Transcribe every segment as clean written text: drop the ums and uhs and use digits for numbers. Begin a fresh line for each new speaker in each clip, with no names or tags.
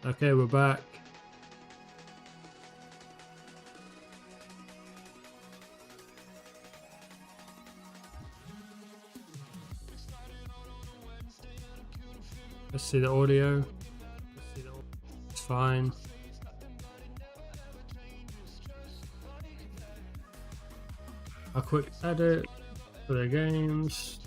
Okay, we're back. Let's see the audio. It's fine. A quick edit for the games.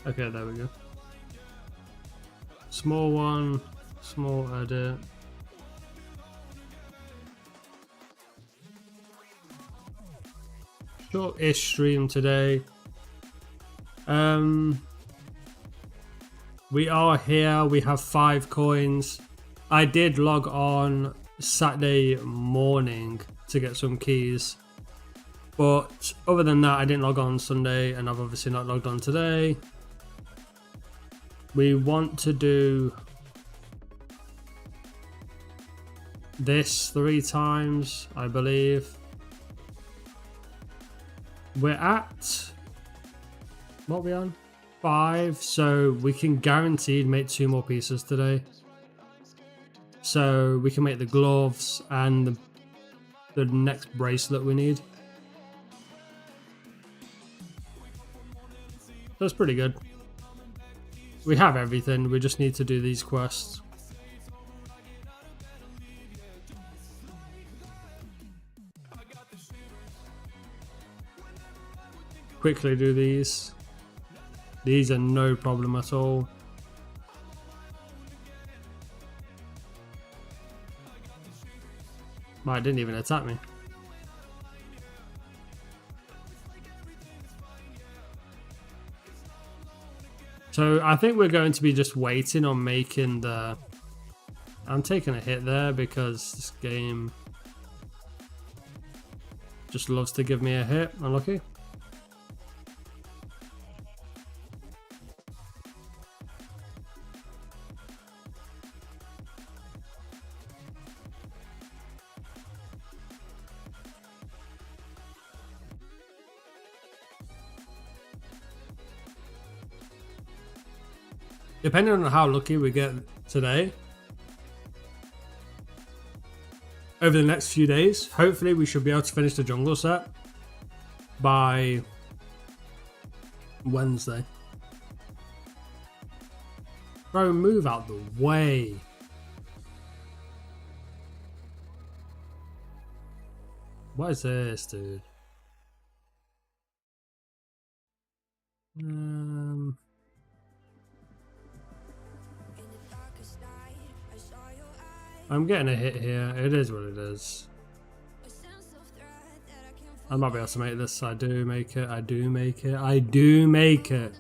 Okay, there we go. Small one, small edit. Short-ish stream today. We are here. We have 5 coins. I did log on Saturday morning to get some keys. But other than that, I didn't log on Sunday, and I've obviously not logged on today. We want to do this 3 times, I believe. We're at, what are we on? 5, so we can guaranteed make 2 more pieces today. So we can make the gloves and the next bracelet we need. That's pretty good. We have everything, we just need to do these quests. Quickly do these. These are no problem at all. Well, it didn't even attack me. So I think we're going to be just waiting on making the... I'm taking a hit there because this game just loves to give me a hit. Unlucky. Depending on how lucky we get today, over the next few days, hopefully we should be able to finish the jungle set by Wednesday. Bro, move out the way. What is this, dude? I'm getting a hit here. It is what it is. I might be able to make this. I do make it. I do make it. I do make it.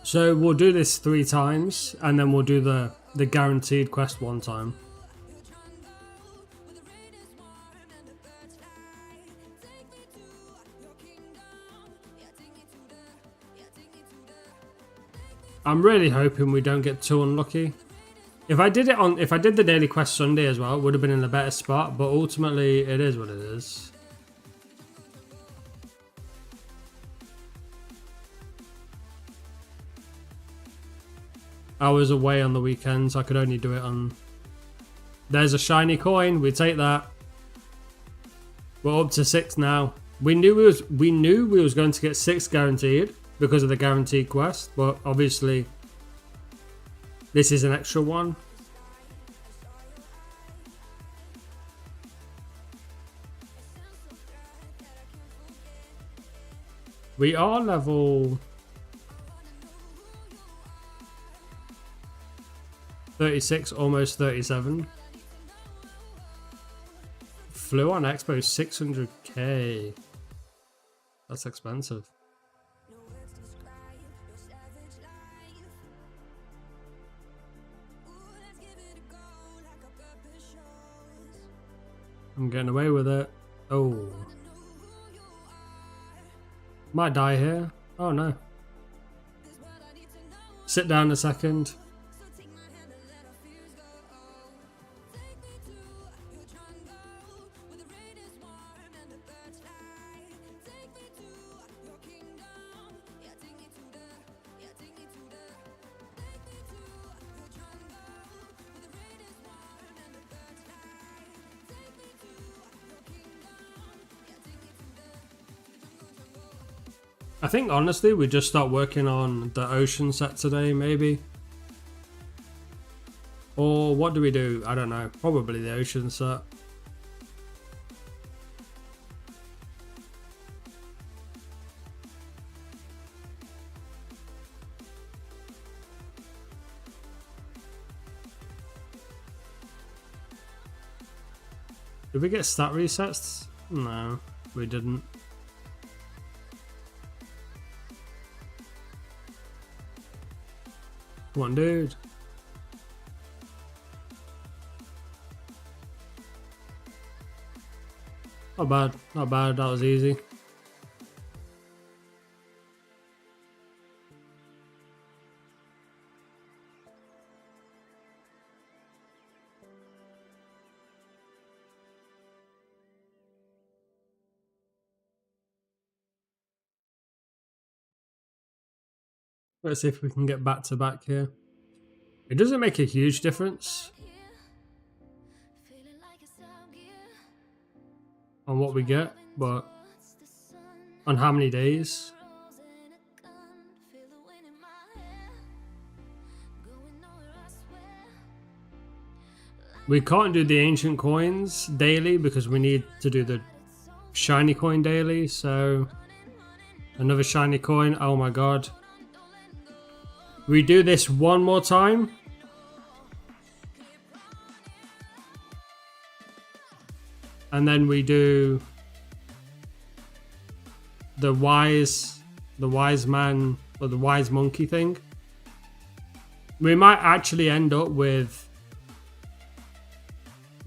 So we'll do this 3 times, and then we'll do the guaranteed quest 1 time. I'm really hoping we don't get too unlucky. If I did the daily quest Sunday as well, it would have been in a better spot, but ultimately it is what it is. I was away on the weekend, so I could only do it on... There's a shiny coin, we take that. We're up to 6 now. We knew we was going to get 6 guaranteed because of the guaranteed quest, but obviously this is an extra one. We are level 36, almost 37. Flew on Expo 600k. That's expensive. I'm getting away with it. Oh. Might die here. Oh no. Sit down a second. I think honestly we just start working on the ocean set today, maybe. Or what do we do? I don't know. Probably the ocean set. Did we get stat resets? No, we didn't. Come on, dude. Not bad, not bad. That was easy. Let's see if we can get back to back here. It doesn't make a huge difference on what we get, but on how many days. We can't do the ancient coins daily because we need to do the shiny coin daily, so another shiny coin. Oh my god. We do this one more time. And then we do the wise man or the wise monkey thing. We might actually end up with,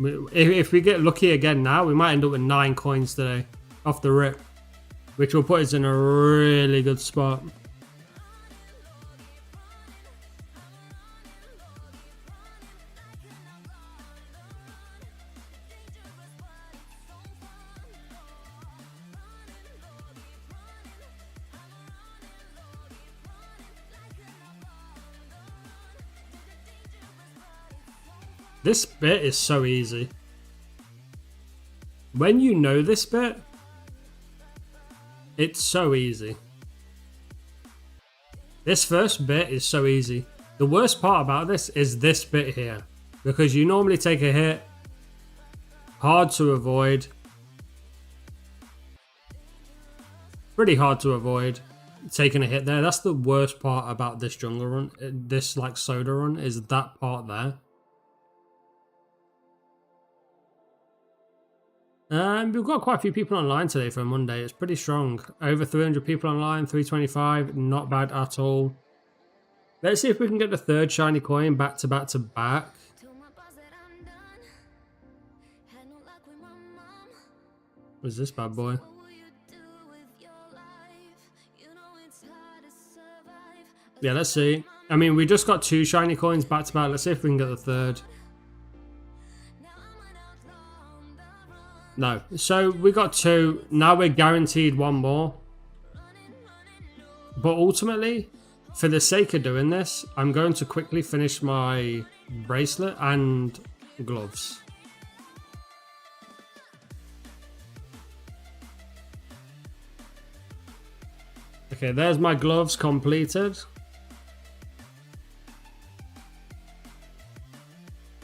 if we get lucky again now, we might end up with 9 coins today off the rip, which will put us in a really good spot. This bit is so easy. When you know this bit, it's so easy. This first bit is so easy. The worst part about this is this bit here, because you normally take a hit, hard to avoid, pretty hard to avoid taking a hit there. That's the worst part about this jungle run, this like soda run, is that part there. We've got quite a few people online today for a Monday. It's pretty strong. Over 300 people online, 325. Not bad at all. Let's see if we can get the third shiny coin back to back to back. What's this bad boy? Yeah, let's see. I mean, we just got 2 shiny coins back to back. Let's see if we can get the third. No. So we got 2. Now we're guaranteed 1 more. But ultimately, for the sake of doing this, I'm going to quickly finish my bracelet and gloves. Okay, there's my gloves completed.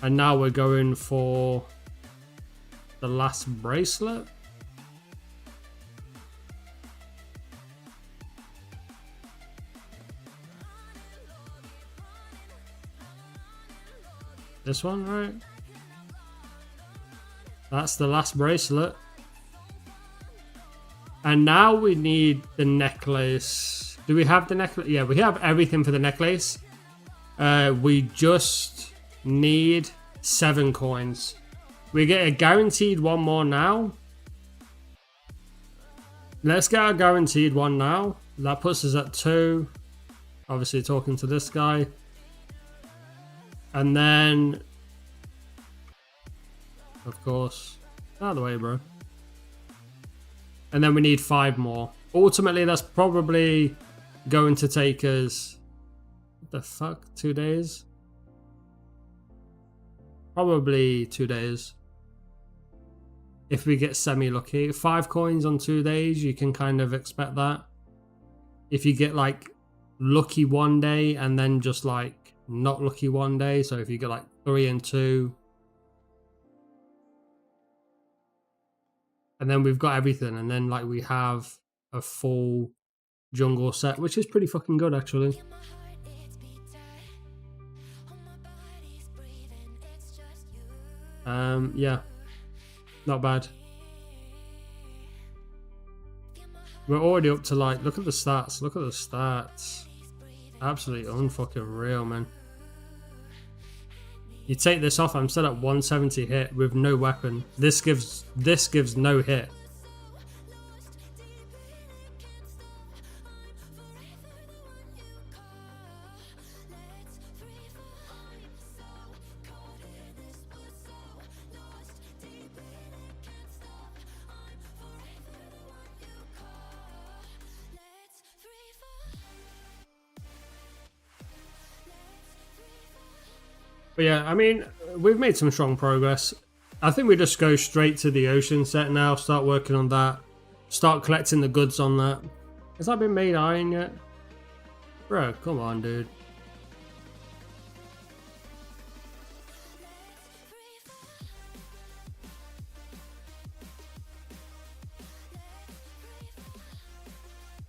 And now we're going for the last bracelet. This one, right? That's the last bracelet. And now we need the necklace. Do we have the necklace? Yeah, we have everything for the necklace. We just need 7 coins. We get a guaranteed one more now. Let's get a guaranteed one now. That puts us at 2. Obviously talking to this guy. And then, of course, out of the way, bro. And then we need 5 more. Ultimately, that's probably going to take us, what the fuck, 2 days? Probably 2 days. If we get semi-lucky. 5 coins on 2 days, you can kind of expect that. If you get like lucky one day and then just like not lucky one day, so if you get like 3 and 2, and then we've got everything, and then like we have a full jungle set, which is pretty fucking good actually. Yeah, not bad. We're already up to like, look at the stats, look at the stats. Absolutely unfucking real, man. You take this off, I'm still at 170 hit with no weapon. This gives no hit. But yeah, I mean, we've made some strong progress. I think we just go straight to the ocean set now, start working on that, start collecting the goods on that. Has that been made iron yet? Bro, come on, dude.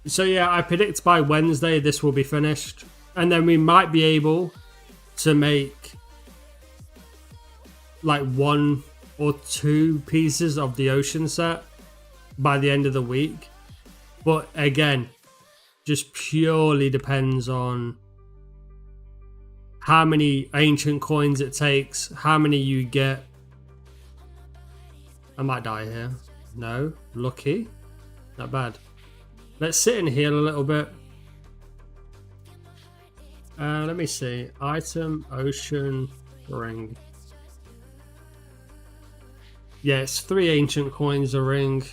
So yeah, I predict by Wednesday this will be finished. And then we might be able to make like 1 or 2 pieces of the ocean set by the end of the week. But again, just purely depends on how many ancient coins it takes, how many you get. I might die here. No, lucky. Not bad. Let's sit and heal a little bit. Let me see. Item, ocean, ring. Yeah, it's 3 ancient coins a ring.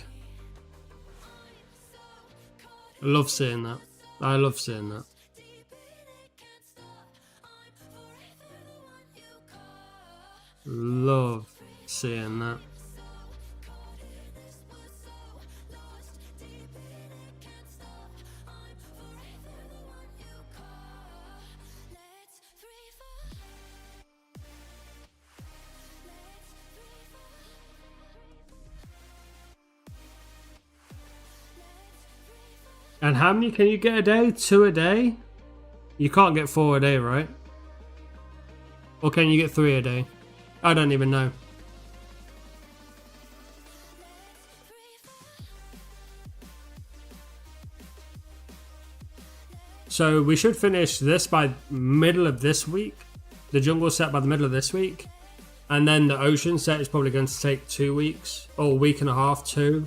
I love seeing that. I love seeing that. Love seeing that. And how many can you get a day? 2 a day? You can't get 4 a day, right? Or can you get 3 a day? I don't even know. So we should finish this by middle of this week. The jungle set by the middle of this week. And then the ocean set is probably going to take 2 weeks. Or a week and a half, 2.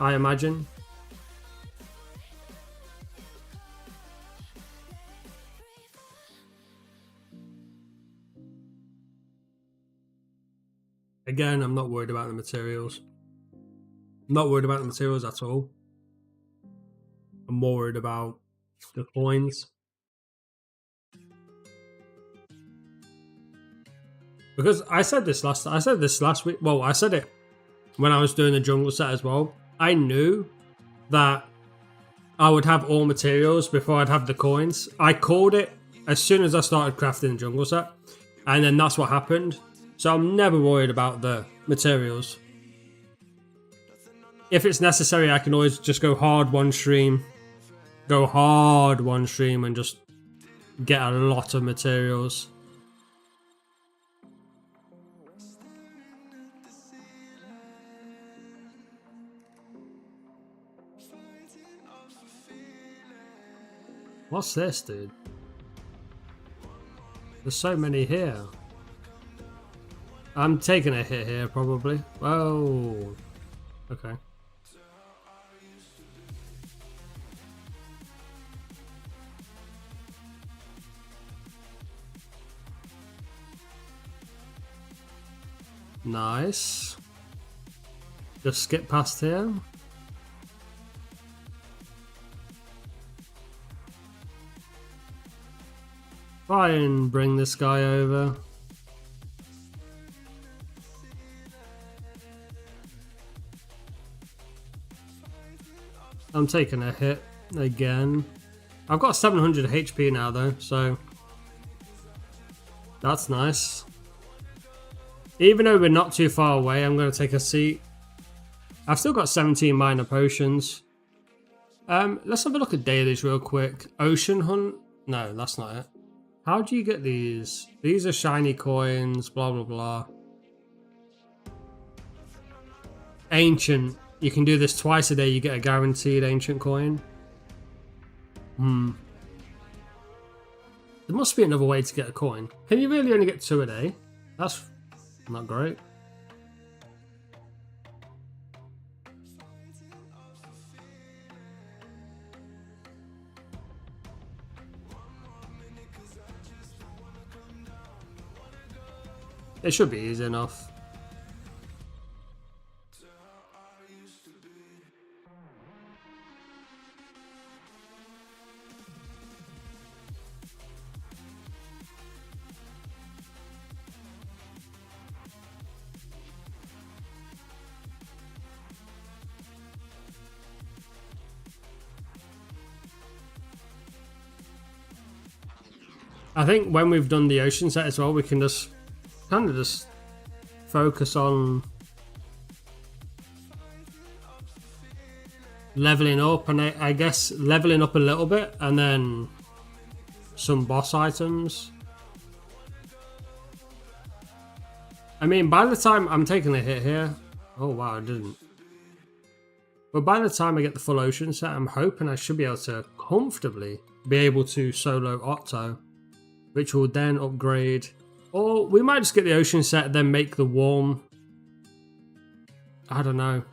I imagine. Again, I'm not worried about the materials. I'm not worried about the materials at all. I'm more worried about the coins. Because I said this last week. Well, I said it when I was doing the jungle set as well. I knew that I would have all materials before I'd have the coins. I called it as soon as I started crafting the jungle set. And then that's what happened. So I'm never worried about the materials. If it's necessary, I can always just go hard one stream. Go hard one stream and just get a lot of materials. What's this, dude? There's so many here. I'm taking a hit here, probably. Oh, okay. Nice. Just skip past here. Try and bring this guy over. I'm taking a hit again. I've got 700 HP now though, so that's nice. Even though we're not too far away, I'm going to take a seat. I've still got 17 minor potions. Let's have a look at dailies real quick. Ocean hunt? No, that's not it. How do you get these? These are shiny coins, blah, blah, blah. Ancient. You can do this twice a day. You get a guaranteed ancient coin. There must be another way to get a coin. Can you really only get 2 a day? That's not great. It should be easy enough. I think when we've done the ocean set as well, we can just kind of just focus on leveling up, and I guess leveling up a little bit, and then some boss items. I mean, by the time I'm taking a hit here, oh wow, I didn't. But by the time I get the full ocean set, I'm hoping I should be able to comfortably be able to solo Otto, which will then upgrade. Or we might just get the ocean set, then make the warm. I don't know.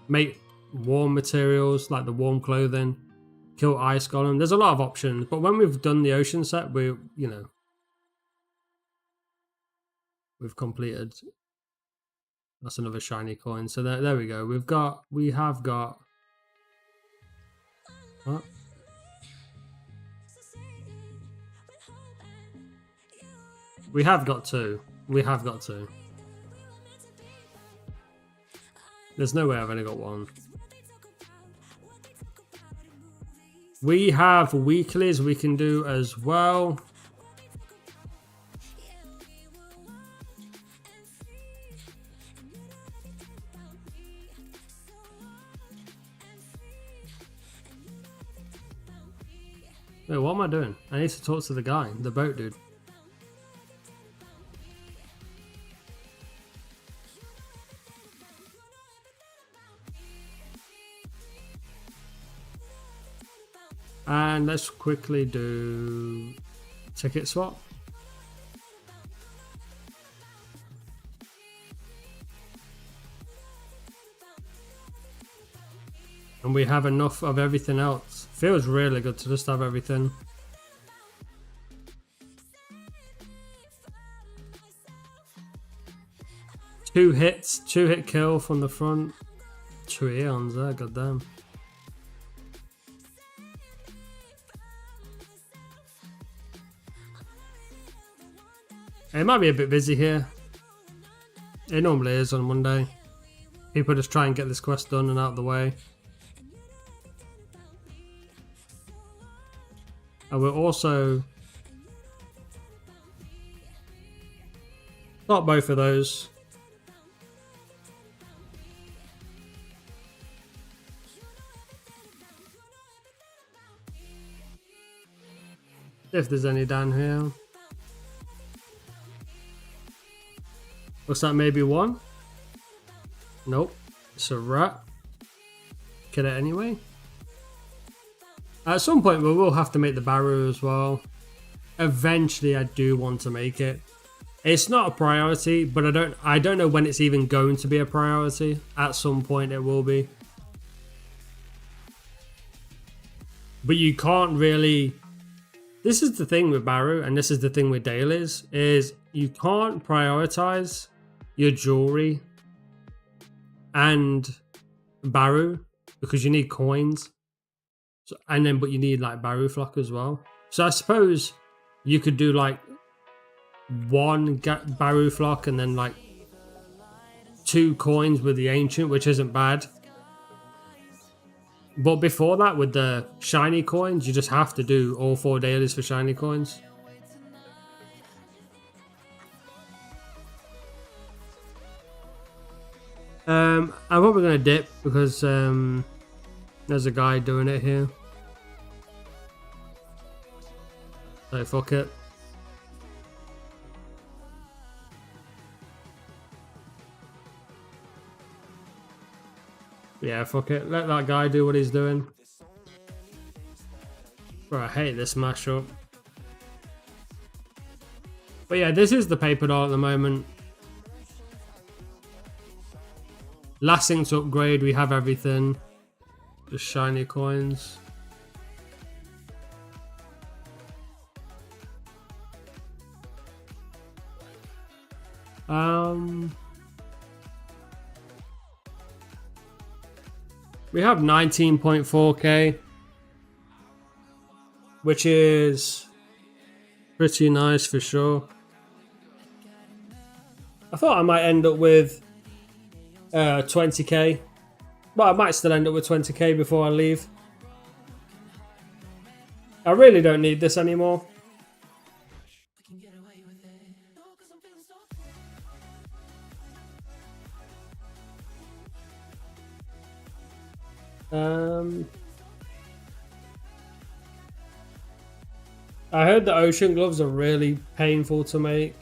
Make warm materials, like the warm clothing. Kill Ice Golem. There's a lot of options. But when we've done the ocean set, we've completed. That's another shiny coin. So there we go. We have got. What? We have got 2. We have got 2. There's no way I've only got 1. We have weeklies we can do as well. Wait, what am I doing? I need to talk to the guy, the boat dude. And let's quickly do ticket swap. And we have enough of everything else. Feels really good to just have everything. Two hits, 2-hit kill from the front. 2 eons there, goddamn. It might be a bit busy here. It normally is on Monday. People just try and get this quest done and out of the way. And we're also... Not both of those. If there's any down here. Looks like maybe 1. Nope. It's a rat. Get it anyway. At some point we will have to make the barrow as well. Eventually I do want to make it. It's not a priority, but I don't know when it's even going to be a priority. At some point it will be. But you can't really... This is the thing with Baru, and this is the thing with dailies, is you can't prioritize your jewelry and Baru because you need coins. So, but you need like Baru flock as well. So I suppose you could do like one Baru flock and then like 2 coins with the ancient, which isn't bad. But before that, with the shiny coins, you just have to do all 4 dailies for shiny coins. I'm probably going to dip because there's a guy doing it here. So fuck it. Yeah, fuck it. Let that guy do what he's doing. Bro, I hate this mashup. But yeah, this is the paper doll at the moment. Last thing to upgrade, we have everything. Just shiny coins. We have 19.4k, which is pretty nice for sure. I thought I might end up with 20k, but I might still end up with 20k before I leave. I really don't need this anymore. I heard the ocean gloves are really painful to make.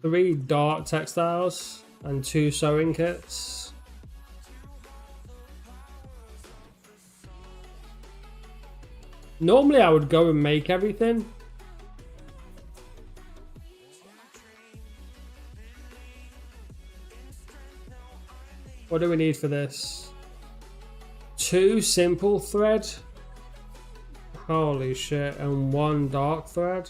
3 dark textiles and 2 sewing kits. Normally I would go and make everything. What do we need for this? 2 simple thread. Holy shit, and 1 dark thread.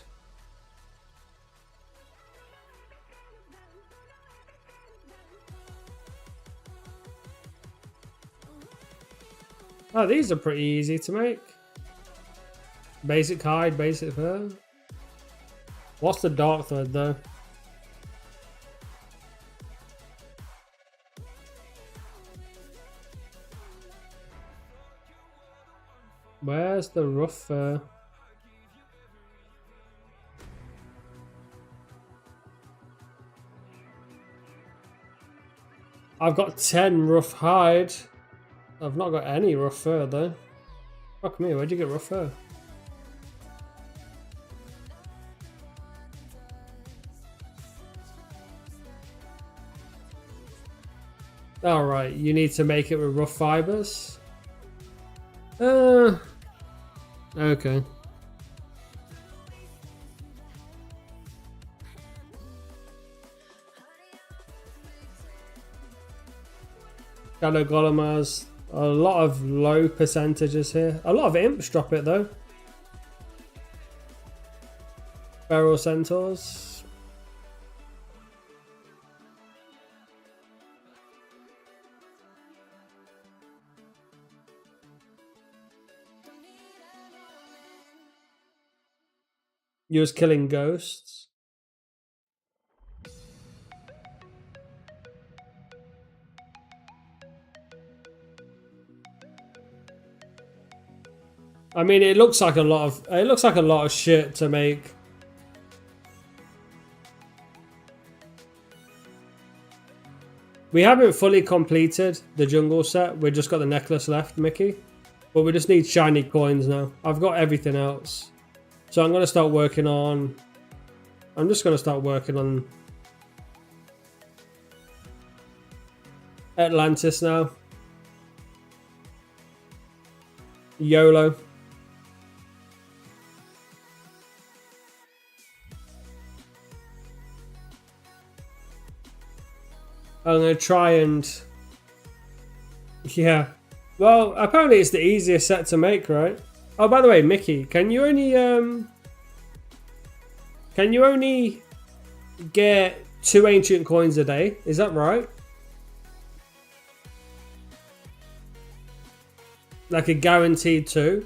Oh, these are pretty easy to make. Basic hide, basic fur. What's the dark thread though? Where's the rough fur? I've got 10 rough hide. I've not got any rough fur though. Fuck me, where'd you get rough fur? Alright, you need to make it with rough fibers. Okay. Shadow Golemas. A lot of low percentages here. A lot of imps drop it though. Feral Centaurs. You was killing ghosts. I mean, it looks like a lot of shit to make. We haven't fully completed the jungle set. We've just got the necklace left, Mickey. But we just need shiny coins now. I've got everything else. So I'm going to start working on... I'm just going to start working on... Atlantis now. YOLO. I'm gonna try and yeah. Well, apparently it's the easiest set to make, right? Oh, by the way, Mickey, can you only get 2 ancient coins a day? Is that right? Like a guaranteed 2?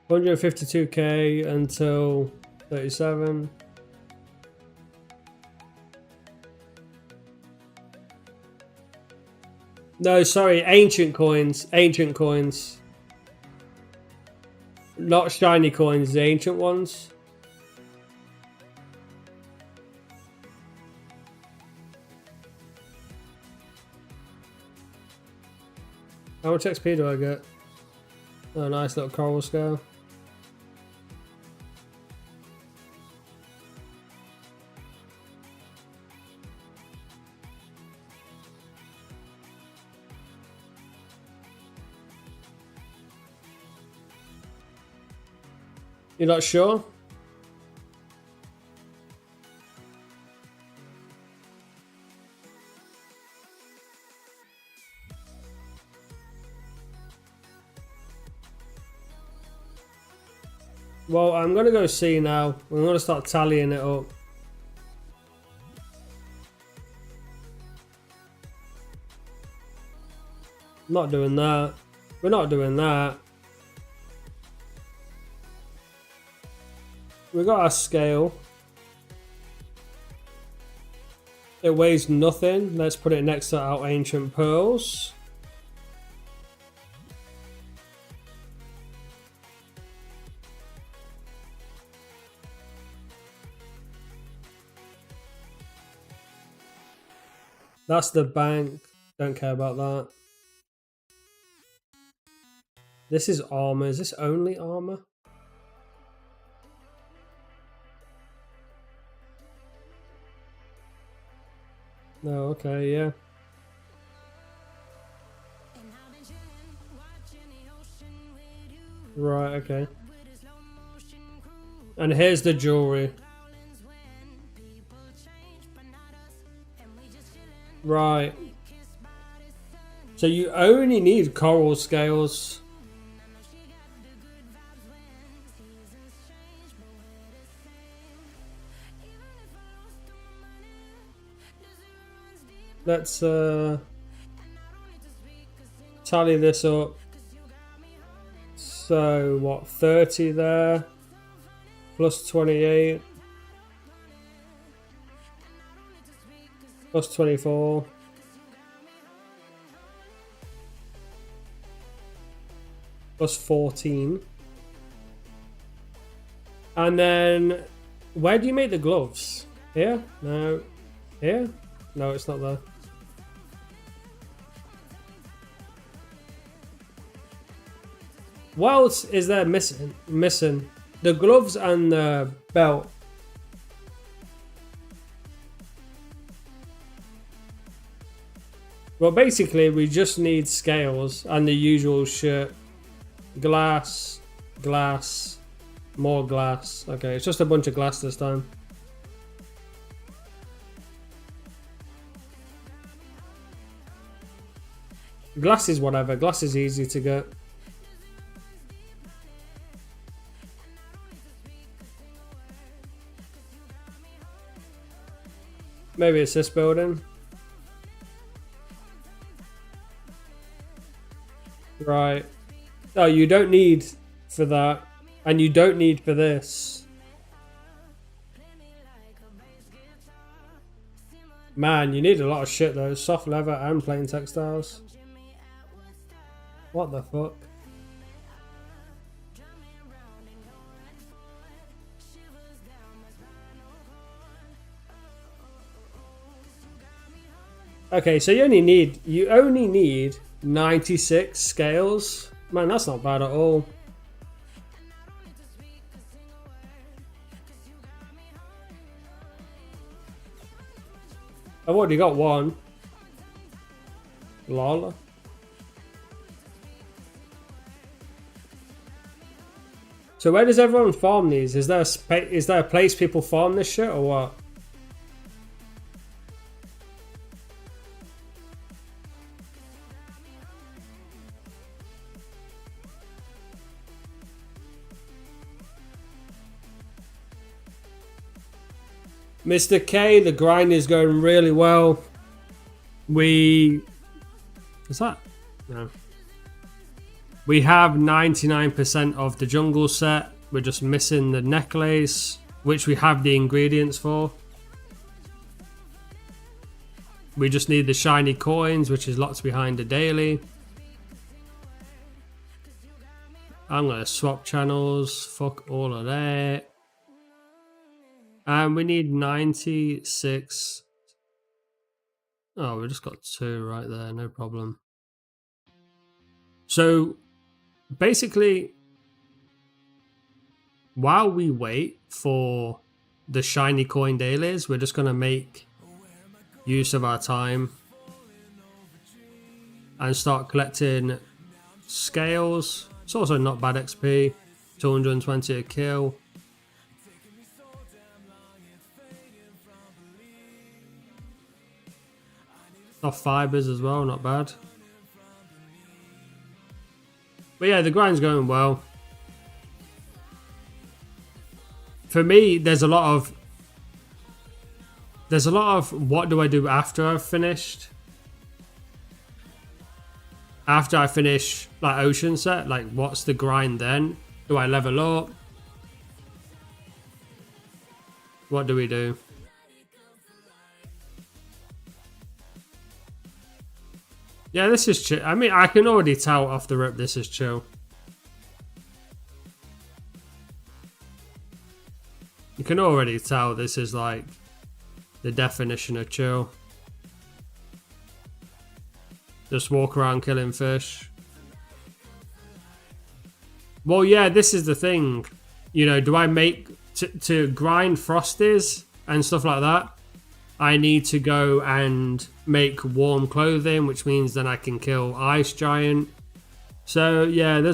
$152k until 37. No, sorry, ancient coins. Ancient coins. Not shiny coins, the ancient ones. How much XP do I get? Oh, nice little coral scale. You're not sure? Well, I'm going to go see now. I'm going to start tallying it up. Not doing that. We're not doing that. We got our scale. It weighs nothing. Let's put it next to our ancient pearls. That's the bank. Don't care about that. This is armor. Is this only armor? No, okay, yeah. Right, okay. And here's the jewelry. Right. So you only need coral scales. Let's tally this up. So what, 30 there, plus 28, plus 24, plus 14. And then, where do you make the gloves? Here? No. Here? No, it's not there. What else is there missing? The gloves and the belt. Well, basically, we just need scales and the usual shit. Glass, glass, more glass. Okay, it's just a bunch of glass this time. Glass is whatever. Glass is easy to get. Maybe it's this building. Right. Oh, you don't need for that. And you don't need for this. Man, you need a lot of shit though. Soft leather and plain textiles. What the fuck? Okay, so you only need 96 scales. Man, that's not bad at all. I've already got one. Lol. So where does everyone farm these? Is there a place people farm this shit or what? Mr. K, the grind is going really well. Is that? No. We have 99% of the jungle set. We're just missing the necklace, which we have the ingredients for. We just need the shiny coins, which is locked behind the daily. I'm going to swap channels. Fuck all of that. And we need 96. Oh, we just got 2 right there. No problem. So basically, while we wait for the shiny coin dailies, we're just going to make use of our time and start collecting scales. It's also not bad XP. 220 a kill. Off fibers as well, not bad. But yeah, the grind's going well. For me, there's a lot of what do I do after I've finished? After I finish like ocean set, like what's the grind then? Do I level up? What do we do? Yeah, this is chill. I mean, I can already tell off the rip this is chill. You can already tell this is like the definition of chill. Just walk around killing fish. Well, yeah, this is the thing. You know, do I make... to grind frosties and stuff like that, I need to go and make warm clothing, which means then I can kill Ice Giant. So, yeah,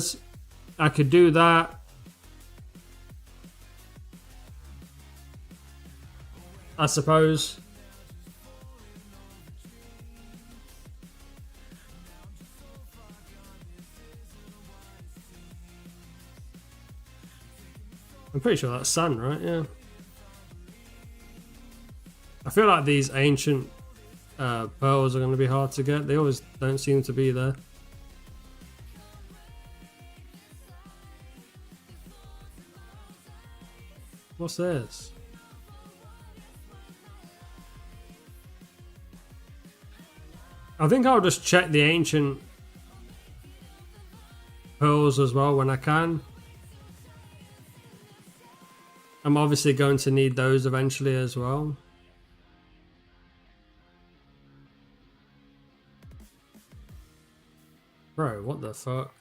I could do that. I suppose. I'm pretty sure that's sand, right? Yeah. I feel like these ancient pearls are going to be hard to get. They always don't seem to be there. What's this? I think I'll just check the ancient pearls as well when I can. I'm obviously going to need those eventually as well. Bro, what the fuck?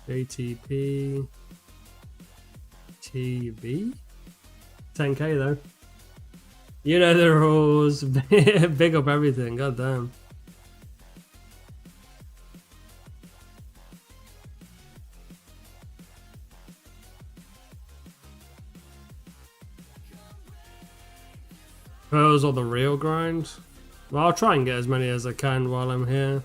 ATP TV 10k though. You know the rules. Big up everything, goddamn. Pearls are the real grind. Well, I'll try and get as many as I can while I'm here.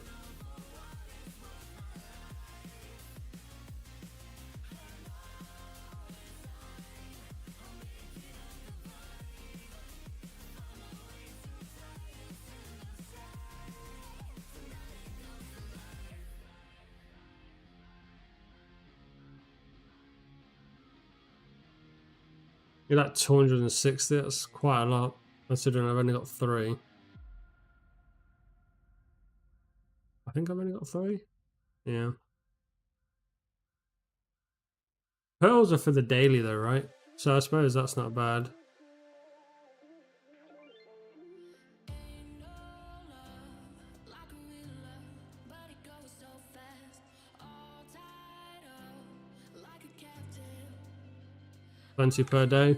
You're at 260, that's quite a lot, considering I've only got 3. I think I've only got 3? Yeah. Pearls are for the daily though, right? So I suppose that's not bad. 20 per day.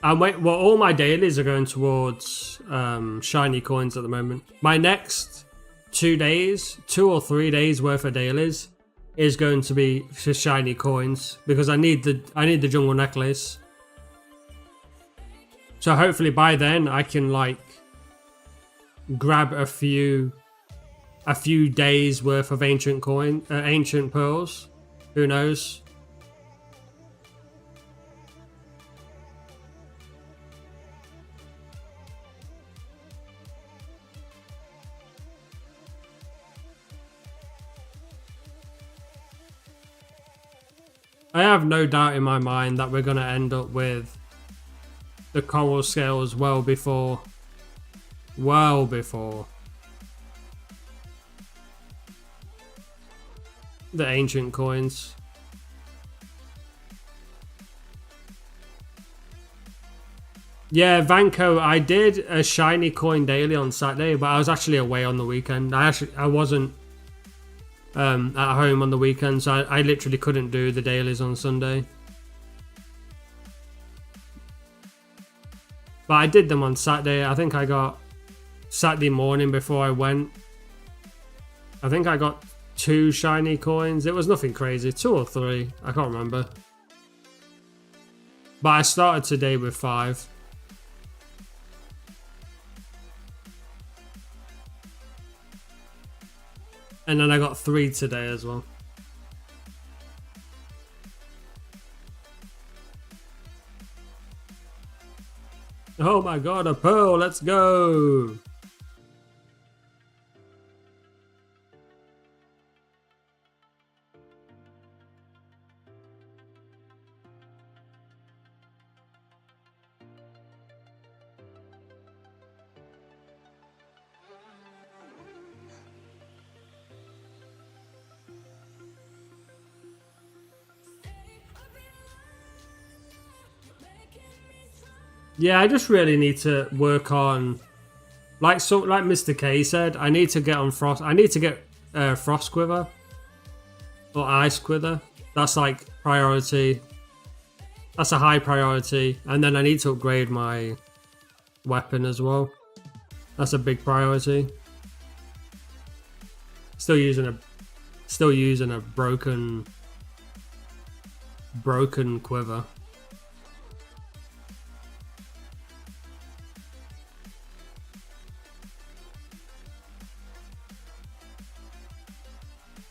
And wait, well, all my dailies are going towards shiny coins at the moment. My next 2 or 3 days worth of dailies is going to be for shiny coins because I need the jungle necklace. So hopefully by then I can like grab a few days worth of ancient pearls. Who knows? I have no doubt in my mind that we're going to end up with the coral scales well before the ancient coins. Yeah, Vanco, I did a shiny coin daily on Saturday, but I was actually away on the weekend. I wasn't at home on the weekend, so I literally couldn't do the dailies on Sunday. But I did them on Saturday. I think I got Saturday morning before I went. I think I got 2 shiny coins. It was nothing crazy. 2 or 3. I can't remember. But I started today with 5. And then I got 3 today as well. Oh my god, a pearl, let's go! Yeah, I just really need to work on, like Mr. K said, I need to get on frost. I need to get frost quiver or ice quiver. That's like priority. That's a high priority, and then I need to upgrade my weapon as well. That's a big priority. Still using a broken quiver.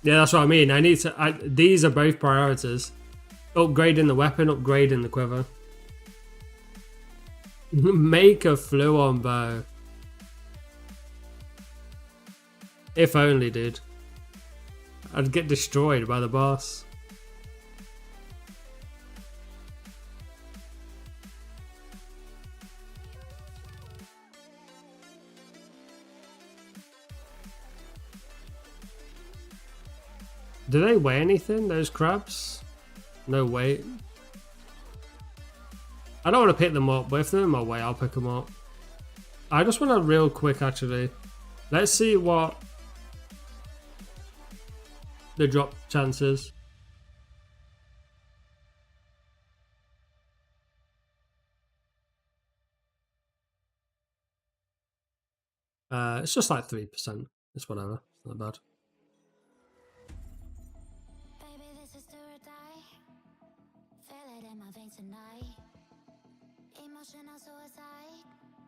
Yeah, that's what I mean. I need to. These are both priorities: upgrading the weapon, upgrading the quiver. Make a fluon bow. If only, dude. I'd get destroyed by the boss. Do they weigh anything, those crabs? No weight. I don't want to pick them up, but if they're in my way, I'll pick them up. I just want to real quick, actually. Let's see what the drop chances. It's just like 3%. It's whatever. It's not bad.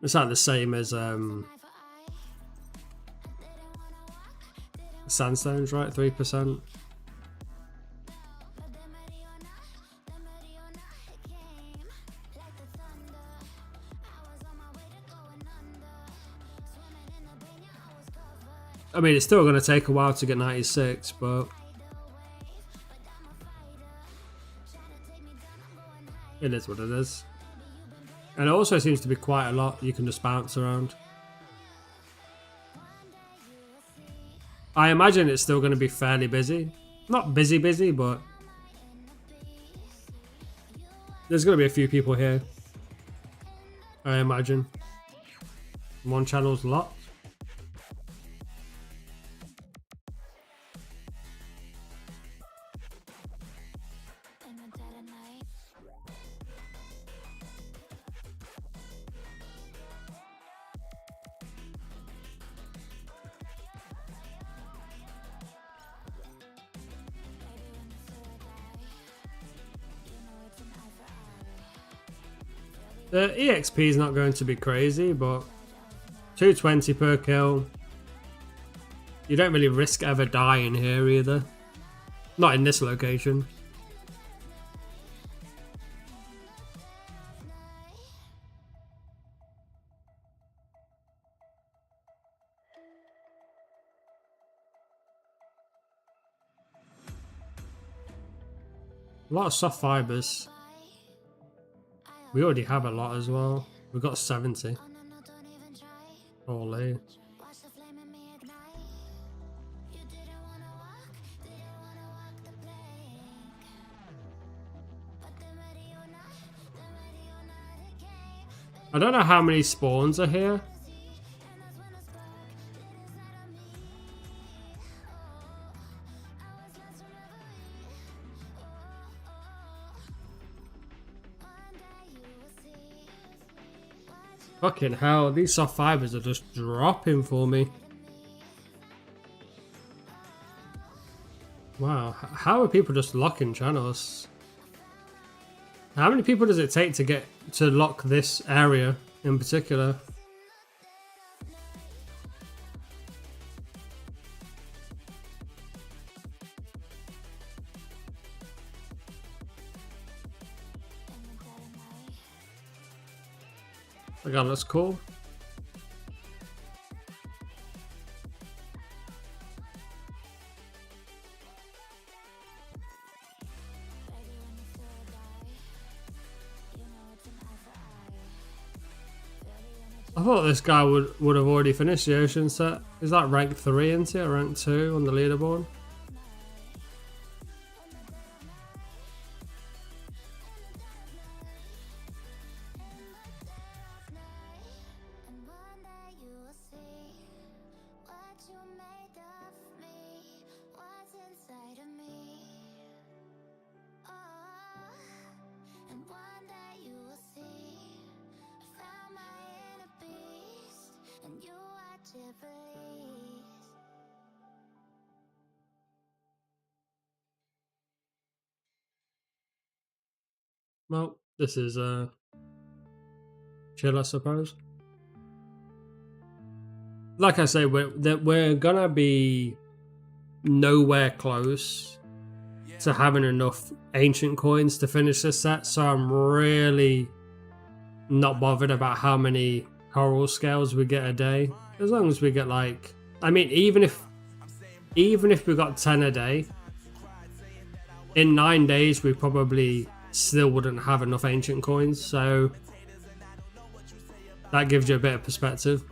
It's like the same as sandstones, right? 3%. I mean, it's still going to take a while to get 96, but it is what it is. And it also seems to be quite a lot you can just bounce around. I imagine it's still going to be fairly busy. Not busy, but there's going to be a few people here, I imagine. One channel's locked. The EXP is not going to be crazy, but 220 per kill. You don't really risk ever dying here either. Not in this location. A lot of soft fibers. We already have a lot as well. We've got 70. Holy. I don't know how many spawns are here. Fucking hell, these soft fibers are just dropping for me. Wow, how are people just locking channels? How many people does it take to get to lock this area in particular? Okay, that's cool. I thought this guy would have already finished the ocean set. Is that rank 3 into it, or rank 2 on the leaderboard? Well, this is chill, I suppose. Like I say, we're gonna be nowhere close to having enough ancient coins to finish this set, so I'm really not bothered about how many coral scales we get a day. As long as we get, like, I mean, even if we got 10 a day, in 9 days we probably still wouldn't have enough ancient coins, so that gives you a bit of perspective.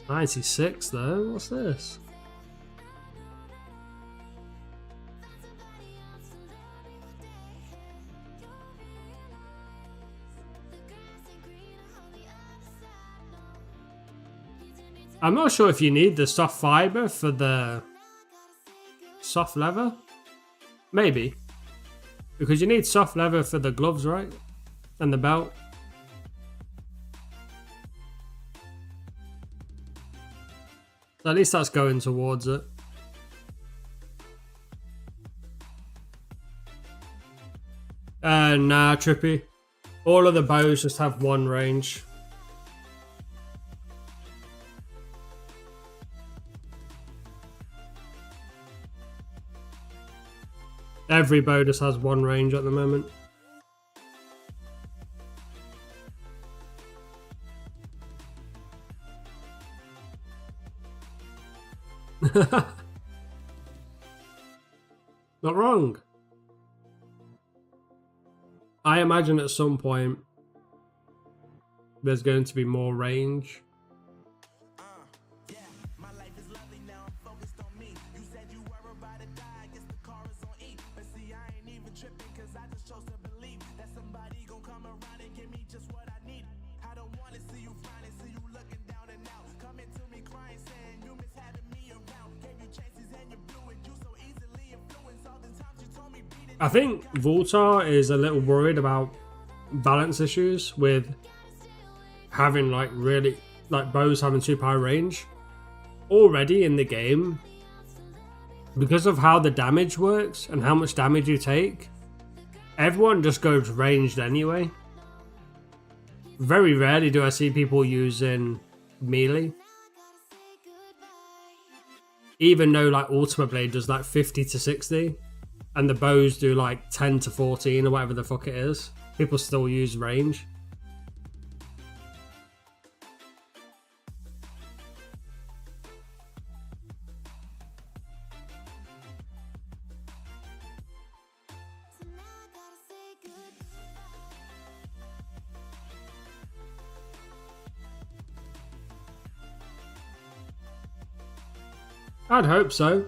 $96 though, what's this? I'm not sure if you need the soft fiber for the soft leather. Maybe. Because you need soft leather for the gloves, right? And the belt. So at least that's going towards it. Nah, Trippy. All of the bows just have one range. Every bow just has one range at the moment. Not wrong. I imagine at some point there's going to be more range. I think Voltar is a little worried about balance issues with having like really like bows having super high range already in the game. Because of how the damage works and how much damage you take, everyone just goes ranged anyway. Very rarely do I see people using melee. Even though like Ultimate Blade does like 50 to 60 and the bows do like 10 to 14 or whatever the fuck it is, people still use range. I'd hope so.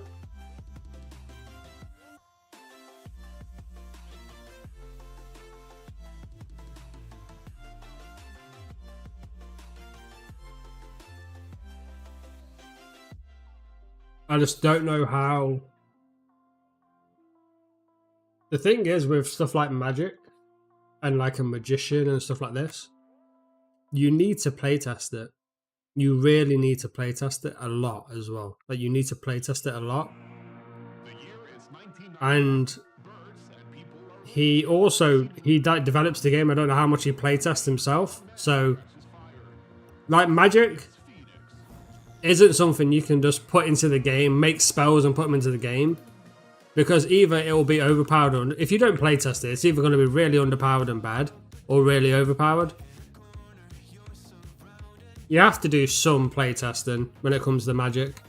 I just don't know how. The thing is with stuff like magic and like a magician and stuff like this, you need to playtest it. You really need to playtest it a lot as well. Like you need to playtest it a lot. And he develops the game. I don't know how much he playtests himself. So like magic isn't something you can just put into the game, make spells and put them into the game. Because either it will be overpowered or if you don't playtest it, it's either going to be really underpowered and bad or really overpowered. You have to do some playtesting when it comes to magic.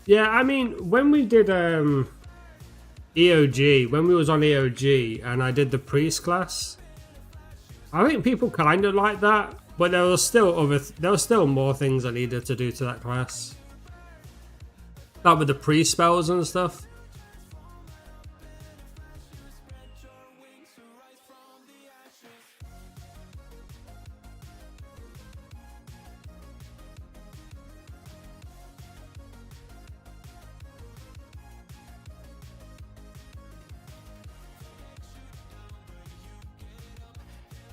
Yeah, I mean, when we did EOG, when we was on EOG and I did the priest class, I think people kind of liked that, but there was still more things I needed to do to that class. Like with the priest spells and stuff.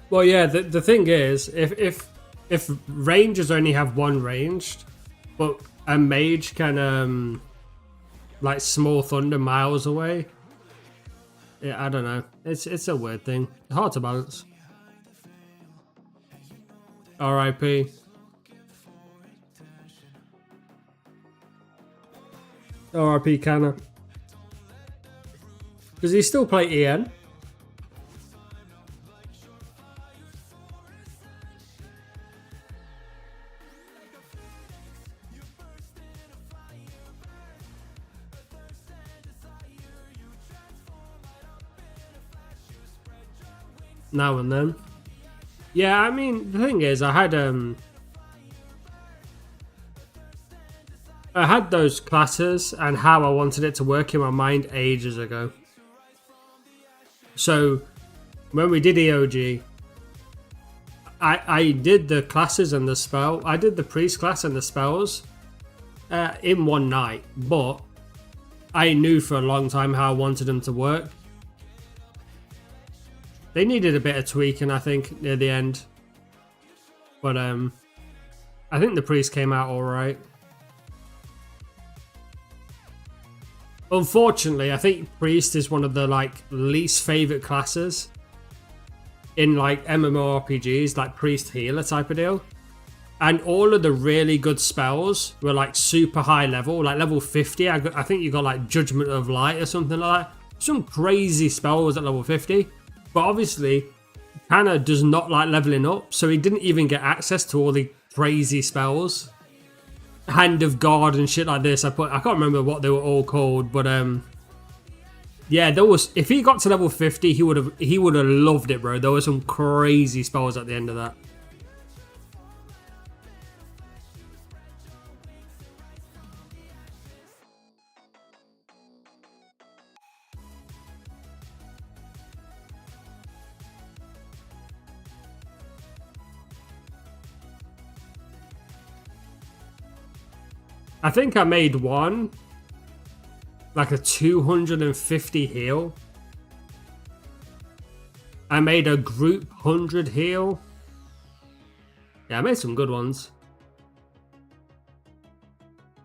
Well, yeah, the thing is, if rangers only have one ranged, but a mage can like small thunder miles away. Yeah, I don't know. It's a weird thing. Hard to balance. R.I.P. R.I.P. Canna. Does he still play EN? Now and then. Yeah, I mean, the thing is, I had those classes and how I wanted it to work in my mind ages ago. So, when we did EOG, I did the classes and the spell. I did the priest class and the spells in one night, but I knew for a long time how I wanted them to work. They needed a bit of tweaking, I think, near the end. But I think the priest came out alright. Unfortunately, I think priest is one of the like least favourite classes in like MMORPGs, like priest healer type of deal. And all of the really good spells were like super high level, like level 50. I think you got like Judgment of Light or something like that. Some crazy spell was at level 50. But obviously, Canna does not like leveling up, so he didn't even get access to all the crazy spells. Hand of God and shit like this. I can't remember what they were all called, but yeah, there was. If he got to level 50, he would have loved it, bro. There were some crazy spells at the end of that. I think I made one, like a 250 heal. I made a group 100 heal. Yeah, I made some good ones.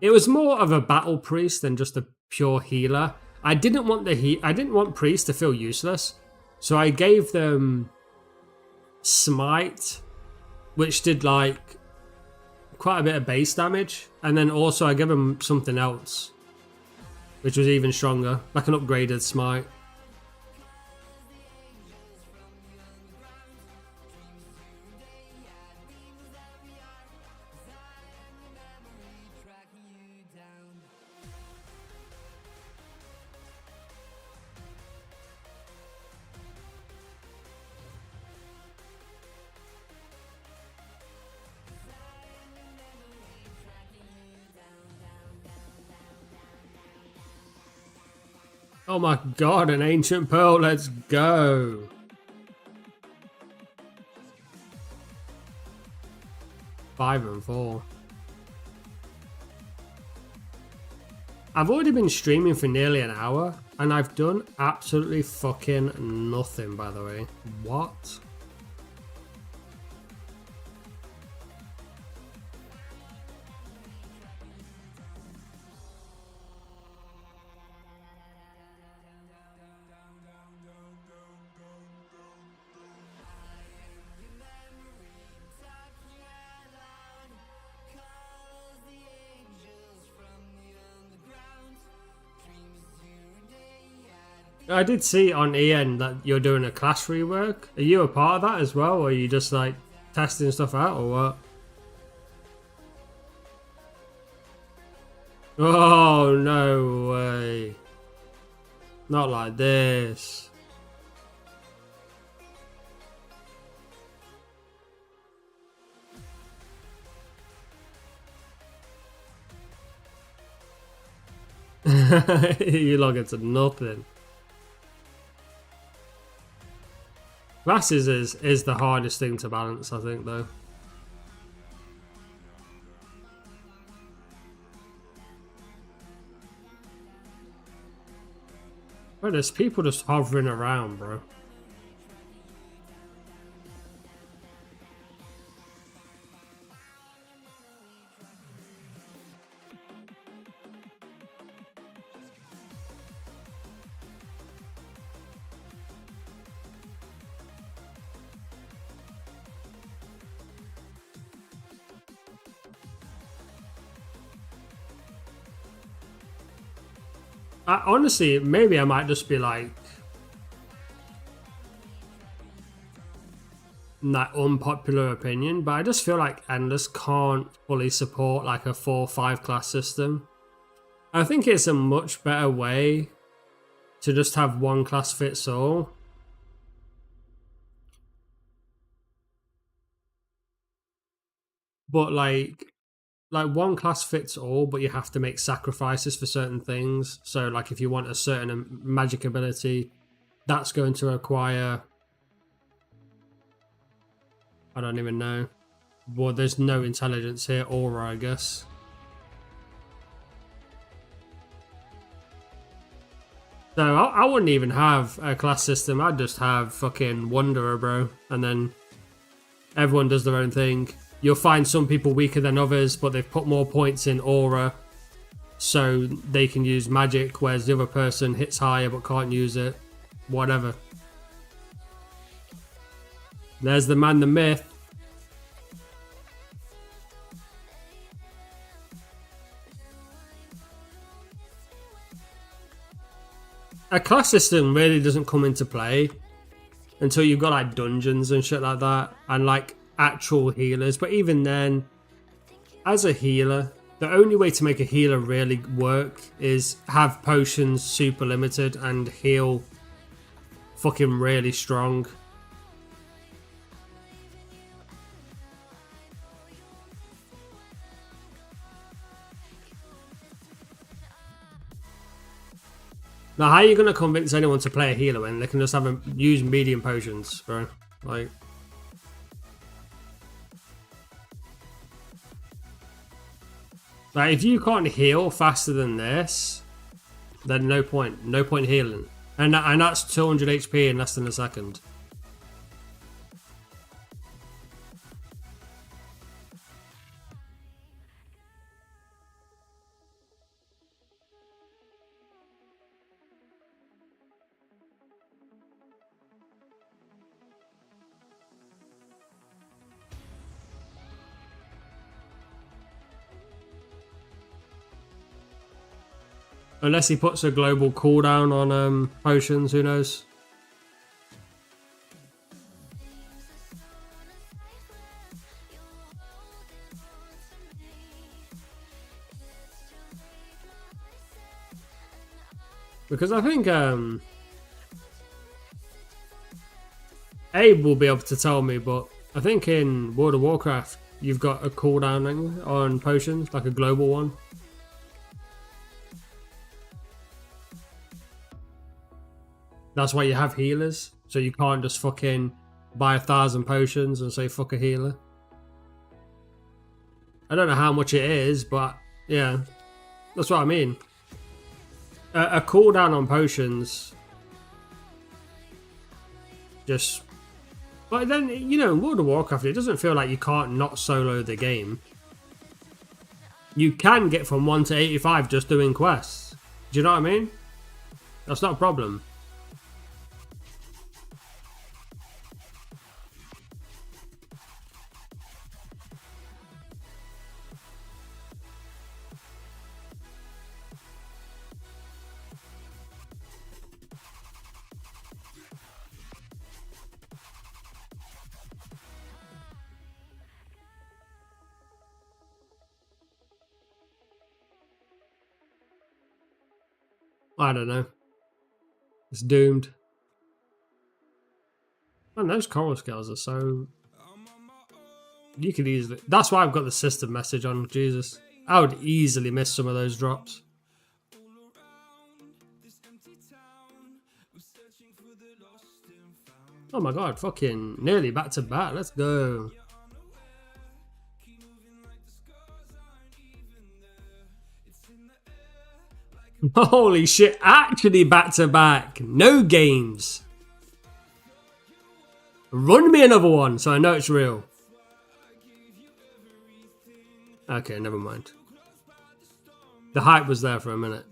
It was more of a battle priest than just a pure healer. I didn't want priest to feel useless, so I gave them smite, which did like quite a bit of base damage, and then also I gave them something else, which was even stronger, like an upgraded smite. Oh my god, an ancient pearl, let's go. Five and 4. I've already been streaming for nearly an hour, and I've done absolutely fucking nothing, by the way. What? I did see on EN that you're doing a class rework. Are you a part of that as well, or are you just like testing stuff out, or what? Oh, no way. Not like this. You log into nothing. Classes is the hardest thing to balance, I think, though. Bro, there's people just hovering around, bro. Honestly, maybe I might just be like that unpopular opinion, but I just feel like Endless can't fully support like a 4-5 class system. I think it's a much better way to just have one class fits all. But like one class fits all, but you have to make sacrifices for certain things. So like if you want a certain magic ability, that's going to require, I don't even know. Well, there's no intelligence here, aura, I guess. So I wouldn't even have a class system. I'd just have fucking Wanderer, bro. And then everyone does their own thing. You'll find some people weaker than others, but they've put more points in aura, so they can use magic, whereas the other person hits higher but can't use it. Whatever. There's the man, the myth. A class system really doesn't come into play until you've got like dungeons and shit like that, and like actual healers. But even then, as a healer, the only way to make a healer really work is have potions super limited and heal fucking really strong. Now, how are you going to convince anyone to play a healer when they can just use medium potions, bro? Like, Like, if you can't heal faster than this, then no point. No point healing. And that's 200 HP in less than a second. Unless he puts a global cooldown on potions, who knows? Because I think Abe will be able to tell me, but I think in World of Warcraft you've got a cooldown on potions, like a global one. That's why you have healers, so you can't just fucking buy 1,000 potions and say fuck a healer. I don't know how much it is, but yeah, that's what I mean. A cooldown on potions just... But then, you know, in World of Warcraft, it doesn't feel like you can't not solo the game. You can get from 1 to 85 just doing quests. Do you know what I mean? That's not a problem. I don't know. It's doomed. And those coral scales are so... You could easily... That's why I've got the system message on, Jesus. I would easily miss some of those drops. Oh my god, fucking nearly back to back. Let's go. Holy shit, actually back to back. No games. Run me another one so I know it's real. Okay, never mind. The hype was there for a minute.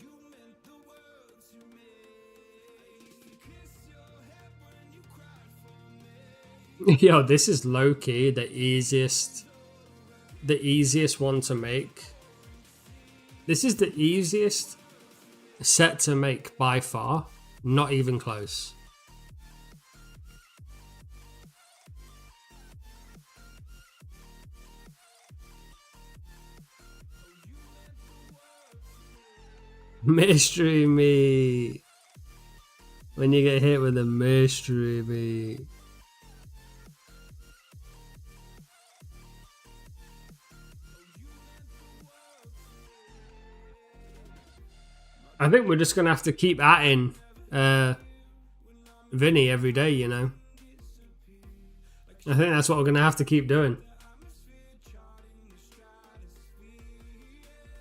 Yo, this is low-key the easiest one to make. This is the easiest set to make by far. Not even close. Mystery meat. When you get hit with a mystery meat. I think we're just going to have to keep atting Vinny every day, you know. I think that's what we're going to have to keep doing.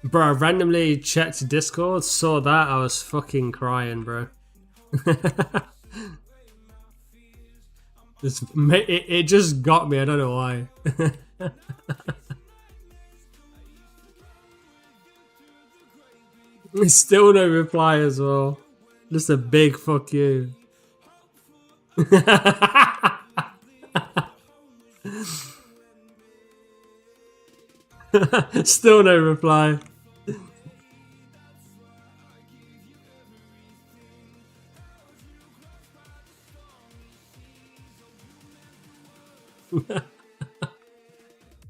Bro, I randomly checked Discord, saw that, I was fucking crying, bro. It just got me, I don't know why. Still no reply as well. Just a big fuck you. Still no reply.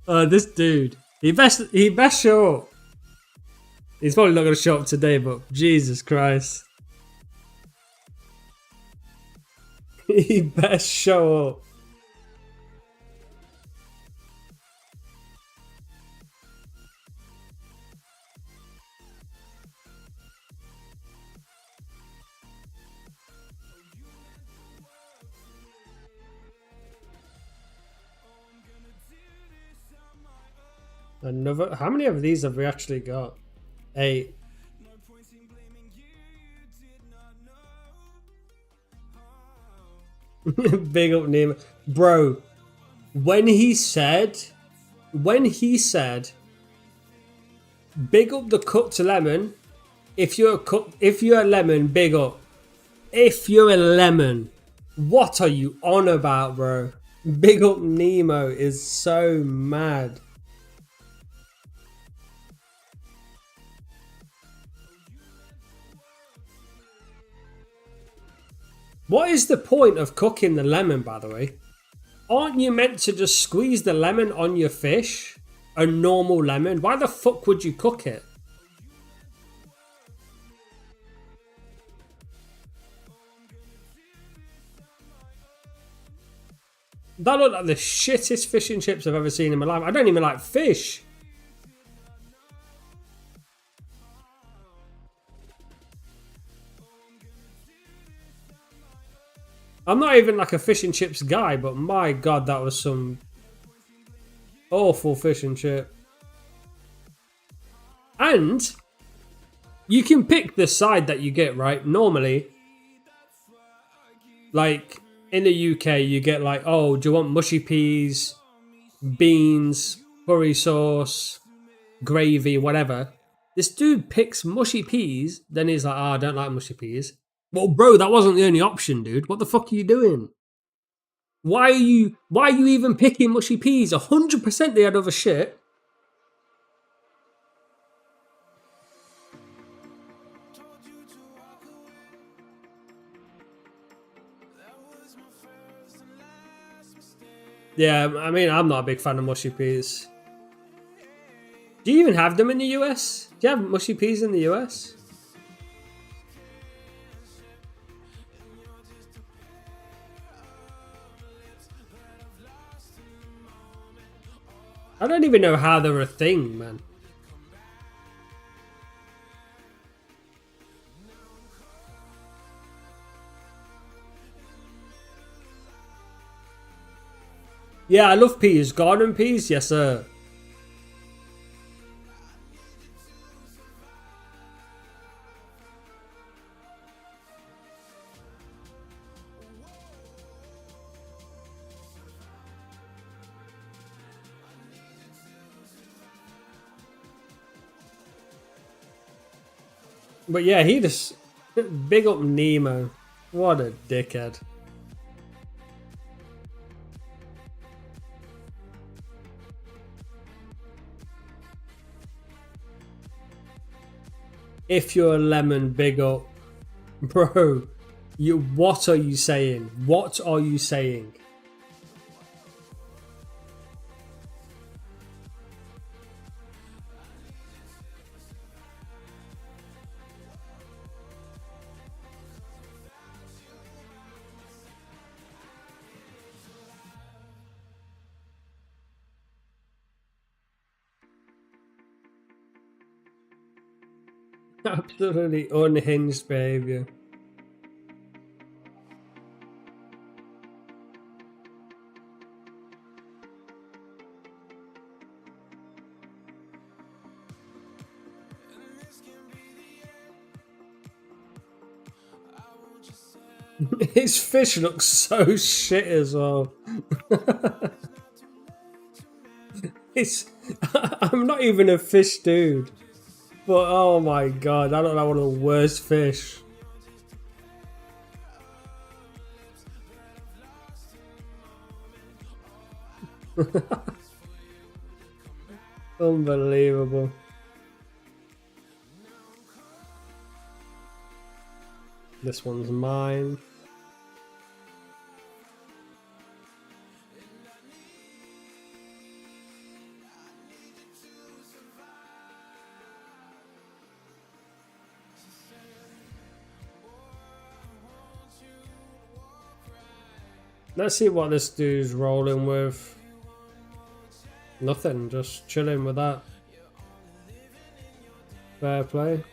This dude. He best show up. He's probably not going to show up today, but Jesus Christ. He best show up. Another. How many of these have we actually got? 8. Big up Nemo. Bro, when he said, big up the cooked lemon. If you're a lemon, big up. If you're a lemon, what are you on about, bro? Big up Nemo is so mad. What is the point of cooking the lemon, by the way? Aren't you meant to just squeeze the lemon on your fish? A normal lemon? Why the fuck would you cook it? That looked like the shittest fish and chips I've ever seen in my life. I don't even like fish. I'm not even like a fish and chips guy, but my god, that was some awful fish and chip. And you can pick the side that you get, right? Normally, like in the UK, you get like, oh, do you want mushy peas, beans, curry sauce, gravy, whatever. This dude picks mushy peas, then he's like, oh, I don't like mushy peas. Well, bro, that wasn't the only option, dude. What the fuck are you doing? Why are you even picking mushy peas? 100% they had other shit. Yeah, I mean, I'm not a big fan of mushy peas. Do you even have them in the US? Do you have mushy peas in the US? I don't even know how they're a thing, man. Yeah, I love peas. Garden peas? Yes, sir. But yeah, he just... Big up Nemo. What a dickhead. If you're a lemon, big up. Bro, what are you saying? What are you saying? Absolutely unhinged behavior. His fish looks so shit as well. I'm not even a fish dude. But oh my god, I don't know, one of the worst fish. Unbelievable. This one's mine. Let's see what this dude's rolling with. Nothing, just chilling with that. Fair play.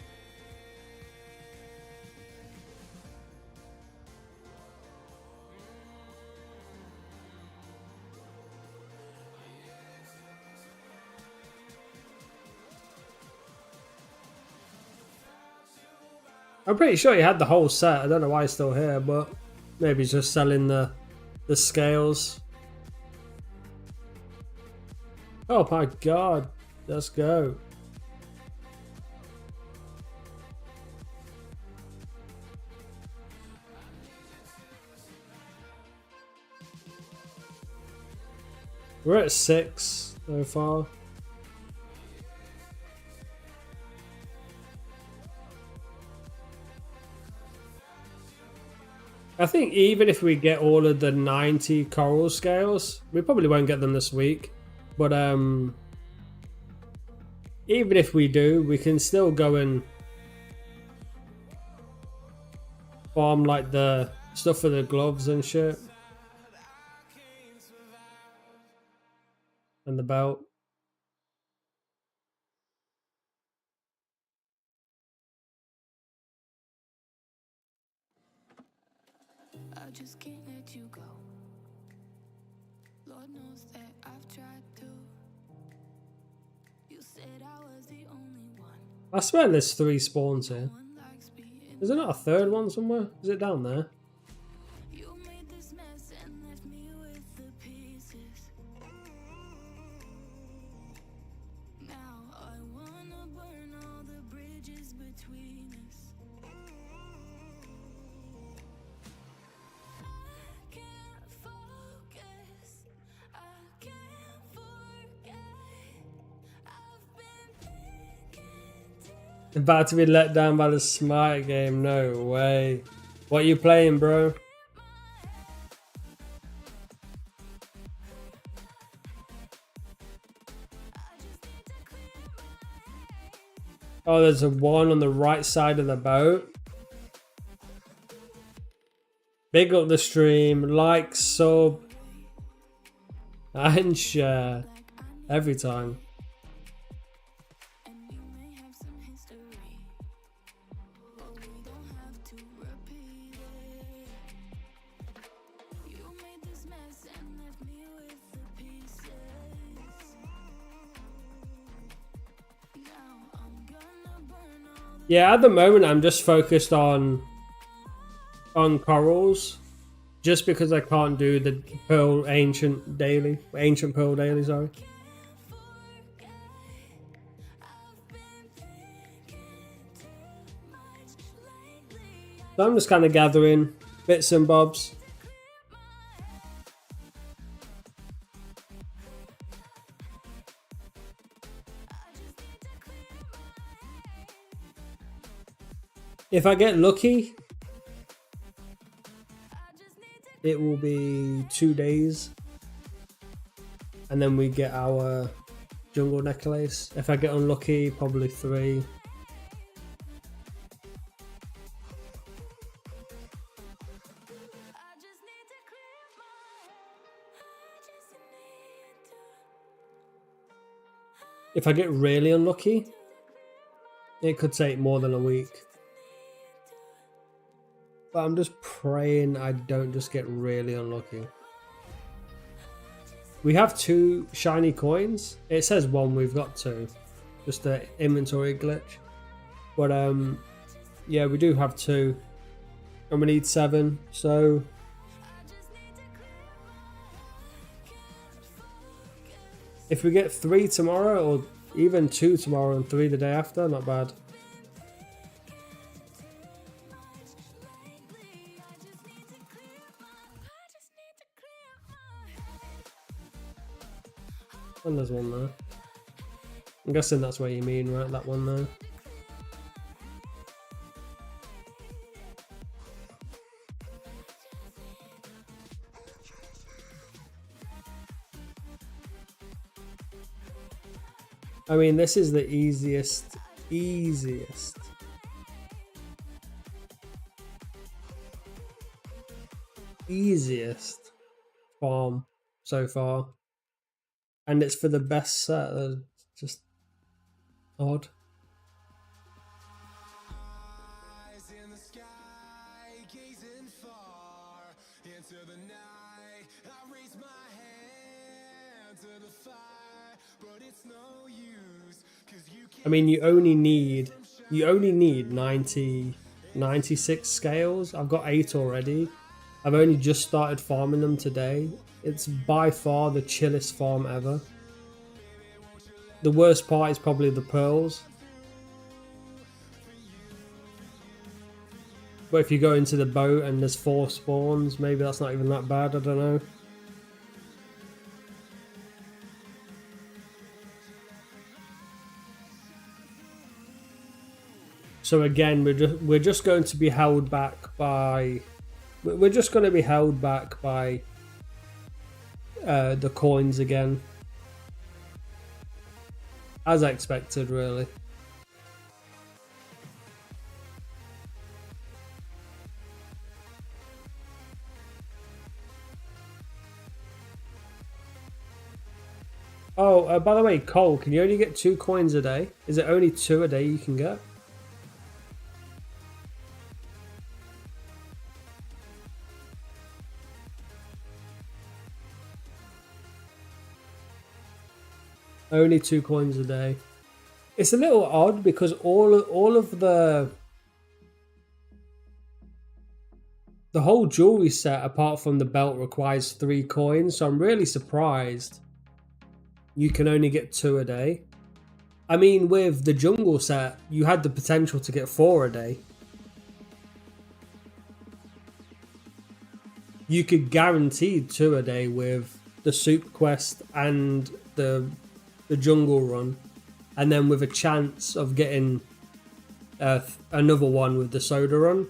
I'm pretty sure he had the whole set. I don't know why he's still here, but maybe he's just selling the scales. Oh my god. Let's go. We're at 6 so far. I think even if we get all of the 90 coral scales, we probably won't get them this week. But even if we do, we can still go and farm like the stuff for the gloves and shit. And the belt.
I just can't let you go. Lord knows that I've tried to. You said I was the only one.
I swear there's 3 spawns here. Is there not a third one somewhere? Is it down there?
You made this mess and left me with the pieces. Now I wanna burn all the bridges between us. I can't focus. I can't forget. I've been thinking
About to be let down by the Smite game. No way. What are you playing, bro? Oh, there's a one on the right side of the boat. Big up the stream. Like, sub, and share. Every time.
and we may have some history, but we don't have to repeat it. You made this mess and left me with the pieces. Now I'm gonna burn all the
Yeah, at the moment I'm just focused on corals. Just because I can't do the ancient pearl daily, sorry. So I'm just kind of gathering bits and bobs. If I get lucky, it will be 2 days. And then we get our jungle necklace. If I get unlucky, probably 3. If I get really unlucky, it could take more than a week. But I'm just praying I don't just get really unlucky. We have 2 shiny coins. It says 1, we've got 2. Just the inventory glitch. But yeah, we do have 2. And we need 7, so if we get 3 tomorrow, or even 2 tomorrow and 3 the day after, not bad. And there's one there. I'm guessing that's what you mean, right? That one there. I mean, this is the easiest farm so far. And it's for the best set. That's just odd.
Eyes in the sky, gazing far into the night. I raise my hand to the fire, but it's no use, 'cause you
I mean, you only need 90 96 scales. I've got 8 already. I've only just started farming them today. It's by far the chillest farm ever. The worst part is probably the pearls. But if you go into the boat and there's 4 spawns, maybe that's not even that bad, I don't know. So again, we're just going to be held back by the coins again, as I expected, really. Oh, by the way, Cole, can you only get 2 coins a day? Is it only 2 a day you can get? Only 2 coins a day. It's a little odd because all of the whole jewelry set apart from the belt requires 3 coins, so I'm really surprised you can only get 2 a day. I mean, with the jungle set, you had the potential to get 4 a day. You could guarantee 2 a day with the soup quest and the jungle run, and then with a chance of getting another one with the soda run.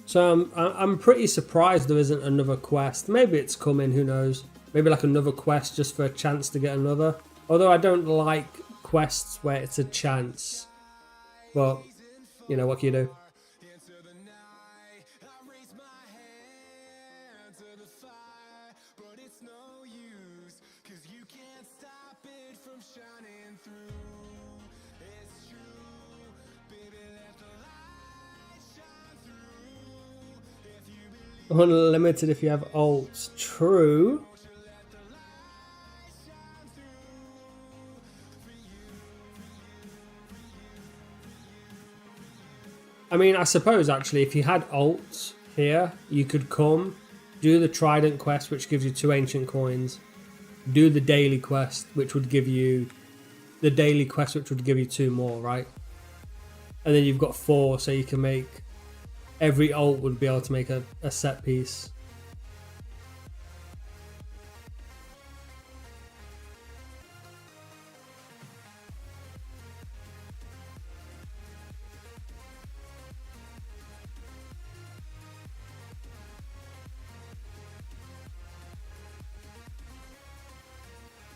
So I'm pretty surprised there isn't another quest. Maybe it's coming, who knows? Maybe like another quest just for a chance to get another. Although I don't like quests where it's a chance. But, you know, what can you do?
Into the night, I raise my hand to the fire, but it's no use, 'cause you can't stop it from shining through. It's true, baby, let the light shine through. If you believe
Unlimited if you have ults. True. I mean, I suppose actually if you had ults here, you could come, do the Trident quest, which gives you 2 ancient coins, do the daily quest, which would give you 2 more, right? And then you've got 4, so you can make every ult would be able to make a set piece.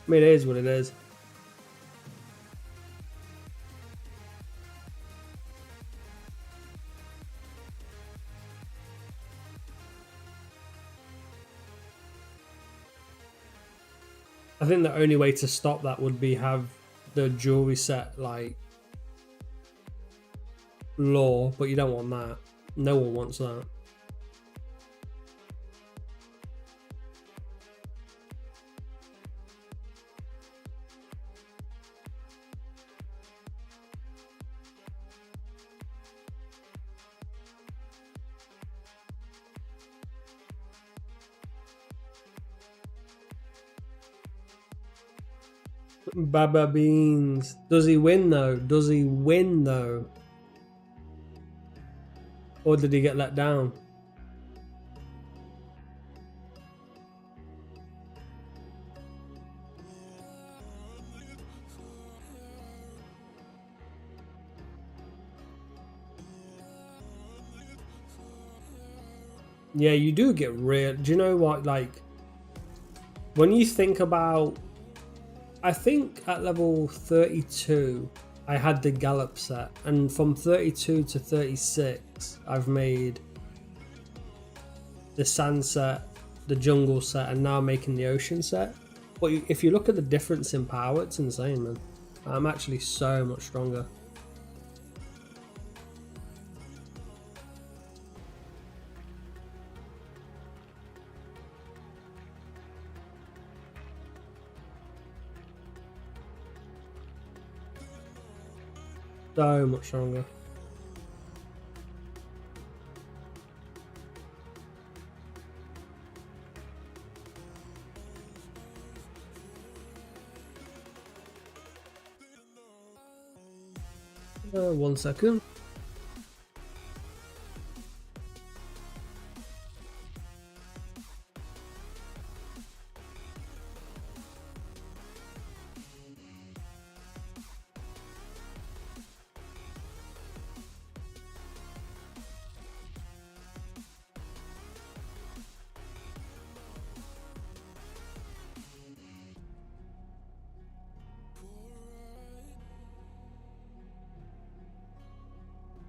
I mean, it is what it is. I think the only way to stop that would be have the jewelry set like law, but you don't want that. No one wants that. Baba Beans. Does he win though? Does he win though? Or did he get let down? Yeah, you do get real. Do you know what? Like, when you think about, I think at level 32, I had the Gallop set, and from 32 to 36, I've made the Sand set, the Jungle set, and now I'm making the Ocean set. But if you look at the difference in power, it's insane, man. I'm actually so much stronger. So much stronger. One second.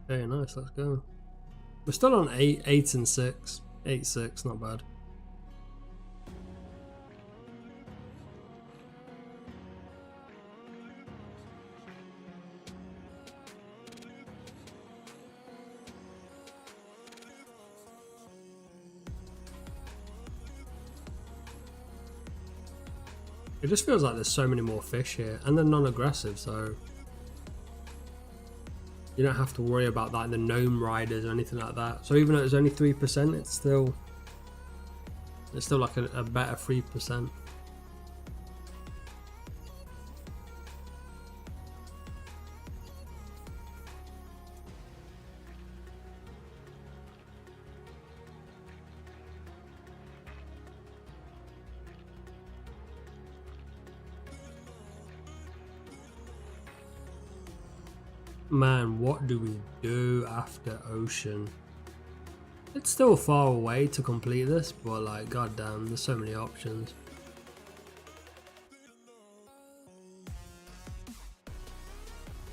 Very nice, let's go. We're still on 8 and 6. 8-6, not bad. It just feels like there's so many more fish here, and they're non-aggressive, so you don't have to worry about like the gnome riders or anything like that. So even though it's only 3%, it's still like a better 3%. Man, what do we do after Ocean? It's still far away to complete this, but like, goddamn, there's so many options.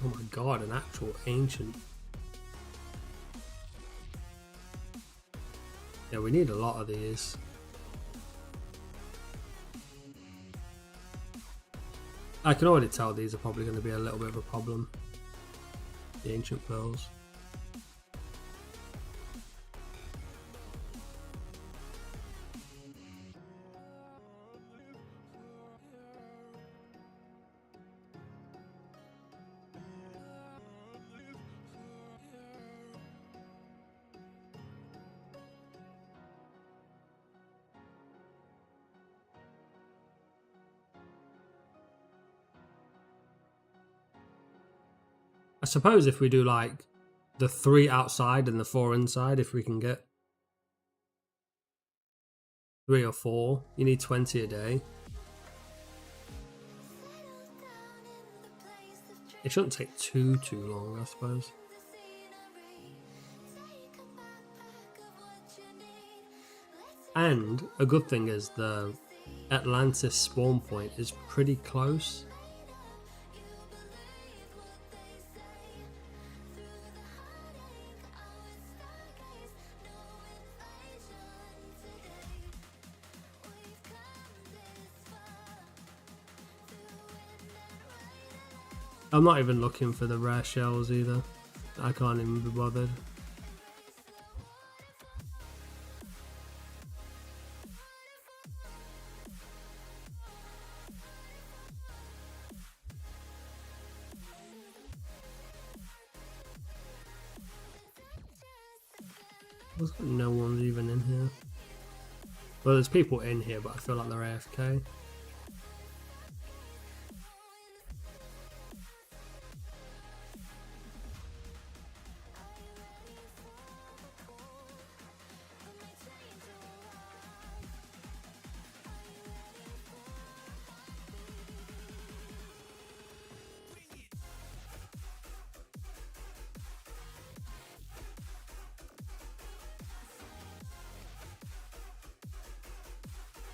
Oh my god, an actual ancient. Yeah, we need a lot of these. I can already tell these are probably going to be a little bit of a problem. The ancient pearls. I suppose if we do like the 3 outside and the 4 inside, if we can get 3 or 4, you need 20 a day. It shouldn't take too long, I suppose. And a good thing is the Atlantis spawn point is pretty close. I'm not even looking for the rare shells either. I can't even be bothered. No one's even in here. Well, there's people in here, but I feel like they're AFK.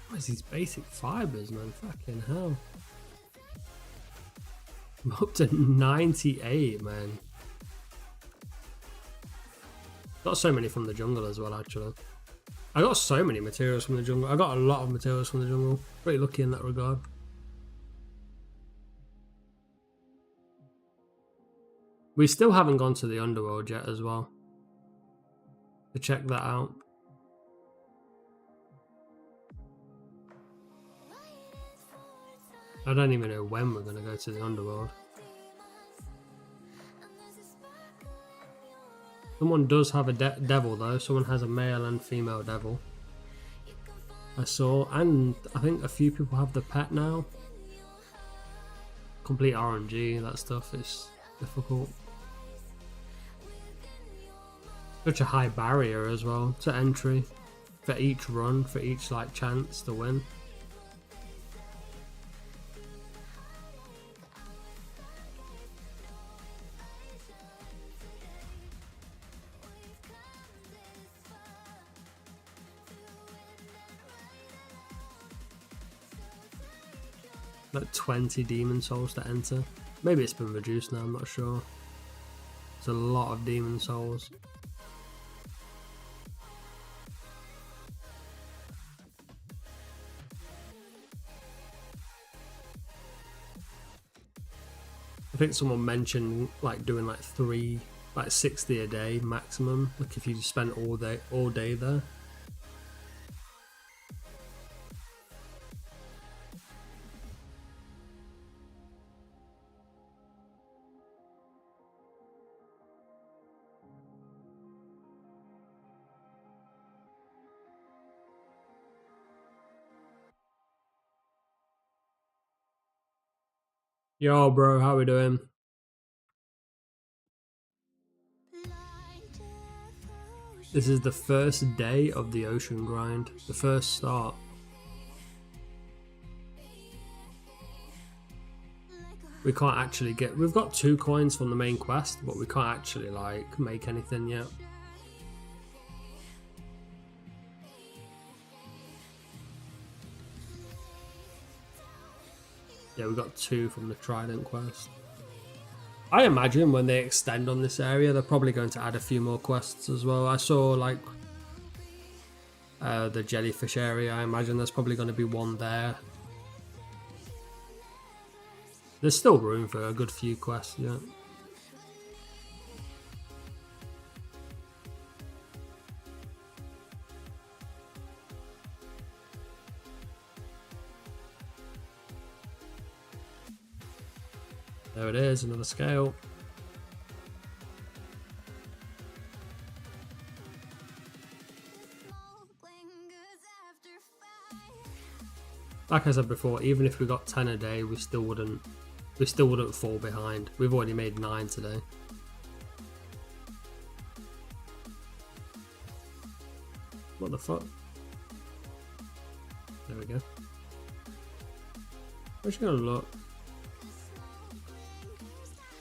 What is these basic fibers, man? Fucking hell. I'm up to 98, man. Got so many from the jungle as well, actually. I got so many materials from the jungle. I got a lot of materials from the jungle. Pretty lucky in that regard. We still haven't gone to the underworld yet as well. To check that out. I don't even know when we're going to go to the underworld. Someone does have a devil though. Someone has a male and female devil. I saw, and I think a few people have the pet now. Complete RNG, that stuff is difficult. Such a high barrier as well to entry for each run, for each like chance to win. Like 20 demon souls to enter. Maybe it's been reduced now, I'm not sure. It's a lot of demon souls. I think someone mentioned like doing like 60 a day maximum. Like if you spend all day there. Yo, bro, how we doing? This is the first day of the ocean grind, the first start. We can't actually get, we've got 2 coins from the main quest, but we can't actually like make anything yet. Yeah, we got 2 from the Trident quest. I imagine when they extend on this area, they're probably going to add a few more quests as well. I saw like the jellyfish area. I imagine there's probably going to be one there. There's still room for a good few quests, yeah. There it is, another scale. Like I said before, even if we got 10 a day, we still wouldn't fall behind. We've already made 9 today. What the fuck? There we go. I'm just gonna look.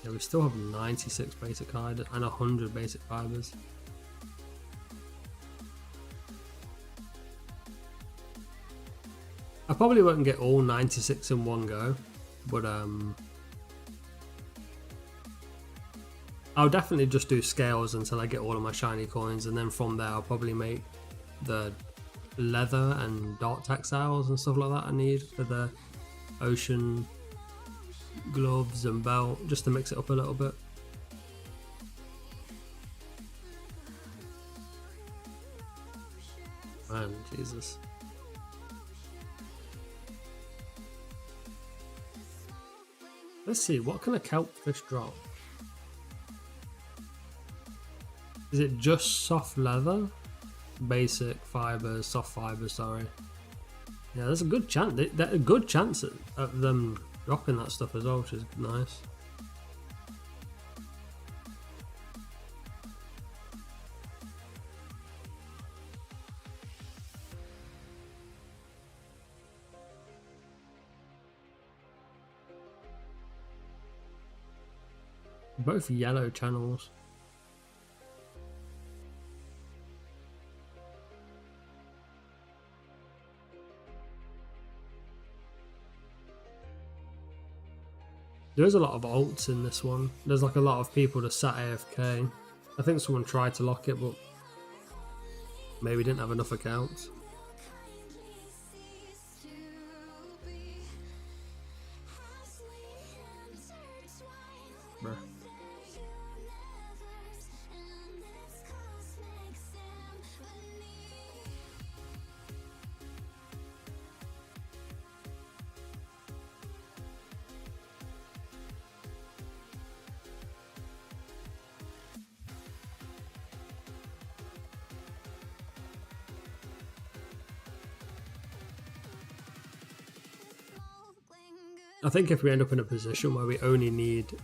Yeah, we still have 96 basic hide and 100 basic fibers. I probably won't get all 96 in one go, but I'll definitely just do scales until I get all of my shiny coins, and then from there I'll probably make the leather and dark textiles and stuff like that I need for the ocean gloves and belt, just to mix it up a little bit. Man, Jesus. Let's see, what can a kelp fish drop? Is it just soft leather? Basic fibers, soft fibers, sorry. Yeah, there's a good chance. There's a good chance of them dropping that stuff as well, which is nice. Both yellow channels. There's a lot of ults in this one. There's like a lot of people that sat AFK. I think someone tried to lock it, but maybe didn't have enough accounts. Bruh. I think if we end up in a position where we only need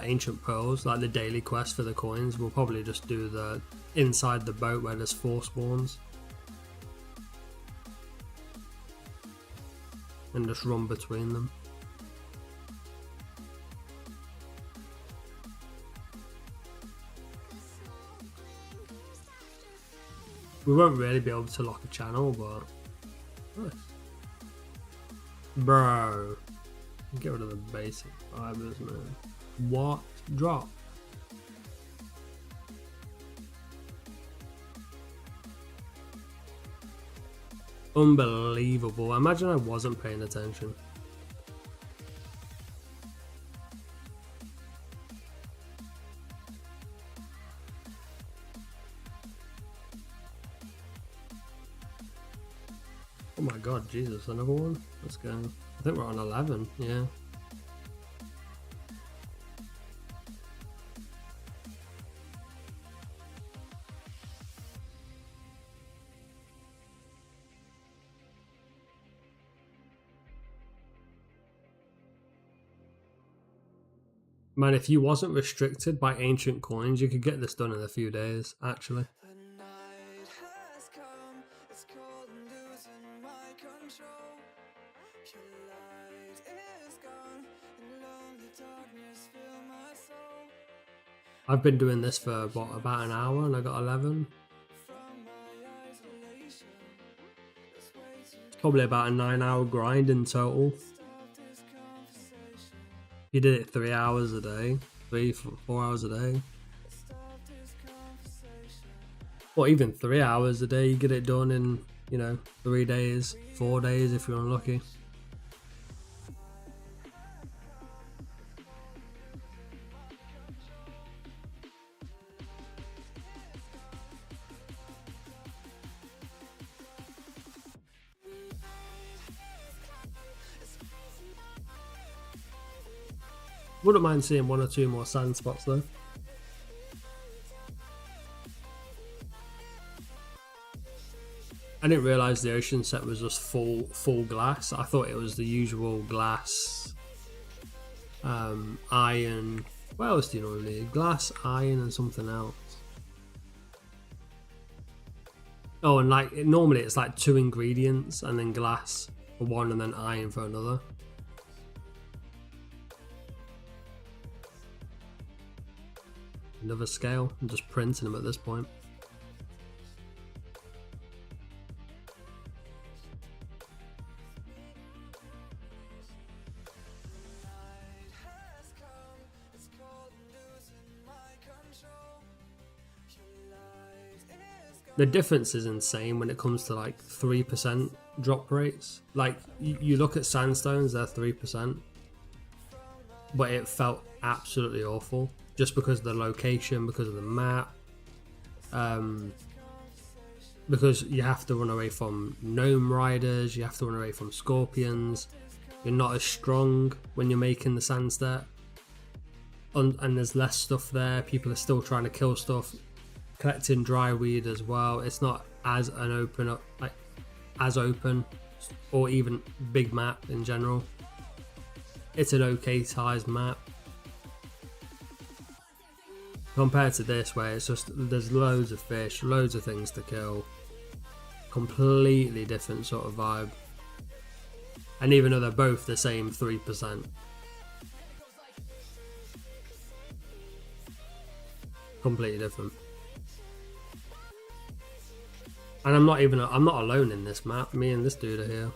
ancient pearls, like the daily quest for the coins, we'll probably just do the inside the boat where there's 4 spawns. And just run between them. We won't really be able to lock a channel, but nice. Bro, get rid of the basic fibers, man. What drop? Unbelievable. Imagine I wasn't paying attention. Oh my god, Jesus, another one? Let's go. I think we're on 11, yeah. Man, if you wasn't restricted by ancient coins, you could get this done in a few days, actually.
The night has come, it's cold and losing my control. Your light is gone, and lonely darkness fill my soul.
I've been doing this for, what, about an hour and I got 11?
From my isolation, there's way to
It's probably about a 9-hour grind in total.
stop this conversation.
You did it 3 hours a day, 4 hours a day.
Stop this conversation.
Or even 3 hours a day, you get it done in, 3 days, 4 days if you're unlucky. Wouldn't mind seeing 1 or 2 more sand spots though. I didn't realise the ocean set was just full glass. I thought it was the usual glass, iron. What else do you normally need? Glass, iron, and something else. Oh, and normally it's like 2 ingredients and then glass for one and then iron for another. Another scale. I'm just printing them at this point. The difference is insane when it comes to like 3% drop rates. Like you look at sandstones, they're 3%, but it felt absolutely awful just because of the location, because of the map, because you have to run away from gnome riders, you have to run away from scorpions. You're not as strong when you're making the sand step, and there's less stuff there. People are still trying to kill stuff. Collecting dry weed as well. It's not as open, or even big map in general. It's an okay sized map compared to this, where it's just there's loads of fish, loads of things to kill. Completely different sort of vibe. And even though they're both the same 3%, completely different. And I'm not alone in this map. Me and this dude are here.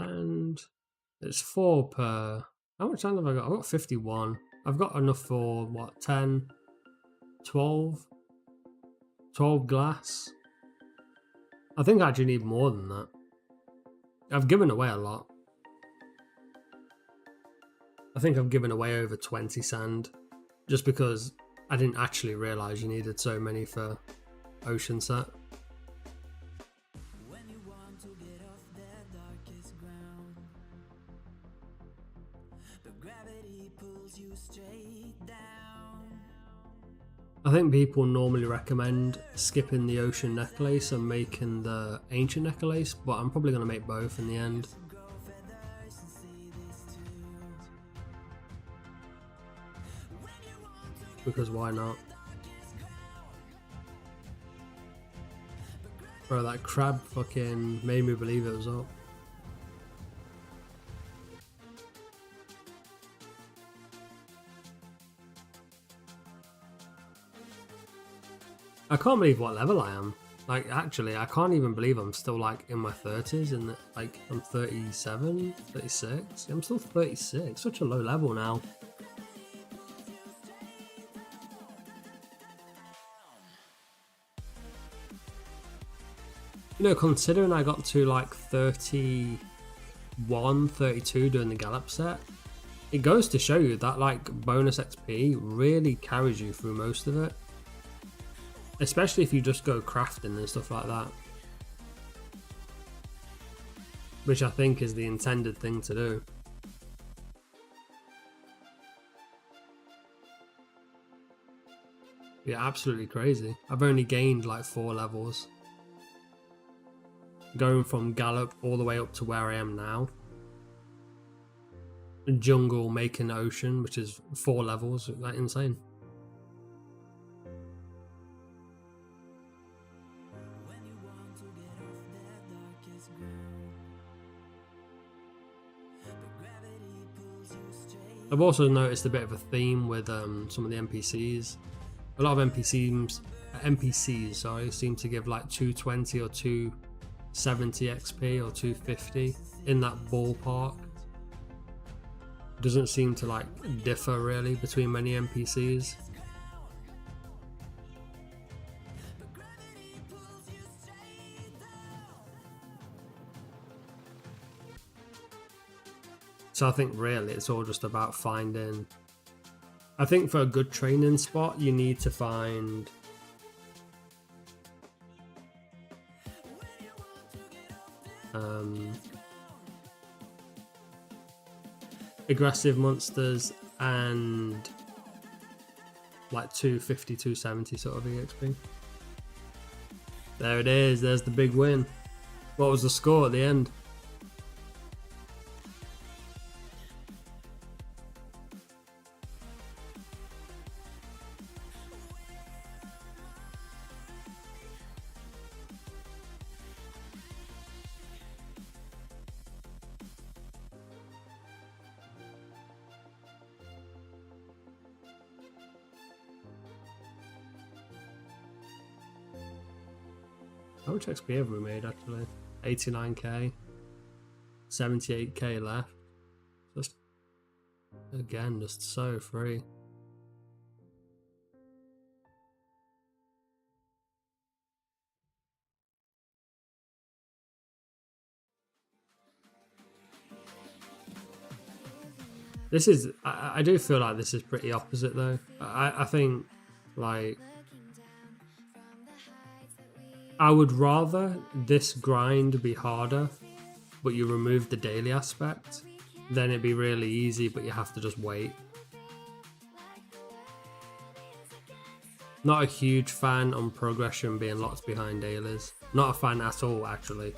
And it's 4 per. How much sand have I got? I've got 51. I've got enough for what, 10, 12 glass. I think I actually need more than that. I've given away a lot. I think I've given away over 20 sand just because I didn't actually realise you needed so many for ocean set. I think people normally recommend skipping the ocean necklace and making the ancient necklace, but I'm probably going to make both in the end. Because why not? Bro, that crab fucking made me believe it was up. I can't believe what level I am. Like, actually, I can't even believe I'm still, like, in my 30s and, like, I'm 37, 36. I'm still 36. Such a low level now. You know, considering I got to, like, 31, 32 doing the Gallop set, it goes to show you that, like, bonus XP really carries you through most of it. Especially if you just go crafting and stuff like that. Which I think is the intended thing to do. Yeah, absolutely crazy. I've only gained like 4 levels. Going from Gallop all the way up to where I am now. Jungle, making ocean, which is 4 levels, like insane. I've also noticed a bit of a theme with some of the NPCs. A lot of NPCs seem to give like 220 or 270 XP or 250 in that ballpark. Doesn't seem to like differ really between many NPCs. So I think really it's all just about finding... I think for a good training spot you need to find... aggressive monsters and like 250, 270 sort of EXP. There it is, there's the big win. What was the score at the end? How much XP have we made actually? 89k, 78k left. Just again, just so free. This is, I do feel like this is pretty opposite though. I think like I would rather this grind be harder, but you remove the daily aspect, then it'd be really easy, but you have to just wait. Not a huge fan on progression being locked behind dailies. Not a fan at all, actually,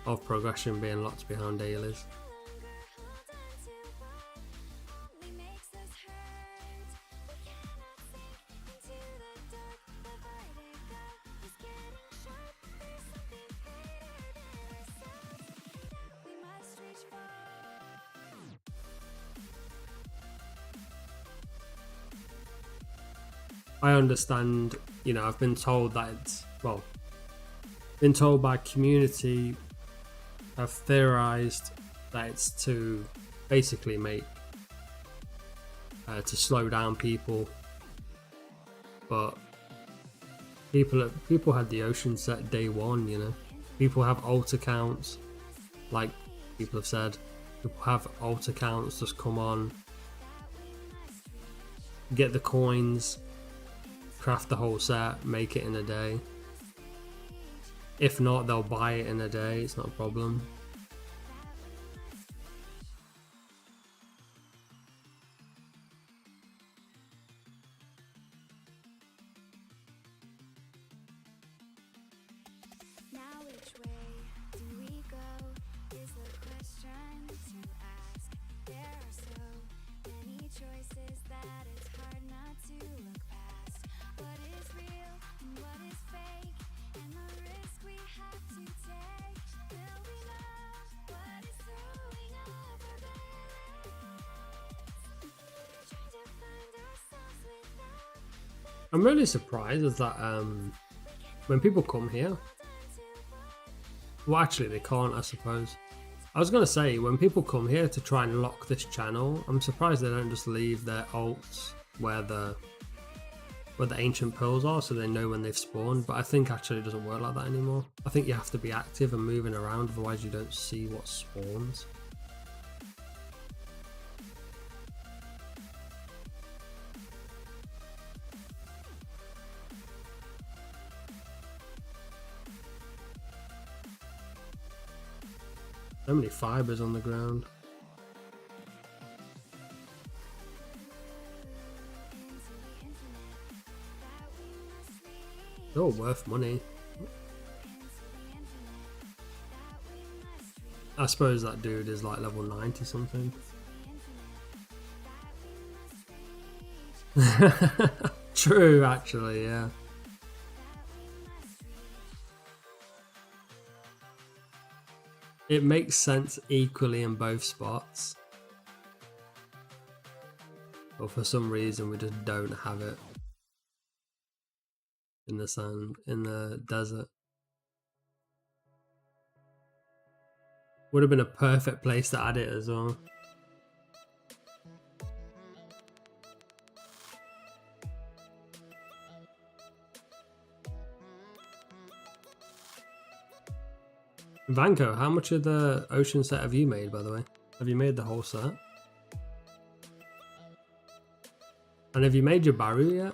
of progression being locked behind dailies. I understand, you know, I've been told that it's, well, been told by community, I've theorized that it's to basically make, to slow down people, but people had the ocean set day one, you know, people have alt accounts, like people have said, people have alt accounts just come on get the coins, craft the whole set, make it in a day. If not, they'll buy it in a day, it's not a problem.
Now which way do we go is the question to ask. There are so many choices that it's hard not to look past. What is real and what is fake, and the risk we have to take. Will we know what is throwing off our balance? Trying to find ourselves without
I'm really surprised is that when people come here, well, actually, they can't, I suppose. I was going to say, when people come here to try and lock this channel, I'm surprised they don't just leave their alts where the ancient pearls are so they know when they've spawned. But I think actually it doesn't work like that anymore. I think you have to be active and moving around, otherwise you don't see what spawns. So many fibers on the ground. They're all worth money. I suppose that dude is like level 90 something. True, actually, yeah. It makes sense equally in both spots. But for some reason we just don't have it in the sand, in the desert. Would have been a perfect place to add it as well. Vanko, how much of the ocean set have you made, by the way? Have you made the whole set? And have you made your Baru yet?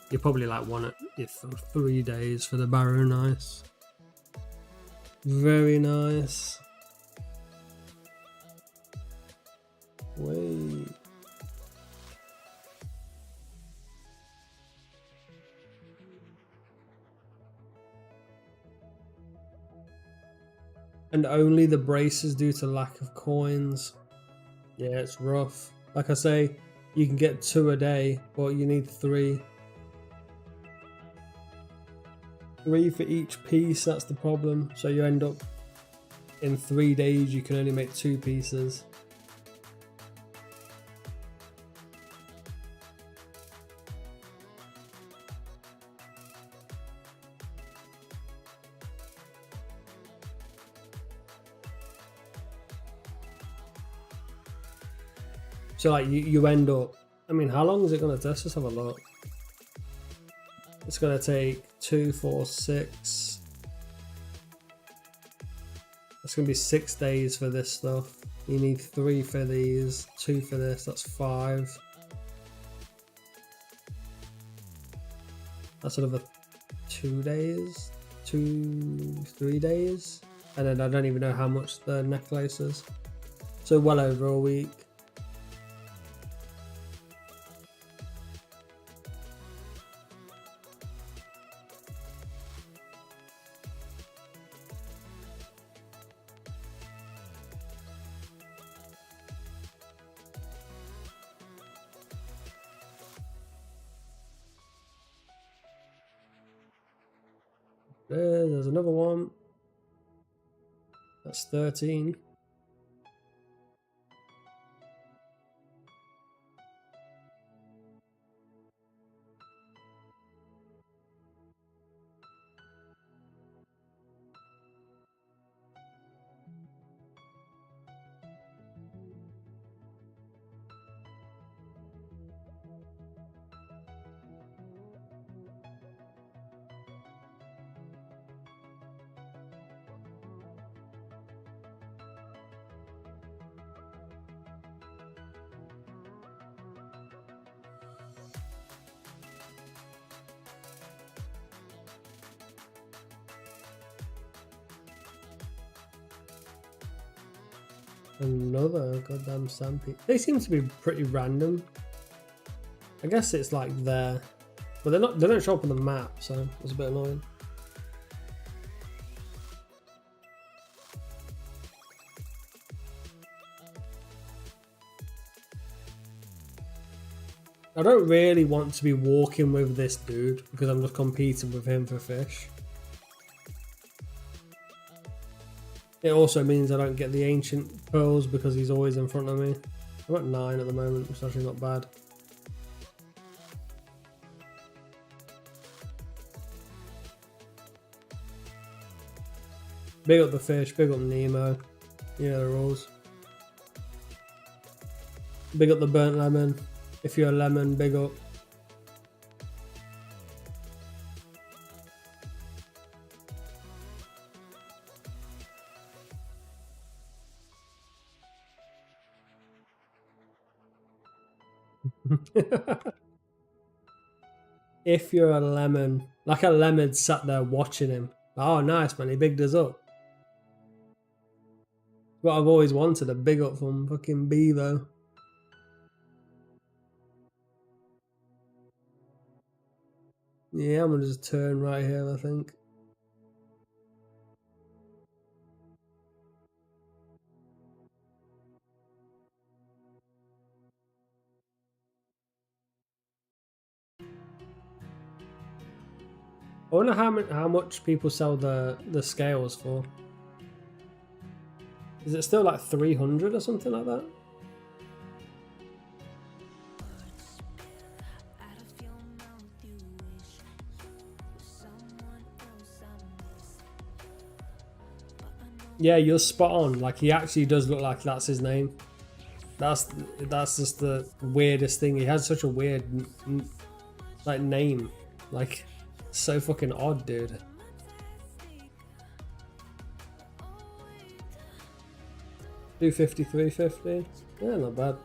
You're probably like one at 3 days for the Baru, nice. Very nice. Wait. And only the braces due to lack of coins. Yeah, it's rough. Like I say, you can get 2 a day, but you need 3. 3 for each piece, that's the problem. So you end up in 3 days, you can only make 2 pieces. So like you end up, I mean, how long is it going to take? Let's just have a look. It's going to take 2, 4, 6. It's going to be 6 days for this stuff. You need 3 for these, 2 for this, that's 5. That's another 2 days, 3 days. And then I don't even know how much the necklace is. So well over a week. There's another one. That's 13. Another goddamn stampede. They seem to be pretty random. I guess it's like there, but they're not. They don't show up on the map, so it's a bit annoying. I don't really want to be walking with this dude because I'm just competing with him for fish. It also means I don't get the ancient pearls because he's always in front of me. I'm at 9 at the moment, which is actually not bad. Big up the fish, big up Nemo. Yeah, the rules. Big up the burnt lemon. If you're a lemon, big up. If you're a lemon, like a lemon sat there watching him. Oh, nice, man, he bigged us up. What I've always wanted, a big up from fucking B, though. Yeah, I'm gonna just turn right here, I think. I wonder how much people sell the scales for. Is it still like 300 or something like that? Yeah, you're spot on. Like, he actually does look like that's his name. That's just the weirdest thing. He has such a weird like name. Like, so fucking odd, dude. $250, $350. Yeah, not bad.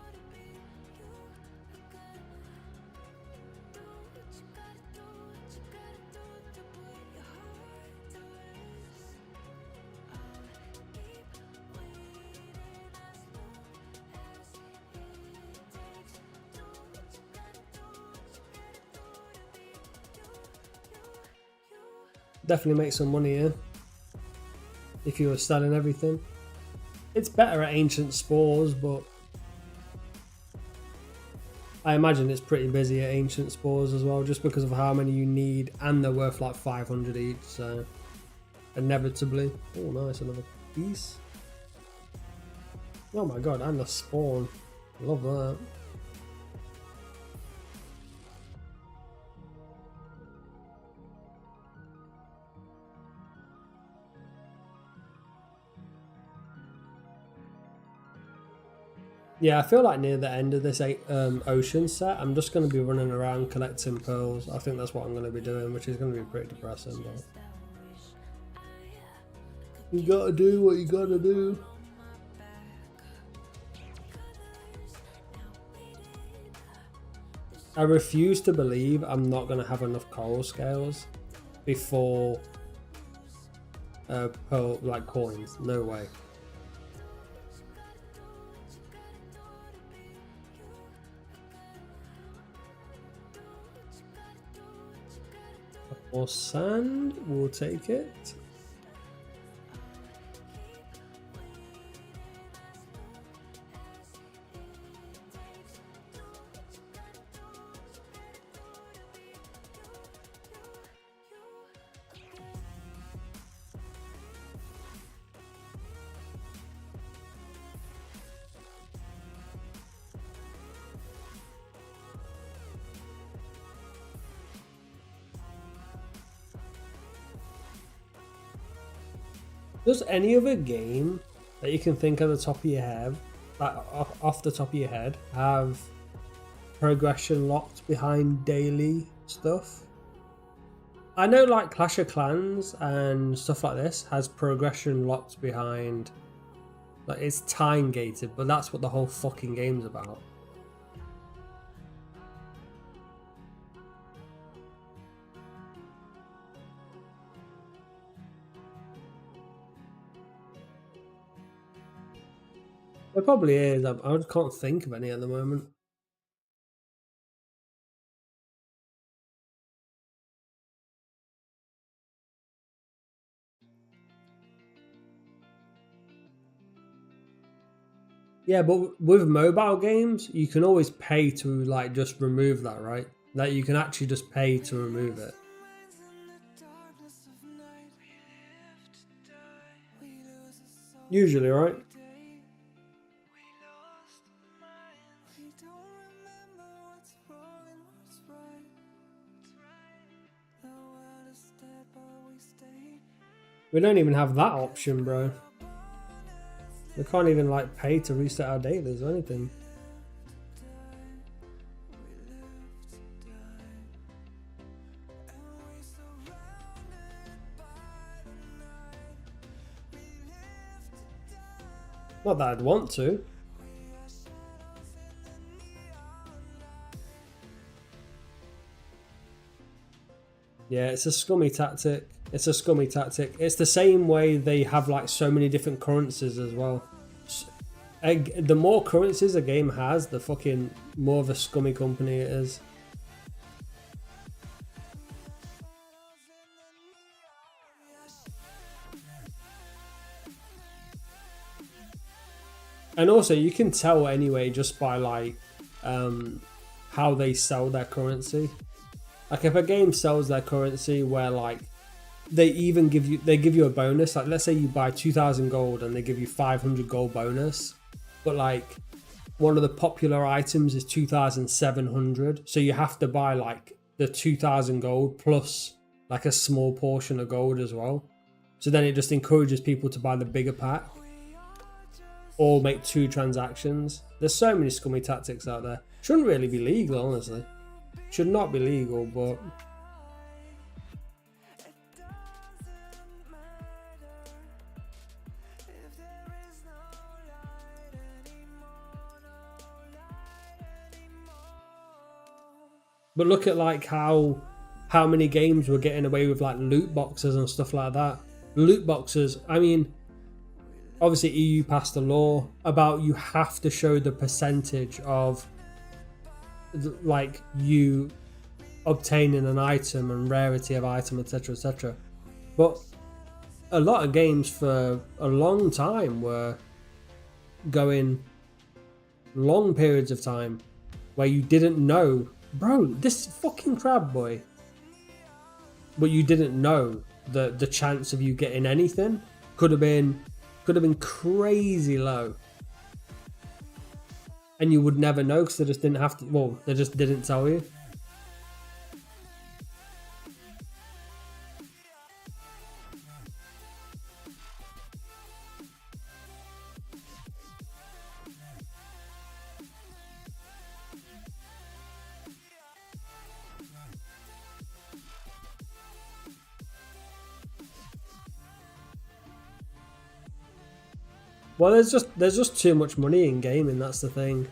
Definitely make some money here if you were selling everything. It's better at Ancient Spores, but I imagine it's pretty busy at Ancient Spores as well, just because of how many you need, and they're worth like 500 each, so inevitably. Oh, nice, another piece. Oh my god, and a spawn. Love that. Yeah, I feel like near the end of this ocean set, I'm just going to be running around collecting pearls. I think that's what I'm going to be doing, which is going to be pretty depressing. But you got to do what you got to do. I refuse to believe I'm not going to have enough coral scales before pearl, like coins. No way. More sand, we'll take it. Does any other game that you can think of the top of your head, like off the top of your head, have progression locked behind daily stuff? I know like Clash of Clans and stuff like this has progression locked behind, like it's time gated, but that's what the whole fucking game's about. It probably is. I just can't think of any at the moment. Yeah, but with mobile games, you can always pay to like just remove that, right? Like you can actually just pay to remove it. Usually, right? We don't even have that option, bro. We can't even like pay to reset our dailies or anything. Not that I'd want to. Yeah, it's a scummy tactic. It's a scummy tactic. It's the same way they have like so many different currencies as well. The more currencies a game has, the fucking more of a scummy company it is. And also, you can tell anyway just by like how they sell their currency. Like if a game sells their currency where like they give you a bonus. Like let's say you buy 2,000 gold and they give you 500 gold bonus, but like one of the popular items is 2,700, so you have to buy like the 2,000 gold plus like a small portion of gold as well. So then it just encourages people to buy the bigger pack or make 2 transactions. There's so many scummy tactics out there. Shouldn't really be legal, honestly. Should not be legal, but look at like how many games were getting away with like loot boxes and stuff like that. Loot boxes, I mean, obviously EU passed a law about you have to show the percentage of like you obtaining an item and rarity of item, etc, etc. But a lot of games for a long time were going long periods of time where you didn't know, bro, this fucking crab boy, but you didn't know the chance of you getting anything could have been crazy low. And you would never know because they just didn't have to. Well, they just didn't tell you. Well, there's just too much money in gaming. That's the thing.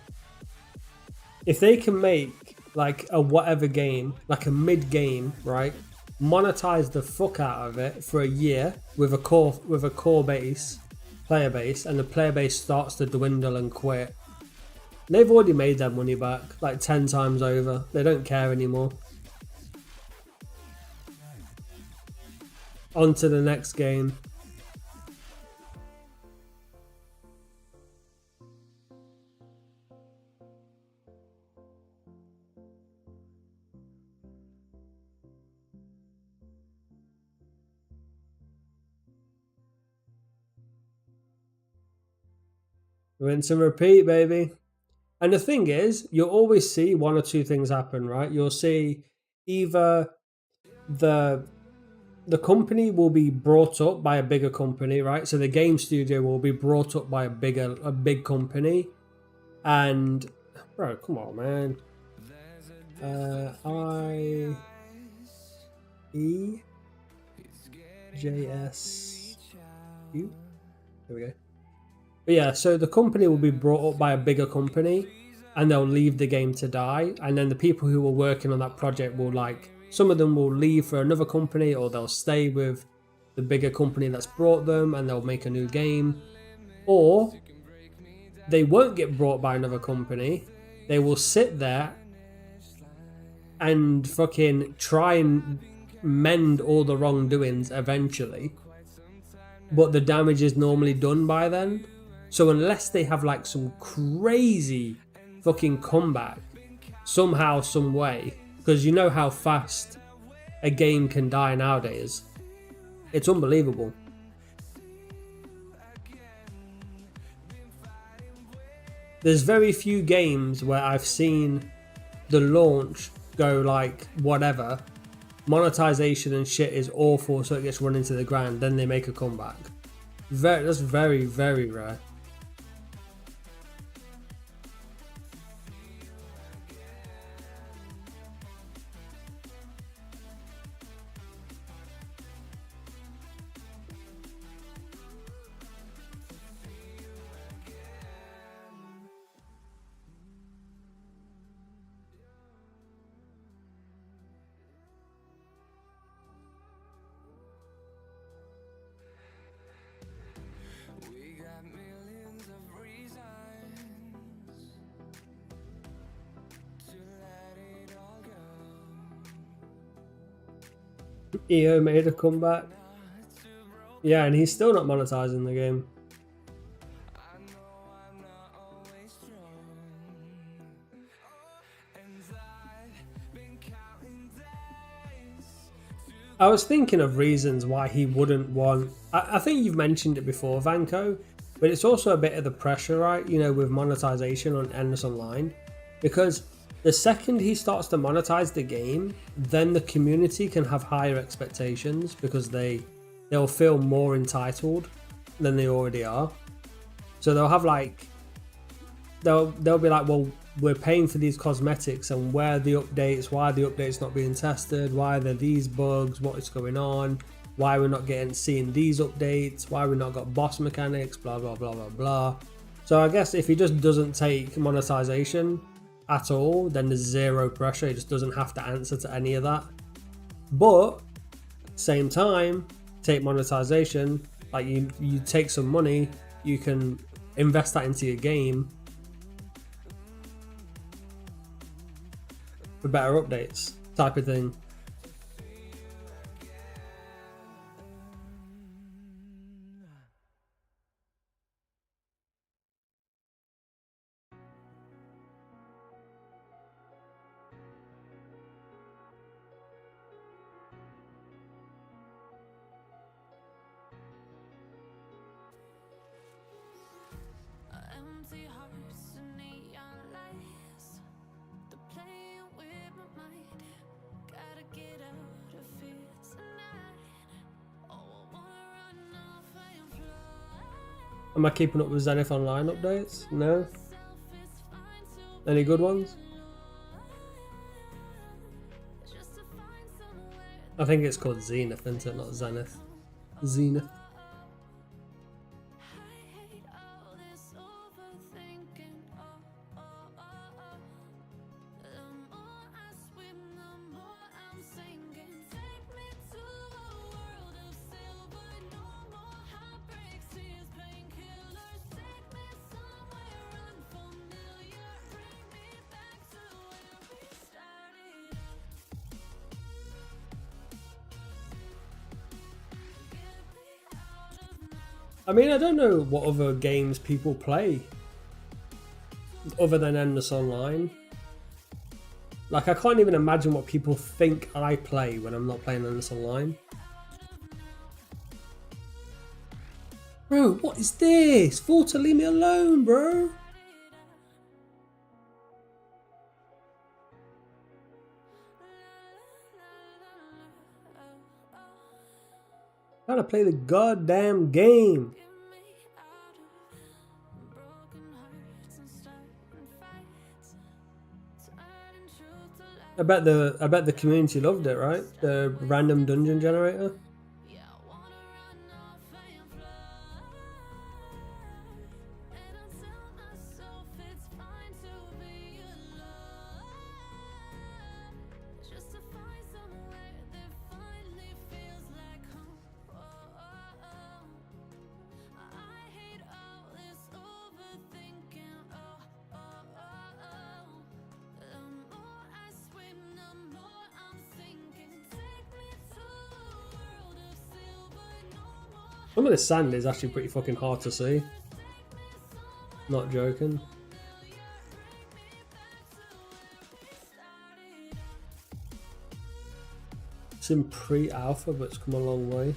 If they can make like a whatever game, like a mid game, right, monetize the fuck out of it for a year with a core base, player base, and the player base starts to dwindle and quit, they've already made their money back like 10 times over. They don't care anymore. On to the next game. Rinse and repeat, baby. And the thing is, you'll always see one or two things happen, right? You'll see either the company will be brought up by a bigger company, right? So the game studio will be brought up by a big company. And bro, come on, man. IEJSU. There we go. But yeah, so the company will be brought up by a bigger company and they'll leave the game to die. And then the people who were working on that project will like, some of them will leave for another company or they'll stay with the bigger company that's brought them and they'll make a new game. Or they won't get brought by another company. They will sit there and fucking try and mend all the wrongdoings eventually. But the damage is normally done by then. So unless they have like some crazy fucking comeback, somehow, some way, because you know how fast a game can die nowadays. It's unbelievable. There's very few games where I've seen the launch go like whatever, monetization and shit is awful, so it gets run into the ground, then they make a comeback. That's very, very rare.
We got millions of reasons to let it all go.
EO made a comeback. Yeah, and he's still not monetizing the game.
I know I'm not always strong, and I've been counting days.
I was thinking of reasons why he wouldn't want. I think you've mentioned it before, Vanko, but it's also a bit of the pressure, right? You know, with monetization on Endless Online, because the second he starts to monetize the game, then the community can have higher expectations because they'll feel more entitled than they already are. So they'll have like they'll be like, well, we're paying for these cosmetics, and where are the updates? Why are the updates not being tested? Why are there these bugs? What is going on? Why we're not seeing these updates? Why we not got boss mechanics? Blah blah blah blah blah. So I guess if he just doesn't take monetization at all, then there's zero pressure. He just doesn't have to answer to any of that. But same time, take monetization. Like you take some money, you can invest that into your game for better updates, type of thing.
Empty hearts and neon lights. They're playing with my mind. Gotta get out of here tonight. Oh, I wanna run off and fly.
Am I keeping up with Zenith Online updates? No?
Myself, it's fine to
Any good ones?
just to find somewhere.
I think it's called Zenith, isn't it? Not Zenith. Zenith.
I hate all this overthinking. The more I swim, the more I'm sinking. Take me to a world of silver. No more heartbreaks, tears, painkillers. Take me somewhere unfamiliar. Bring me back to where we started. Get me out of now.
I mean, I don't know what other games people play other than Endless Online. Like, I can't even imagine what people think I play when I'm not playing Endless Online. Bro, what is this? Forza, leave me alone, bro. Gotta play the goddamn game.
Get me out of broken hearts and starting fights. Turning truth to lies.
I bet the community loved it, right? The random dungeon generator.
Yeah, I wanna run off and fly. And I'll tell myself it's fine to be alone. Just to find somewhere that finally feels like home. I hate all this overthinking.
Some of this sand is actually pretty fucking hard to see. Not joking. It's in pre-alpha, but it's come a long way.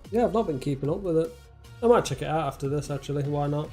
Yeah, I've not been keeping up with it. I might check it out after this, actually. Why not?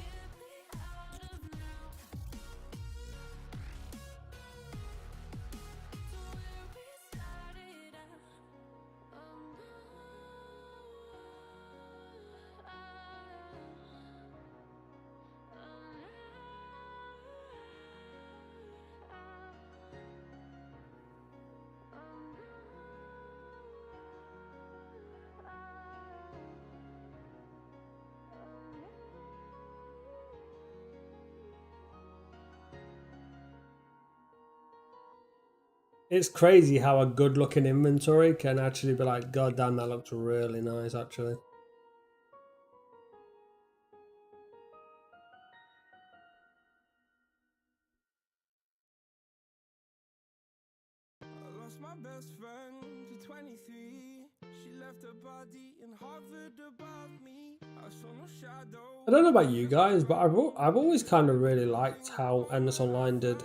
It's crazy how a good looking inventory can actually be like, God damn, that looks really nice actually.
I lost my best friend to 23. She left her body and hovered above me. I saw no shadow.
I don't know about you guys, but I've always kind of really liked how Endless Online did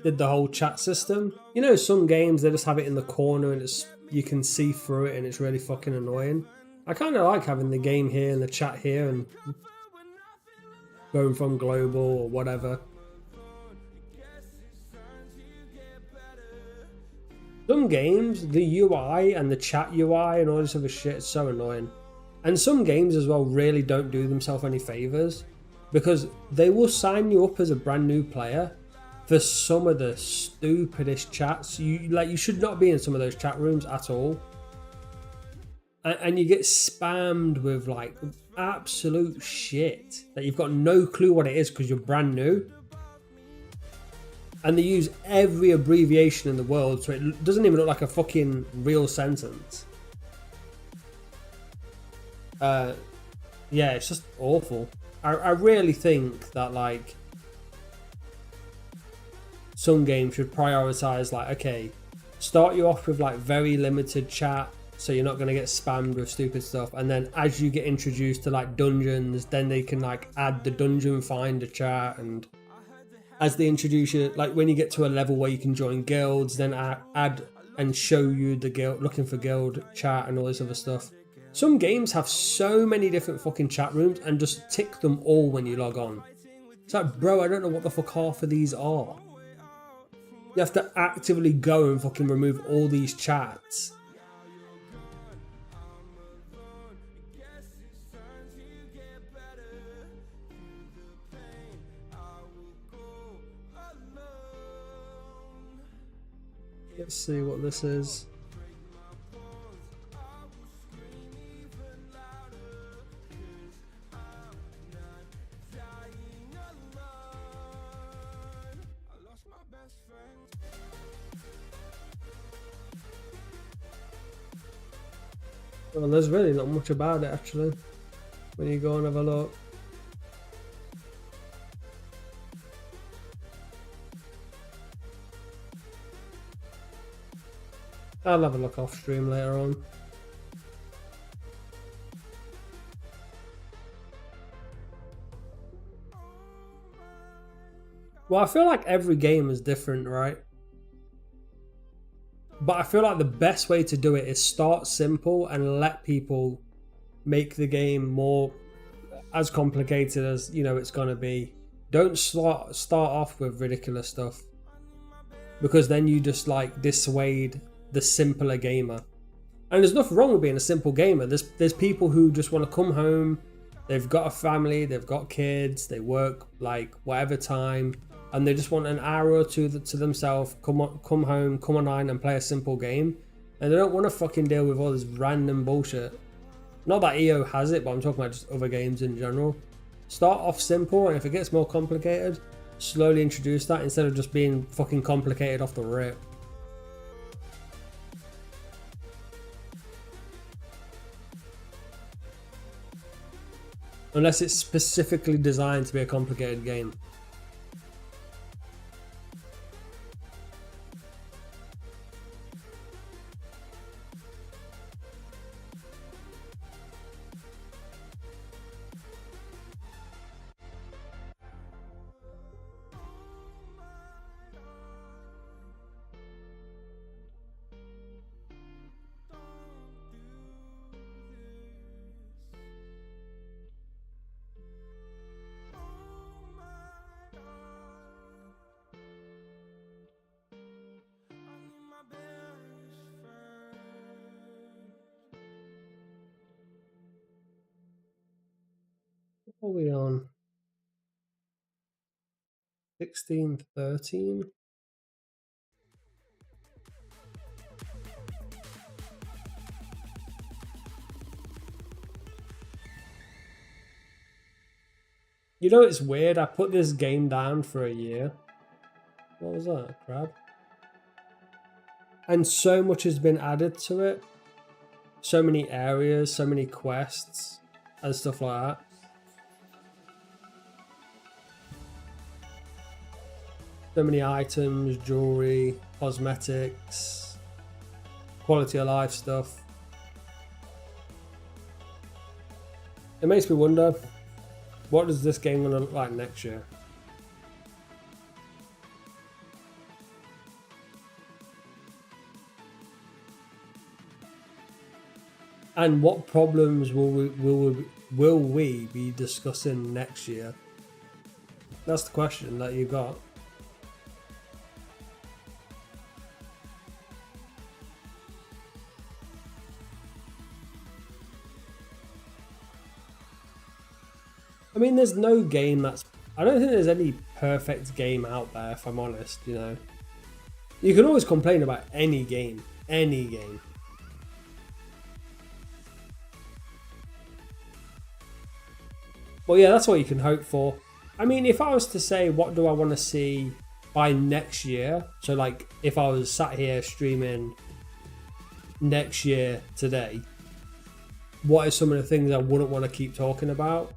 the whole chat system. You know, some games they just have it in the corner and it's you can see through it and it's really fucking annoying. I kind of like having the game here and the chat here and going from global or whatever. Some games, the UI and the chat UI and all this other shit is so annoying. And some games as well really don't do themselves any favors because they will sign you up as a brand new player for some of the stupidest chats. You should not be in some of those chat rooms at all. And you get spammed with like absolute shit that you've got no clue what it is because you're brand new. And they use every abbreviation in the world so it doesn't even look like a fucking real sentence. Yeah, it's just awful. I really think that like some games should prioritize like, okay, start you off with like very limited chat so you're not going to get spammed with stupid stuff, and then as you get introduced to like dungeons, then they can like add the dungeon finder chat, and as they introduce you, like when you get to a level where you can join guilds, then add and show you the guild, looking for guild chat and all this other stuff. Some games have so many different fucking chat rooms and just tick them all when you log on. It's like, bro, I don't know what the fuck half of these are. You have to actively go and fucking remove all these chats. Let's see what this is. Well, there's really not much about it actually when you go and have a look. I'll have a look off stream later on. Well, I feel like every game is different, right? But I feel like the best way to do it is start simple and let people make the game more as complicated as, you know, it's going to be. Don't start off with ridiculous stuff, because then you just like dissuade the simpler gamer. And there's nothing wrong with being a simple gamer. There's people who just want to come home, they've got a family, they've got kids, they work like whatever time, and they just want an hour or two to themselves, come home, come online and play a simple game, and they don't want to fucking deal with all this random bullshit. Not that EO has it, but I'm talking about just other games in general. Start off simple, and if it gets more complicated, slowly introduce that instead of just being fucking complicated off the rip. Unless it's specifically designed to be a complicated game. What are we on? 16, 13? You know, it's weird. I put this game down for a year. What was that? A crab? And so much has been added to it. So many areas, so many quests, and stuff like that. So many items, jewelry, cosmetics, quality of life stuff. It makes me wonder, what is this game going to look like next year? And what problems will we be discussing next year? That's the question that you got. I mean, there's no game that's... I don't think there's any perfect game out there, if I'm honest, you know. You can always complain about any game. Any game. Well, yeah, that's what you can hope for. I mean, if I was to say, what do I want to see by next year? So, like, if I was sat here streaming next year today, what are some of the things I wouldn't want to keep talking about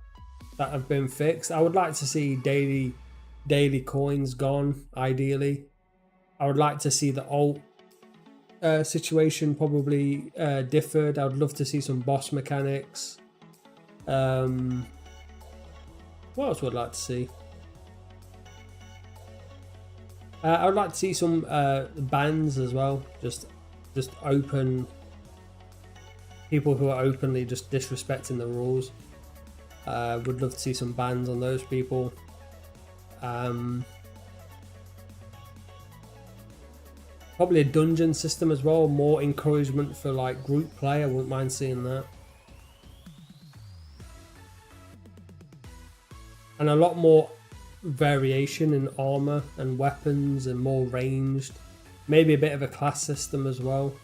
that have been fixed? I would like to see daily coins gone, ideally. I would like to see the alt situation probably differed. I would love to see some boss mechanics. What else would I like to see? I would like to see some bans as well. Just open people who are openly just disrespecting the rules. Would love to see some bans on those people. Probably a dungeon system as well. More encouragement for like group play. I wouldn't mind seeing that. And a lot more variation in armor and weapons and more ranged. Maybe a bit of a class system as well.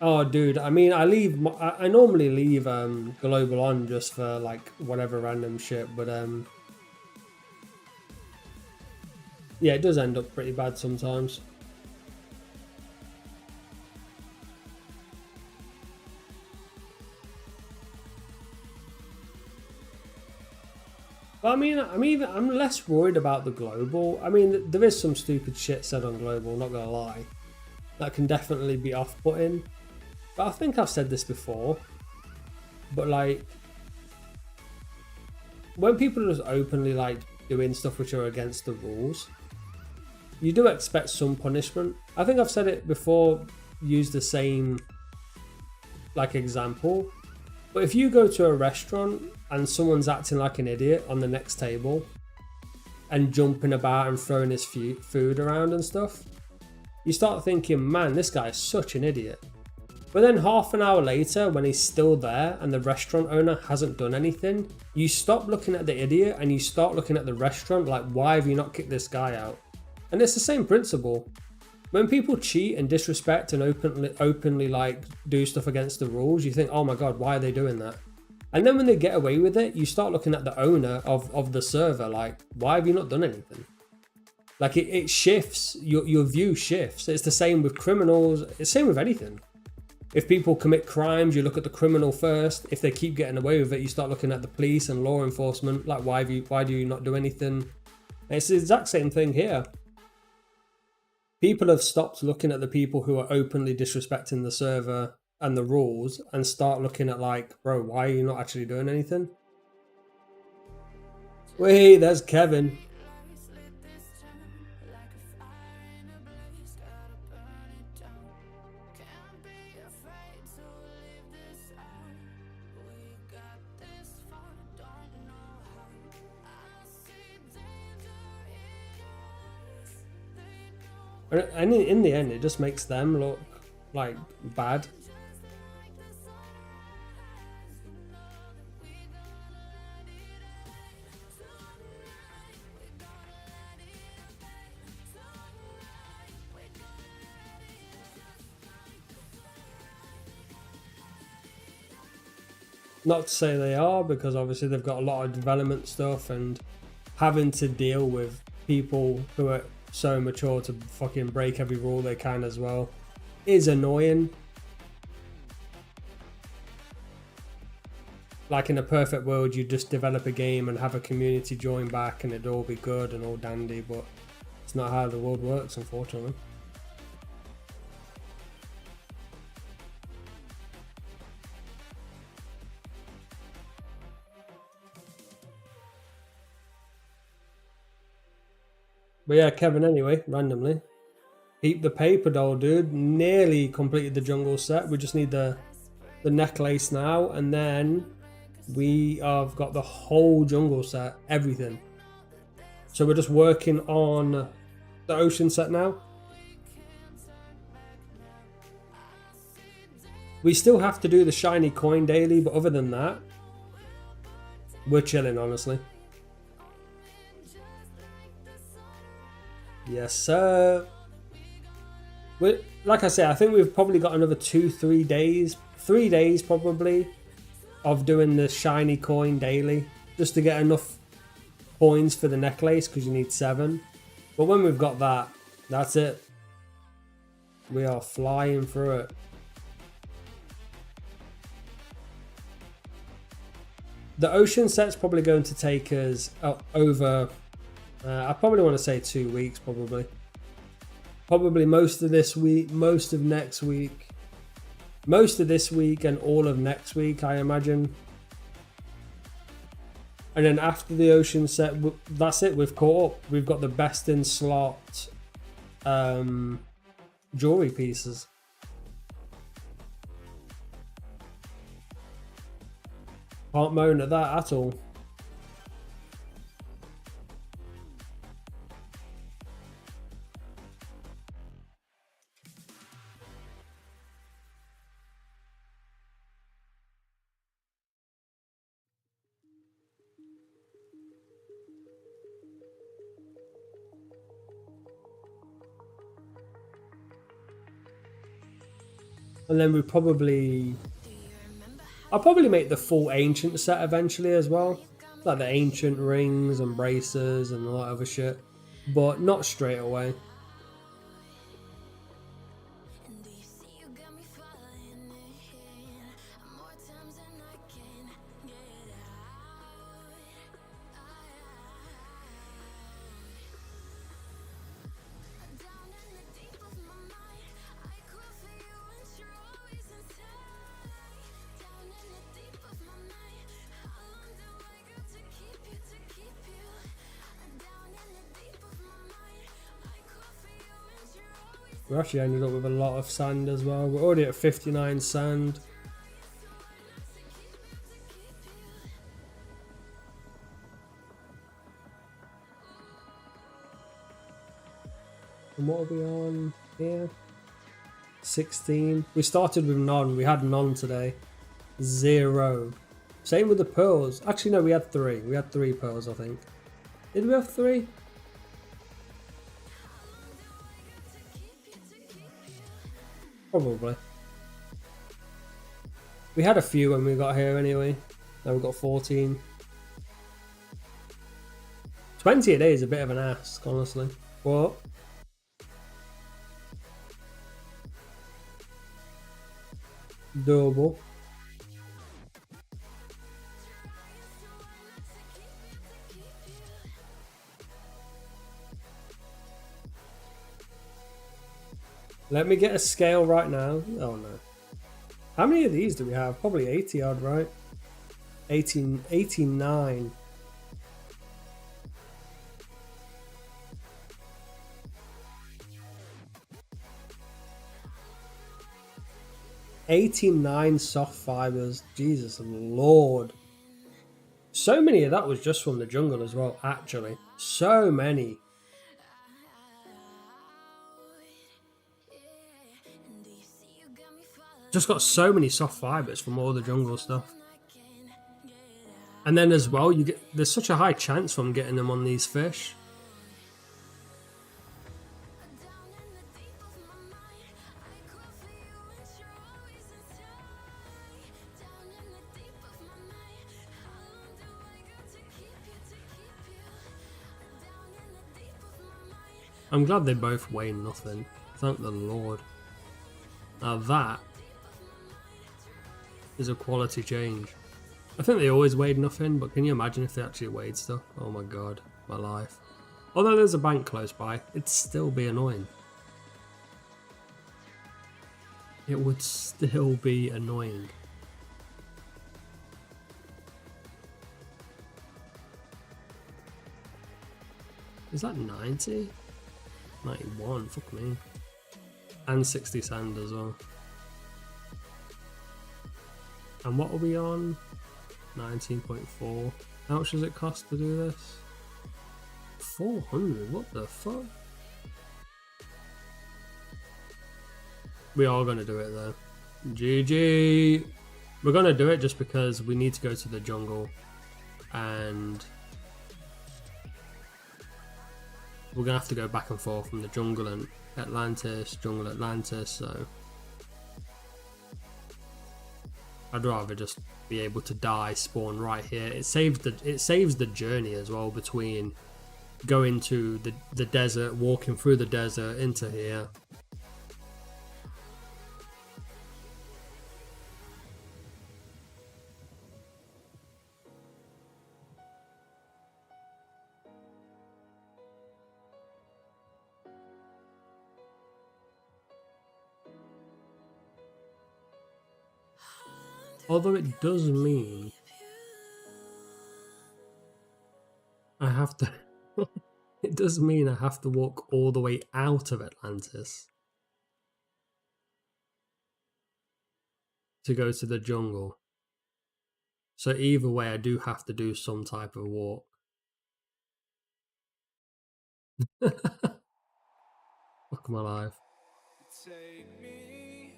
Oh, dude. I mean, I normally leave global on just for like whatever random shit, but yeah, it does end up pretty bad sometimes. But I mean, I'm less worried about the global. I mean, there is some stupid shit said on global, not gonna lie. That can definitely be off-putting. But I think I've said this before. But like, when people are just openly like doing stuff which are against the rules, you do expect some punishment. I think I've said it before, used the same like example. But if you go to a restaurant and someone's acting like an idiot on the next table and jumping about and throwing his food around and stuff, you start thinking, man, this guy is such an idiot. But then half an hour later, when he's still there and the restaurant owner hasn't done anything, you stop looking at the idiot and you start looking at the restaurant like, why have you not kicked this guy out? And it's the same principle. When people cheat and disrespect and openly like do stuff against the rules, you think, oh my god, why are they doing that? And then when they get away with it, you start looking at the owner of the server like, why have you not done anything? Like it shifts, your view shifts. It's the same with criminals, it's the same with anything. If people commit crimes, you look at the criminal first. If they keep getting away with it, you start looking at the police and law enforcement. Like, why do you not do anything? And it's the exact same thing here. People have stopped looking at the people who are openly disrespecting the server and the rules and start looking at like, bro, why are you not actually doing anything? Wait, there's Kevin. And in the end, it just makes them look like bad. Not to say they are, because obviously they've got a lot of development stuff, and having to deal with people who are so mature to fucking break every rule they can as well is annoying. Like in a perfect world, you just develop a game and have a community join back and it'd all be good and all dandy, but it's not how the world works, unfortunately. But yeah, Kevin, anyway, randomly. Keep the paper doll, dude. Nearly completed the jungle set. We just need the necklace now, and then we have got the whole jungle set, everything. So we're just working on the ocean set now. We still have to do the shiny coin daily, but other than that, we're chilling, honestly. Yes, sir. Like I said, I think we've probably got another 2-3 days, 3 days probably, of doing the shiny coin daily, just to get enough coins for the necklace, because you need 7. But when we've got that, that's it. We are flying through it. The ocean set's probably going to take us over... I probably want to say 2 weeks, probably. Probably most of this week, most of next week. Most of this week and all of next week, I imagine. And then after the ocean set, that's it, we've caught up. We've got the best in slot jewelry pieces. Can't moan at that at all. And then I'll probably make the full ancient set eventually as well. Like the ancient rings and braces and all that other shit. But not straight away. We actually ended up with a lot of sand as well. We're already at 59 sand. And what are we on here? 16. We started with none. We had none today. 0. Same with the pearls. Actually, no, we had 3. We had 3 pearls, I think. Did we have 3? Probably. We had a few when we got here anyway. Now we've got 14. 20 a day is a bit of an ask, honestly. But doable. Let me get a scale right now. Oh no. How many of these do we have? Probably 80 odd, right? 18, 89. $89 soft fibers. Jesus Lord. So many of that was just from the jungle as well, actually. So many. Just got so many soft fibers from all the jungle stuff. And then as well, there's such a high chance from getting them on these fish. I'm glad they both weigh nothing. Thank the Lord. Now that is a quality change. I think they always weighed nothing, but can you imagine if they actually weighed stuff? Oh my god, my life. Although there's a bank close by, it'd still be annoying. It would still be annoying. Is that 90? 91, fuck me. And 60 sand as well. And what are we on? 19.4. How much does it cost to do this? 400, what the fuck? We are going to do it though. GG! We're going to do it just because we need to go to the jungle. And we're going to have to go back and forth from the jungle and jungle Atlantis, so I'd rather just be able to die, spawn right here. It saves the journey as well between going to the desert, walking through the desert into here. Although it does mean I have to it does mean I have to walk all the way out of Atlantis to go to the jungle. So either way I do have to do some type of walk. Fuck my life.
Take me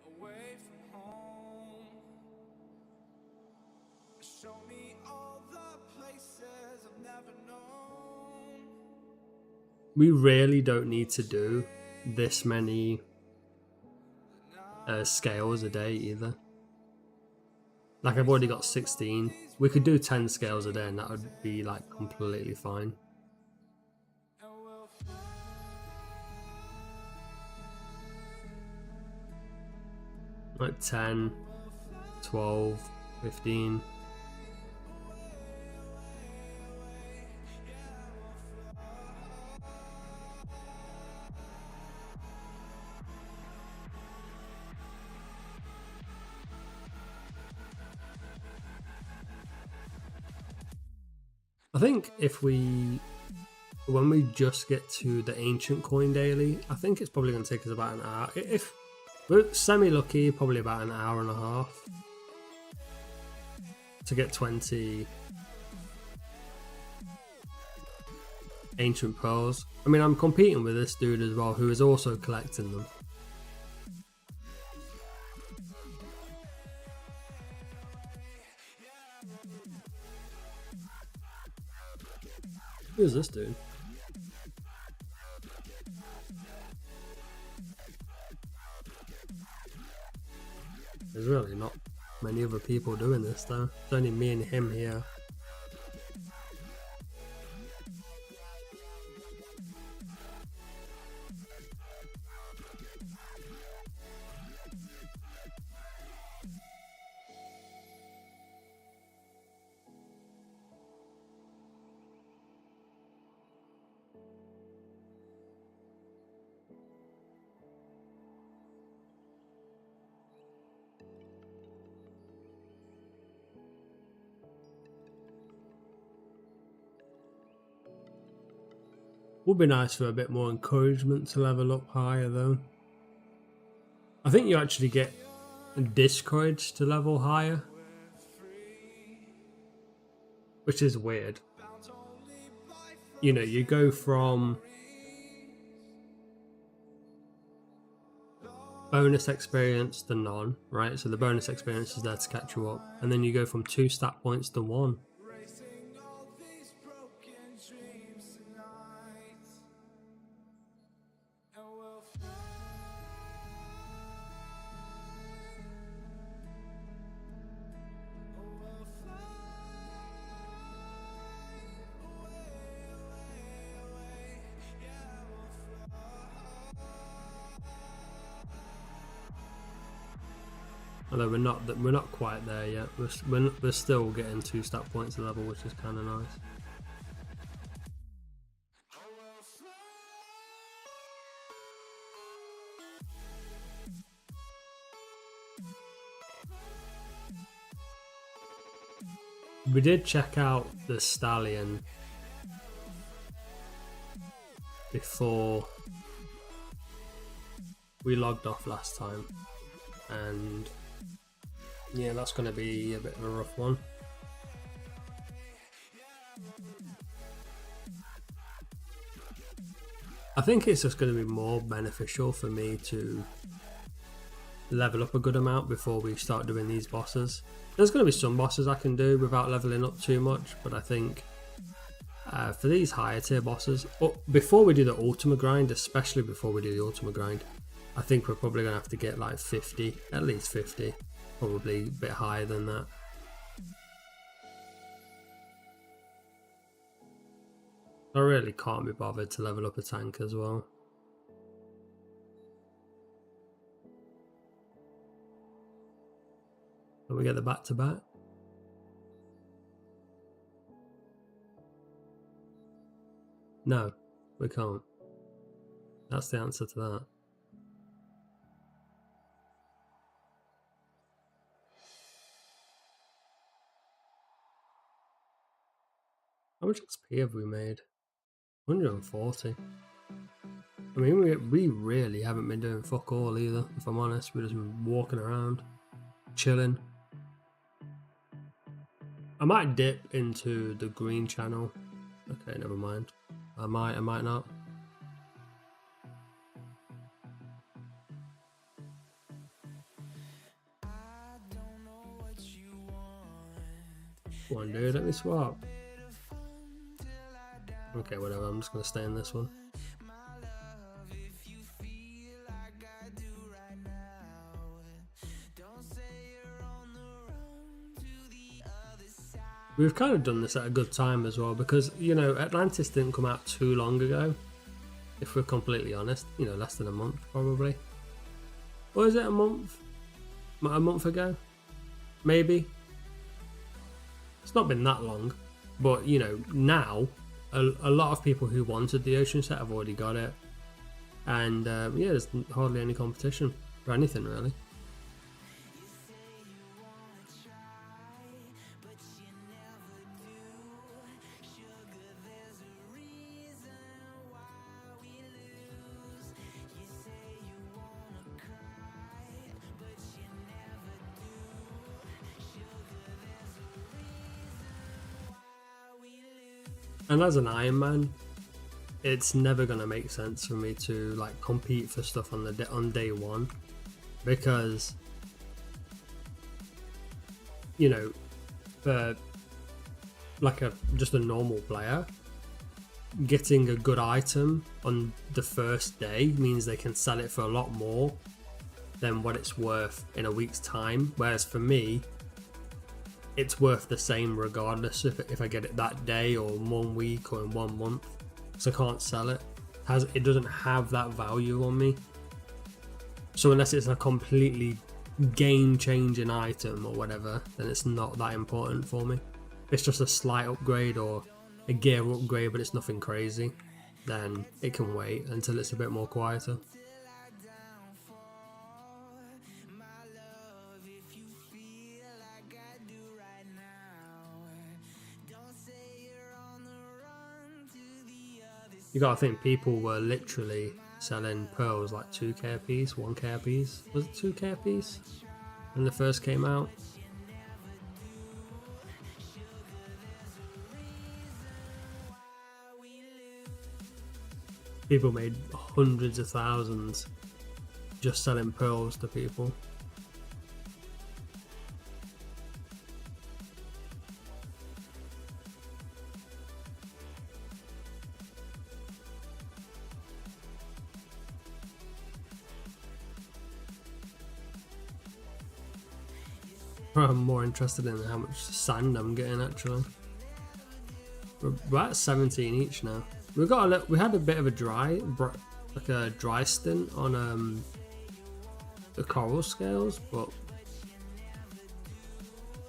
away from home. Show me all the places I've never known.
We really don't need to do this many scales a day either. Like I've already got 16. We could do 10 scales a day and that would be like completely fine. Like 10, 12, 15. I think when we just get to the ancient coin daily, I think it's probably going to take us about an hour. If we're semi-lucky, probably about an hour and a half to get 20 ancient pearls. I mean, I'm competing with this dude as well, who is also collecting them. Who's this dude? There's really not many other people doing this though. It's only me and him here. Would be nice for a bit more encouragement to level up higher though. I think you actually get discouraged to level higher, which is weird. You know, you go from bonus experience to none, right? So the bonus experience is there to catch you up, and then you go from 2 stat points to 1.
Racing all these broken dreams tonight. And we'll fly. Oh, we'll fly away, away, away. Yeah, we'll fly.
Although we're not quite there yet. We're still getting 2 stat points level, which is kind of nice. We did check out the Stallion before we logged off last time, and yeah, that's going to be a bit of a rough one. I think it's just going to be more beneficial for me to level up a good amount before we start doing these bosses. There's going to be some bosses I can do without leveling up too much, but I think for these higher tier bosses, before we do the ultimate grind, especially before we do the ultimate grind, I think we're probably going to have to get like 50, at least 50, probably a bit higher than that. I really can't be bothered to level up a tank as well. Can we get the back-to-back? No, we can't. That's the answer to that. How much XP have we made? 140. I mean, we really haven't been doing fuck all either, if I'm honest. We've just been walking around, chilling. I might dip into the green channel. Okay, never mind. I might not. Come on, dude, let me swap. Okay, whatever, I'm just gonna stay in this one. We've kind of done this at a good time as well, because, you know, Atlantis didn't come out too long ago, if we're completely honest. You know, less than a month probably. Or is it a month? A month ago? Maybe. It's not been that long, but, you know, now a lot of people who wanted the Ocean set have already got it, and yeah, there's hardly any competition for anything really. And as an Ironman, it's never gonna make sense for me to like compete for stuff on day one, because, you know, for like just a normal player, getting a good item on the first day means they can sell it for a lot more than what it's worth in a week's time. Whereas for me, it's worth the same regardless if I get it that day or 1 week or in 1 month. So I can't sell it. It doesn't have that value on me. So unless it's a completely game-changing item or whatever, then it's not that important for me. If it's just a slight upgrade or a gear upgrade, but it's nothing crazy, then it can wait until it's a bit more quieter. You gotta think, people were literally selling pearls like 2k a piece, 1k a piece. Was it 2k a piece when they first came out? People made hundreds of thousands just selling pearls to people. I'm more interested in how much sand I'm getting actually. We're at 17 each now. We had a bit of a dry stint on the coral scales, but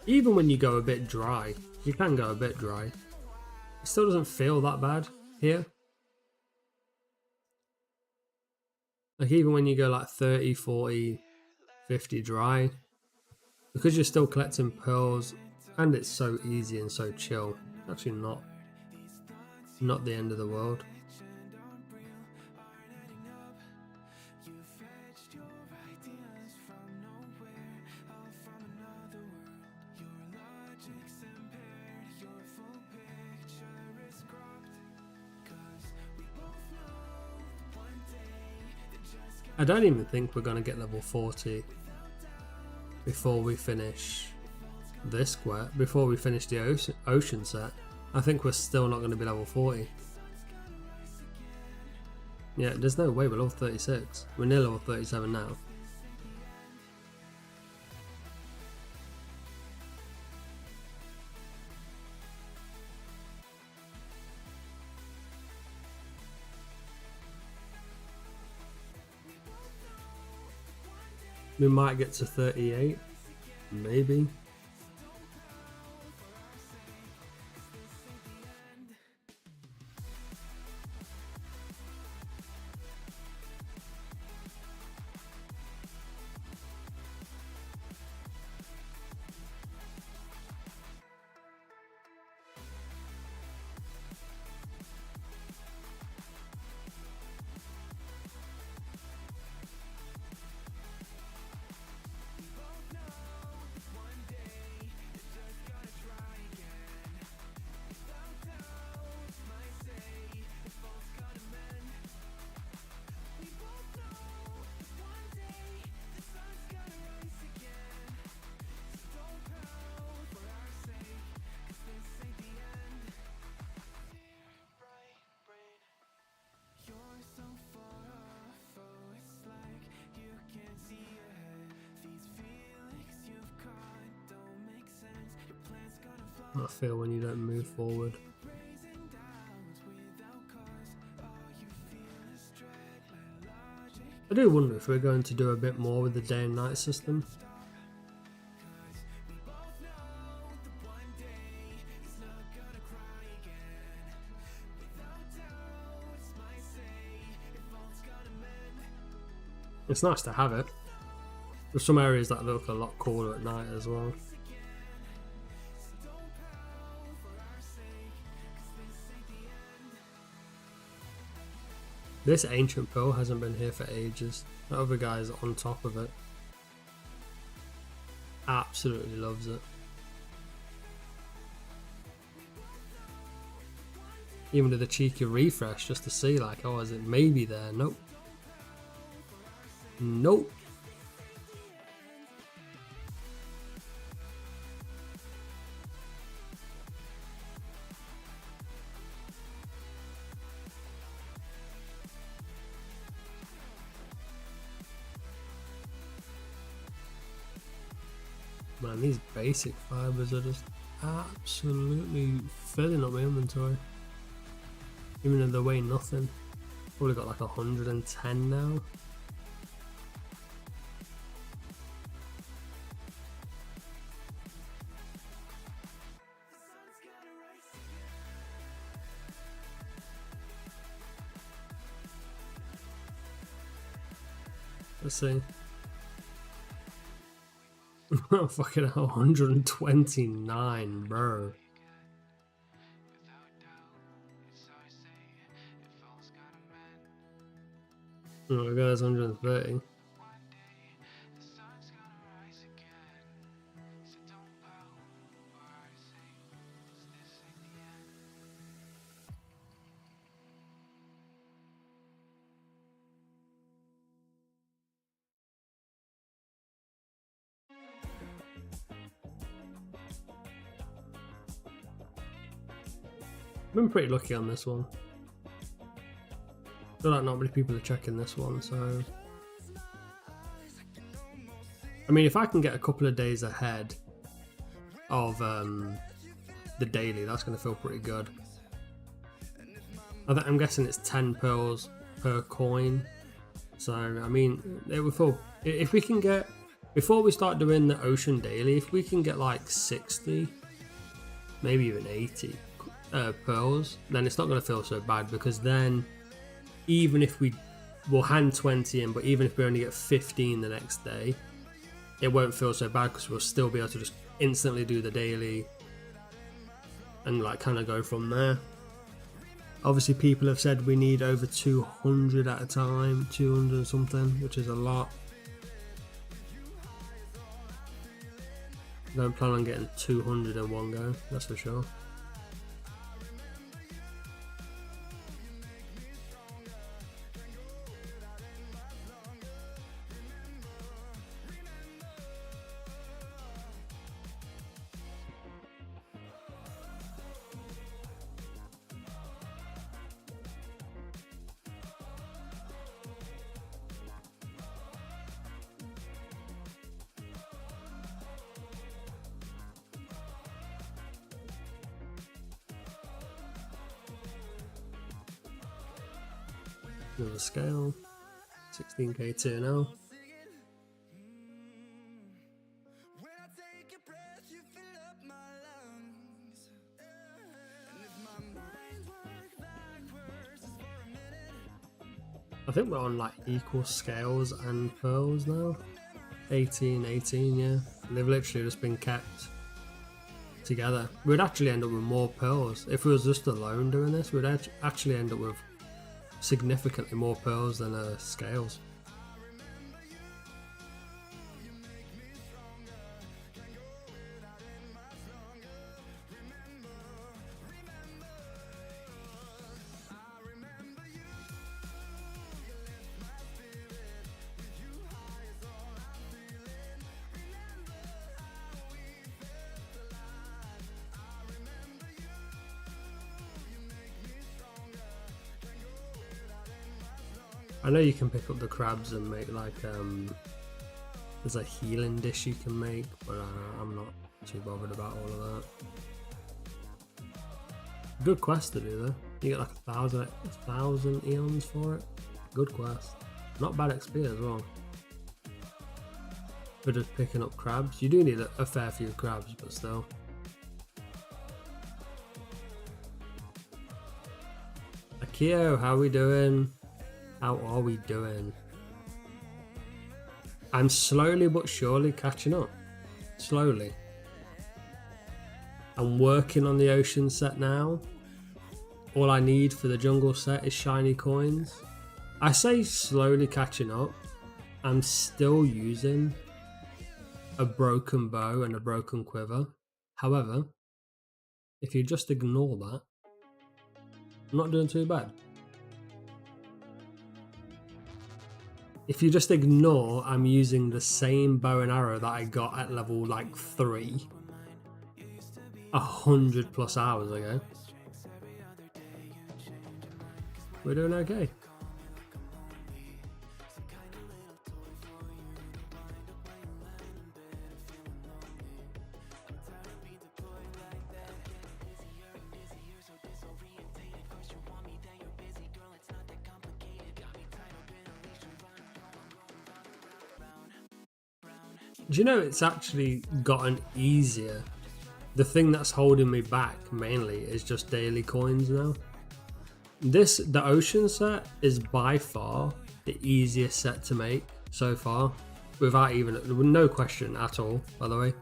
even when you go a bit dry, you can go a bit dry. It still doesn't feel that bad here. Like even when you go like 30, 40, 50 dry, because you're still collecting pearls and it's so easy and so chill, it's actually not the end of the world. I don't even think we're going to get level 40 before we finish this square, before we finish the ocean set. I think we're still not going to be level 40. Yeah, there's no way we're level 36. We're near level 37 now. We might get to 38, maybe. I feel when you don't move forward. I do wonder if we're going to do a bit more with the day and night system. It's nice to have it. There's some areas that look a lot cooler at night as well. This ancient pearl hasn't been here for ages. That other guy's on top of it. Absolutely loves it. Even did a cheeky refresh just to see like, oh, is it maybe there? Nope. Nope. Man, these basic fibers are just absolutely filling up my inventory. Even though they weigh nothing. Probably got like 110 now. Let's see. Fucking hell, 129, bro. Oh my god, it's 130. Been pretty lucky on this one. Feel like not many people are checking this one, so I mean, if I can get a couple of days ahead of the daily, that's going to feel pretty good. I'm guessing it's 10 pearls per coin, so I mean, it would feel, if we can get, before we start doing the ocean daily, if we can get like 60, maybe even 80 pearls, then it's not going to feel so bad, because then even if we'll hand 20 in, but even if we only get 15 the next day, it won't feel so bad, because we'll still be able to just instantly do the daily and like kind of go from there. Obviously people have said we need over 200 at a time, 200 something, which is a lot. Don't plan on getting 200 in one go, that's for sure. Another scale, 16k 2 now. I think we're on like equal scales and pearls now. 18, 18, yeah. They've literally just been kept together. We'd actually end up with more pearls. If we was just alone doing this, we'd actually end up with significantly more pearls than scales. I know you can pick up the crabs and make like there's a healing dish you can make, but I'm not too bothered about all of that. Good quest to do though. You get like 1,000 eons for it. Good quest. Not bad XP as well. For just picking up crabs. You do need a fair few crabs, but still. Akio, how we doing? How are we doing? I'm slowly but surely catching up. Slowly. I'm working on the ocean set now. All I need for the jungle set is shiny coins. I say slowly catching up. I'm still using a broken bow and a broken quiver. However, if you just ignore that, I'm not doing too bad. If you just ignore, I'm using the same bow and arrow that I got at level like 3 100 plus hours ago. We're doing okay. Do you know it's actually gotten easier? The thing that's holding me back mainly is just daily coins now. The ocean set is by far the easiest set to make so far, with no question at all, by the way.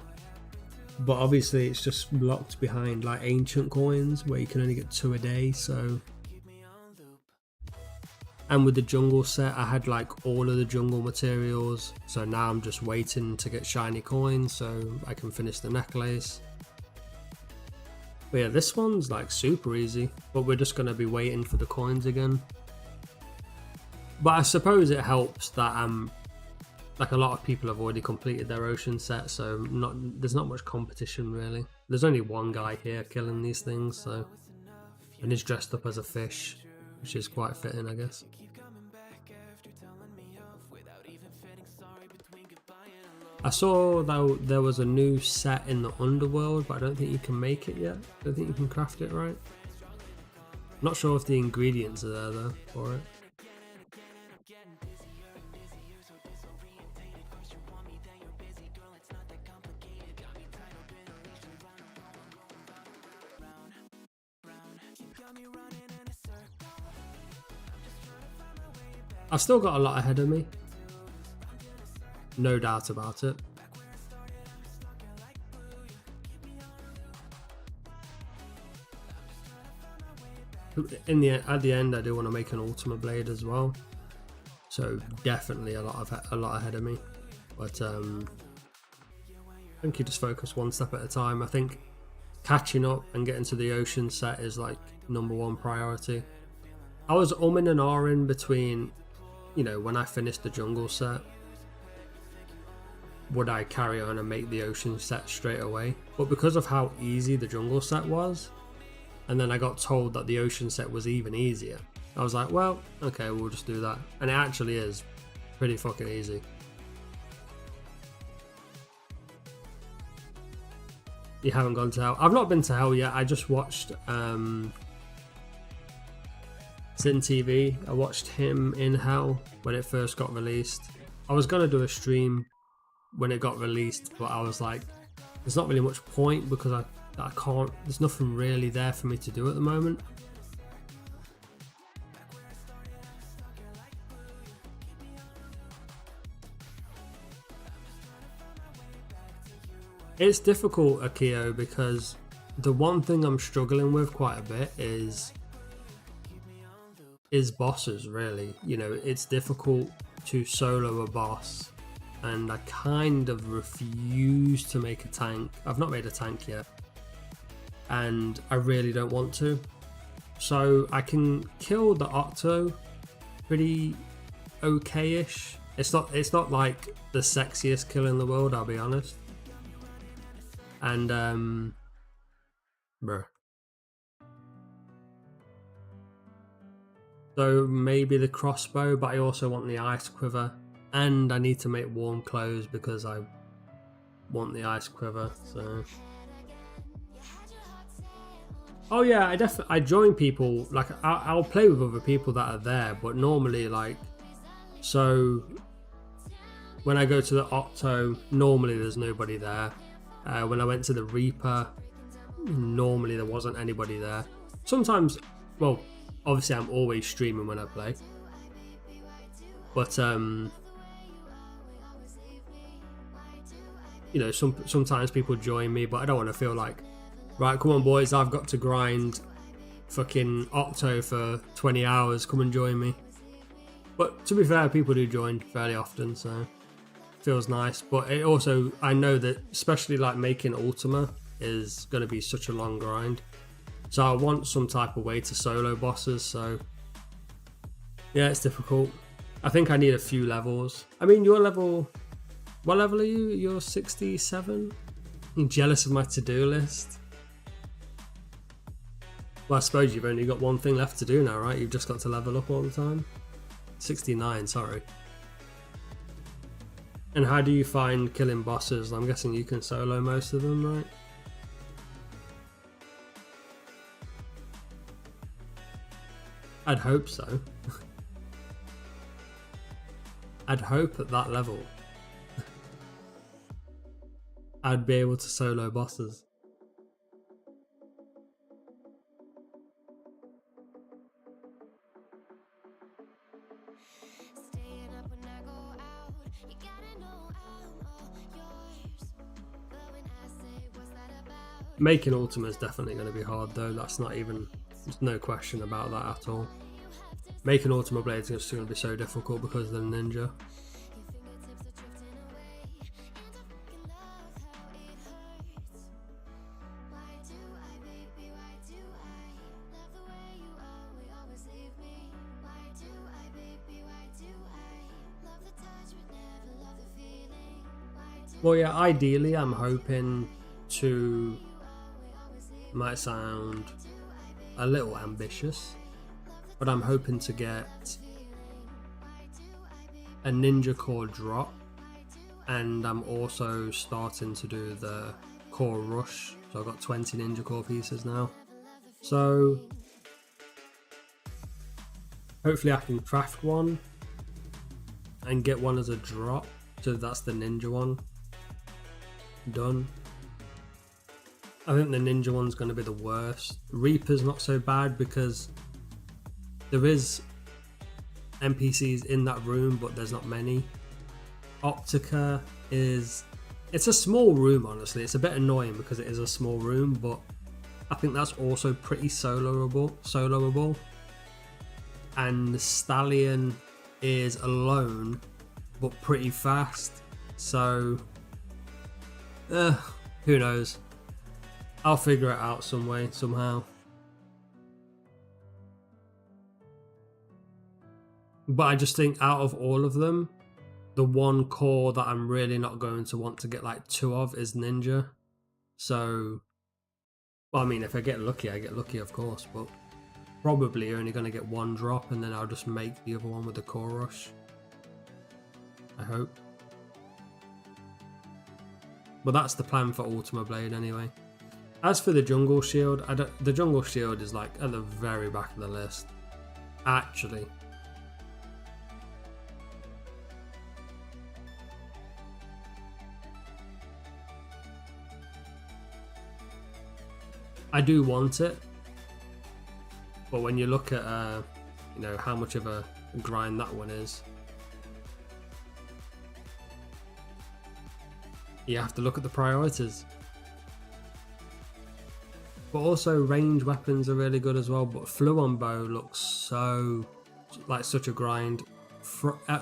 But obviously it's just locked behind like ancient coins where you can only get 2 a day, so. And with the jungle set, I had like all of the jungle materials, so now I'm just waiting to get shiny coins so I can finish the necklace. But yeah, this one's like super easy, but we're just going to be waiting for the coins again. But I suppose it helps that like a lot of people have already completed their ocean set, so there's not much competition really. There's only one guy here killing these things, so And he's dressed up as a fish, which is quite fitting, I guess. I saw that there was a new set in the underworld, but I don't think you can make it yet. I don't think you can craft it right. Not sure if the ingredients are there though for it. I've still got a lot ahead of me. No doubt about it. At the end, I do want to make an Ultima Blade as well. So definitely a lot ahead of me. But I think you just focus one step at a time. I think catching up and getting to the ocean set is like #1 priority. I was umming and ahhing between, you know, when I finished the jungle set, would I carry on and make the ocean set straight away? But because of how easy the jungle set was, and then I got told that the ocean set was even easier, I was like, well, okay, we'll just do that. And it actually is pretty fucking easy. You haven't gone to hell? I've not been to hell yet. I just watched Sin TV. I watched him in hell when it first got released. I was going to do a stream when it got released, but I was like, there's not really much point because I can't, there's nothing really there for me to do at the moment. It's difficult, Akio, because the one thing I'm struggling with quite a bit is bosses, really. You know, it's difficult to solo a boss, and I kind of refuse to make a tank. I've not made a tank yet, and I really don't want to. So I can kill the Octo pretty okay-ish. It's not like the sexiest kill in the world, I'll be honest. And bruh. So maybe the crossbow, but I also want the ice quiver. And I need to make warm clothes because I want the ice quiver, so. Oh yeah, I join people, like I'll play with other people that are there, but normally like, so when I go to the Octo, normally there's nobody there. When I went to the Reaper, normally there wasn't anybody there. Sometimes, well, obviously I'm always streaming when I play, but you know, sometimes people join me, but I don't want to feel like, right, come on boys, I've got to grind fucking Octo for 20 hours, come and join me. But to be fair, people do join fairly often, so feels nice. But it also, I know that especially like making Ultima is going to be such a long grind, so I want some type of way to solo bosses. So yeah, it's difficult. I think I need a few levels. I mean, your level, what level are you? You're 67? I'm jealous of my to-do list. Well, I suppose you've only got one thing left to do now, right? You've just got to level up all the time. 69, sorry. And how do you find killing bosses? I'm guessing you can solo most of them, right? I'd hope so. I'd hope at that level I'd be able to solo bosses. Making Ultima is definitely going to be hard though, that's not even, there's no question about that at all. Making Ultima Blades is going to be so difficult because of the ninja. Well yeah, ideally I'm hoping to, might sound a little ambitious, but I'm hoping to get a ninja core drop, and I'm also starting to do the core rush. So I've got 20 ninja core pieces now. So hopefully I can craft one and get one as a drop. So that's the ninja one done. I think the ninja one's going to be the worst. Reaper's not so bad because there is NPCs in that room, but there's not many. Optica it's a small room, honestly. It's a bit annoying because it is a small room, but I think that's also pretty soloable. And Stallion is alone, but pretty fast. So, who knows? I'll figure it out some way, somehow. But I just think out of all of them, the one core that I'm really not going to want to get like 2 of is Ninja. So, well, I mean, if I get lucky, I get lucky, of course, but probably only going to get 1 drop, and then I'll just make the other one with the core rush. I hope. But that's the plan for Ultima Blade anyway. As for the Jungle Shield, the Jungle Shield is like at the very back of the list. Actually. I do want it, but when you look at you know, how much of a grind that one is, you have to look at the priorities. But also range weapons are really good as well, but Fluon Bow looks so like such a grind.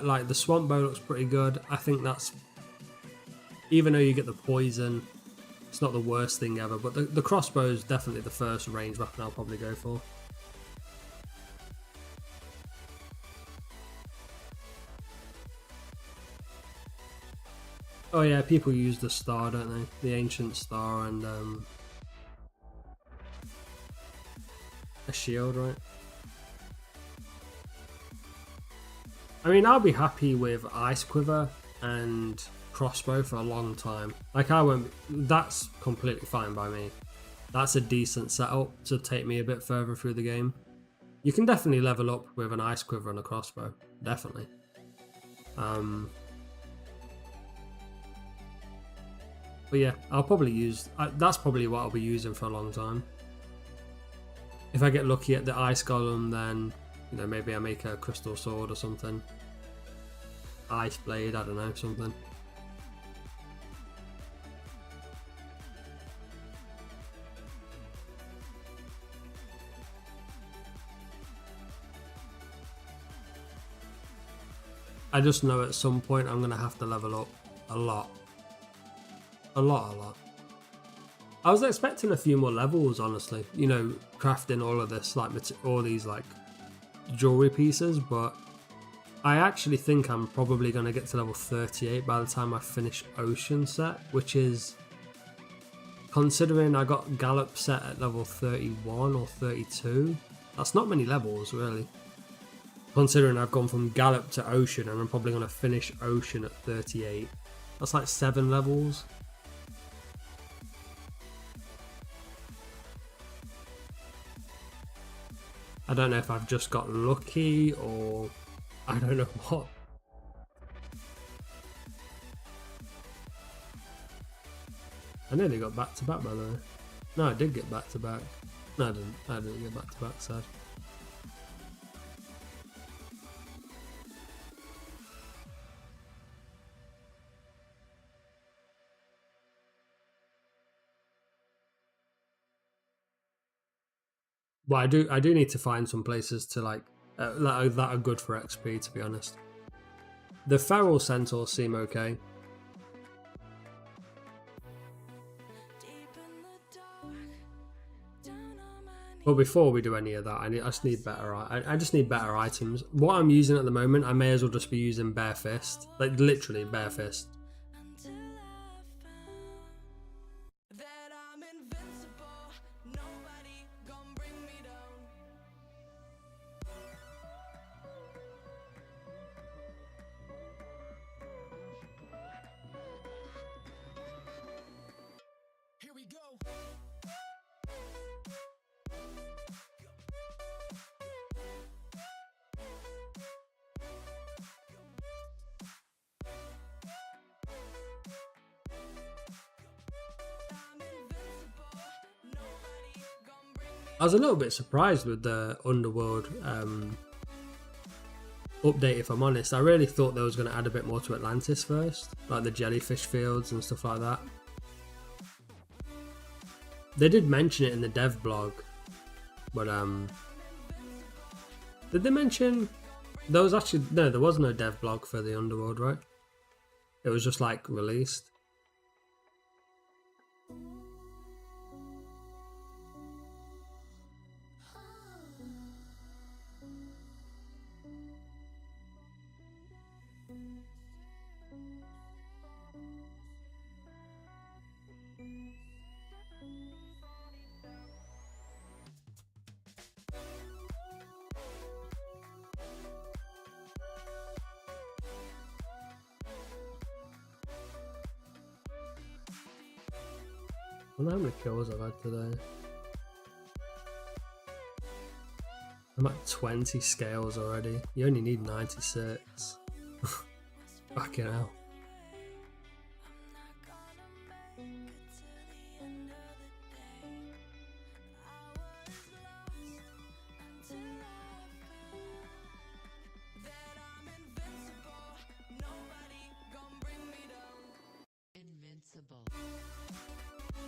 Like the Swamp Bow looks pretty good. I think that's, even though you get the poison, it's not the worst thing ever, but the crossbow is definitely the first range weapon I'll probably go for. Oh yeah, people use the star, don't they? The ancient star and a shield, right? I mean, I'll be happy with Ice Quiver and crossbow for a long time. Like, I won't, that's completely fine by me. That's a decent setup to take me a bit further through the game. You can definitely level up with an Ice Quiver and a crossbow, definitely. But yeah, I'll probably use, that's probably what I'll be using for a long time. If I get lucky at the Ice Golem, then, you know, maybe I make a Crystal Sword or something. Ice Blade, I don't know, something. I just know at some point I'm going to have to level up a lot. A lot. I was expecting a few more levels, honestly. You know, crafting all of this, like all these like jewelry pieces, but I actually think I'm probably going to get to level 38 by the time I finish Ocean set, which is, considering I got Gallop set at level 31 or 32, that's not many levels really. Considering I've gone from Gallop to Ocean and I'm probably going to finish Ocean at 38. That's like 7 levels. I don't know if I've just got lucky or I don't know what. I nearly got back to back by the way. No, I did get back to back. No, I didn't. I didn't get back to back, sad. Well, I do need to find some places to like that are good for XP, to be honest. The Feral Centaurs seem okay. But before we do any of that, I just need better. I just need better items. What I'm using at the moment, I may as well just be using bare fist, like literally bare fist. I was a little bit surprised with the Underworld update, if I'm honest. I really thought they was going to add a bit more to Atlantis first, like the jellyfish fields and stuff like that. They did mention it in the dev blog, but did they mention there was actually no? There was no dev blog for the Underworld, right? It was just like released. I wonder how many kills I've had today. I'm at 20 scales already. You only need 96. Fucking hell.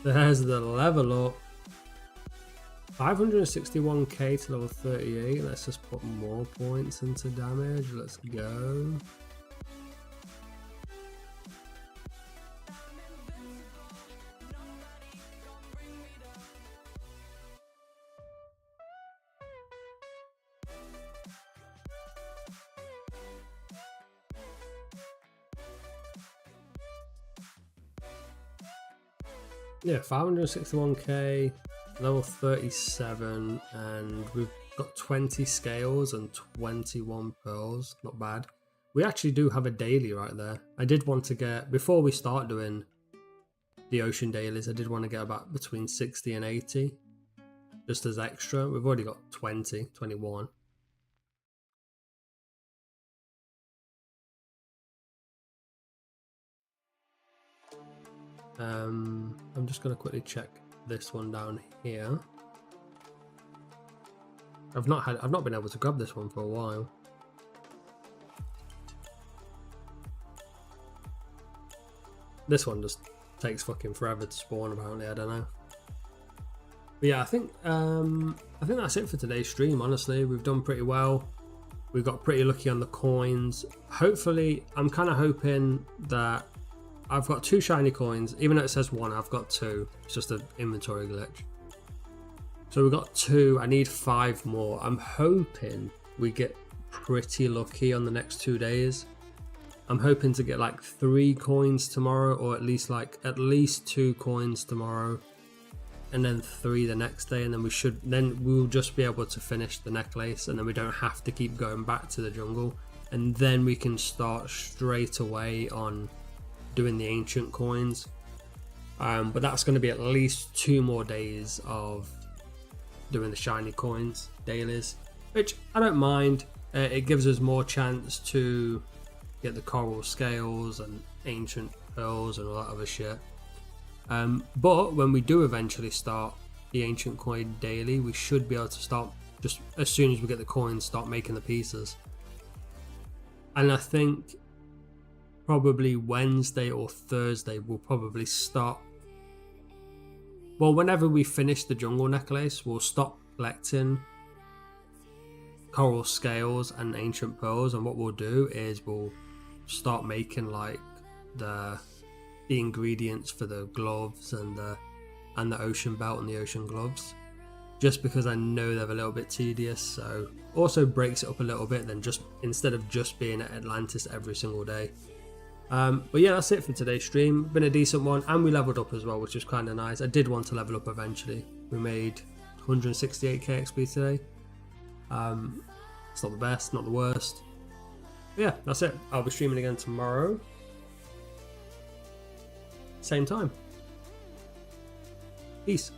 There's the level up. 561k to level 38. Let's just put more points into damage. Let's go. Yeah, 561k, level 37, and we've got 20 scales and 21 pearls. Not bad. We actually do have a daily right there. I did want to get, before we start doing the ocean dailies, I did want to get about between 60 and 80, just as extra. We've already got 20, 21. I'm just going to quickly check this one down here. I've not been able to grab this one for a while. This one just takes fucking forever to spawn apparently, I don't know. But yeah, I think that's it for today's stream, honestly. We've done pretty well. We got pretty lucky on the coins. Hopefully, I'm kind of hoping that I've got 2 shiny coins. Even though it says 1, I've got 2. It's just an inventory glitch. So we've got 2. I need 5 more. I'm hoping we get pretty lucky on the next 2 days. I'm hoping to get like 3 coins tomorrow, or at least 2 coins tomorrow, and then 3 the next day, and then we'll just be able to finish the necklace, and then we don't have to keep going back to the jungle, and then we can start straight away on doing the ancient coins. But that's going to be at least 2 more days of doing the shiny coins dailies, which I don't mind. It gives us more chance to get the coral scales and ancient pearls and all that other shit. But when we do eventually start the ancient coin daily, we should be able to start, just as soon as we get the coins, start making the pieces. And I think probably Wednesday or Thursday we'll probably start. Well, whenever we finish the jungle necklace, we'll stop collecting coral scales and ancient pearls, and what we'll do is we'll start making like the ingredients for the gloves and the ocean belt and the ocean gloves, just because I know they're a little bit tedious. So also breaks it up a little bit than just, instead of just being at Atlantis every single day. But yeah, that's it for today's stream. Been a decent one, and we leveled up as well, which was kind of nice. I did want to level up eventually. We made 168k XP today. It's not the best, not the worst. But yeah, that's it. I'll be streaming again tomorrow, same time. Peace.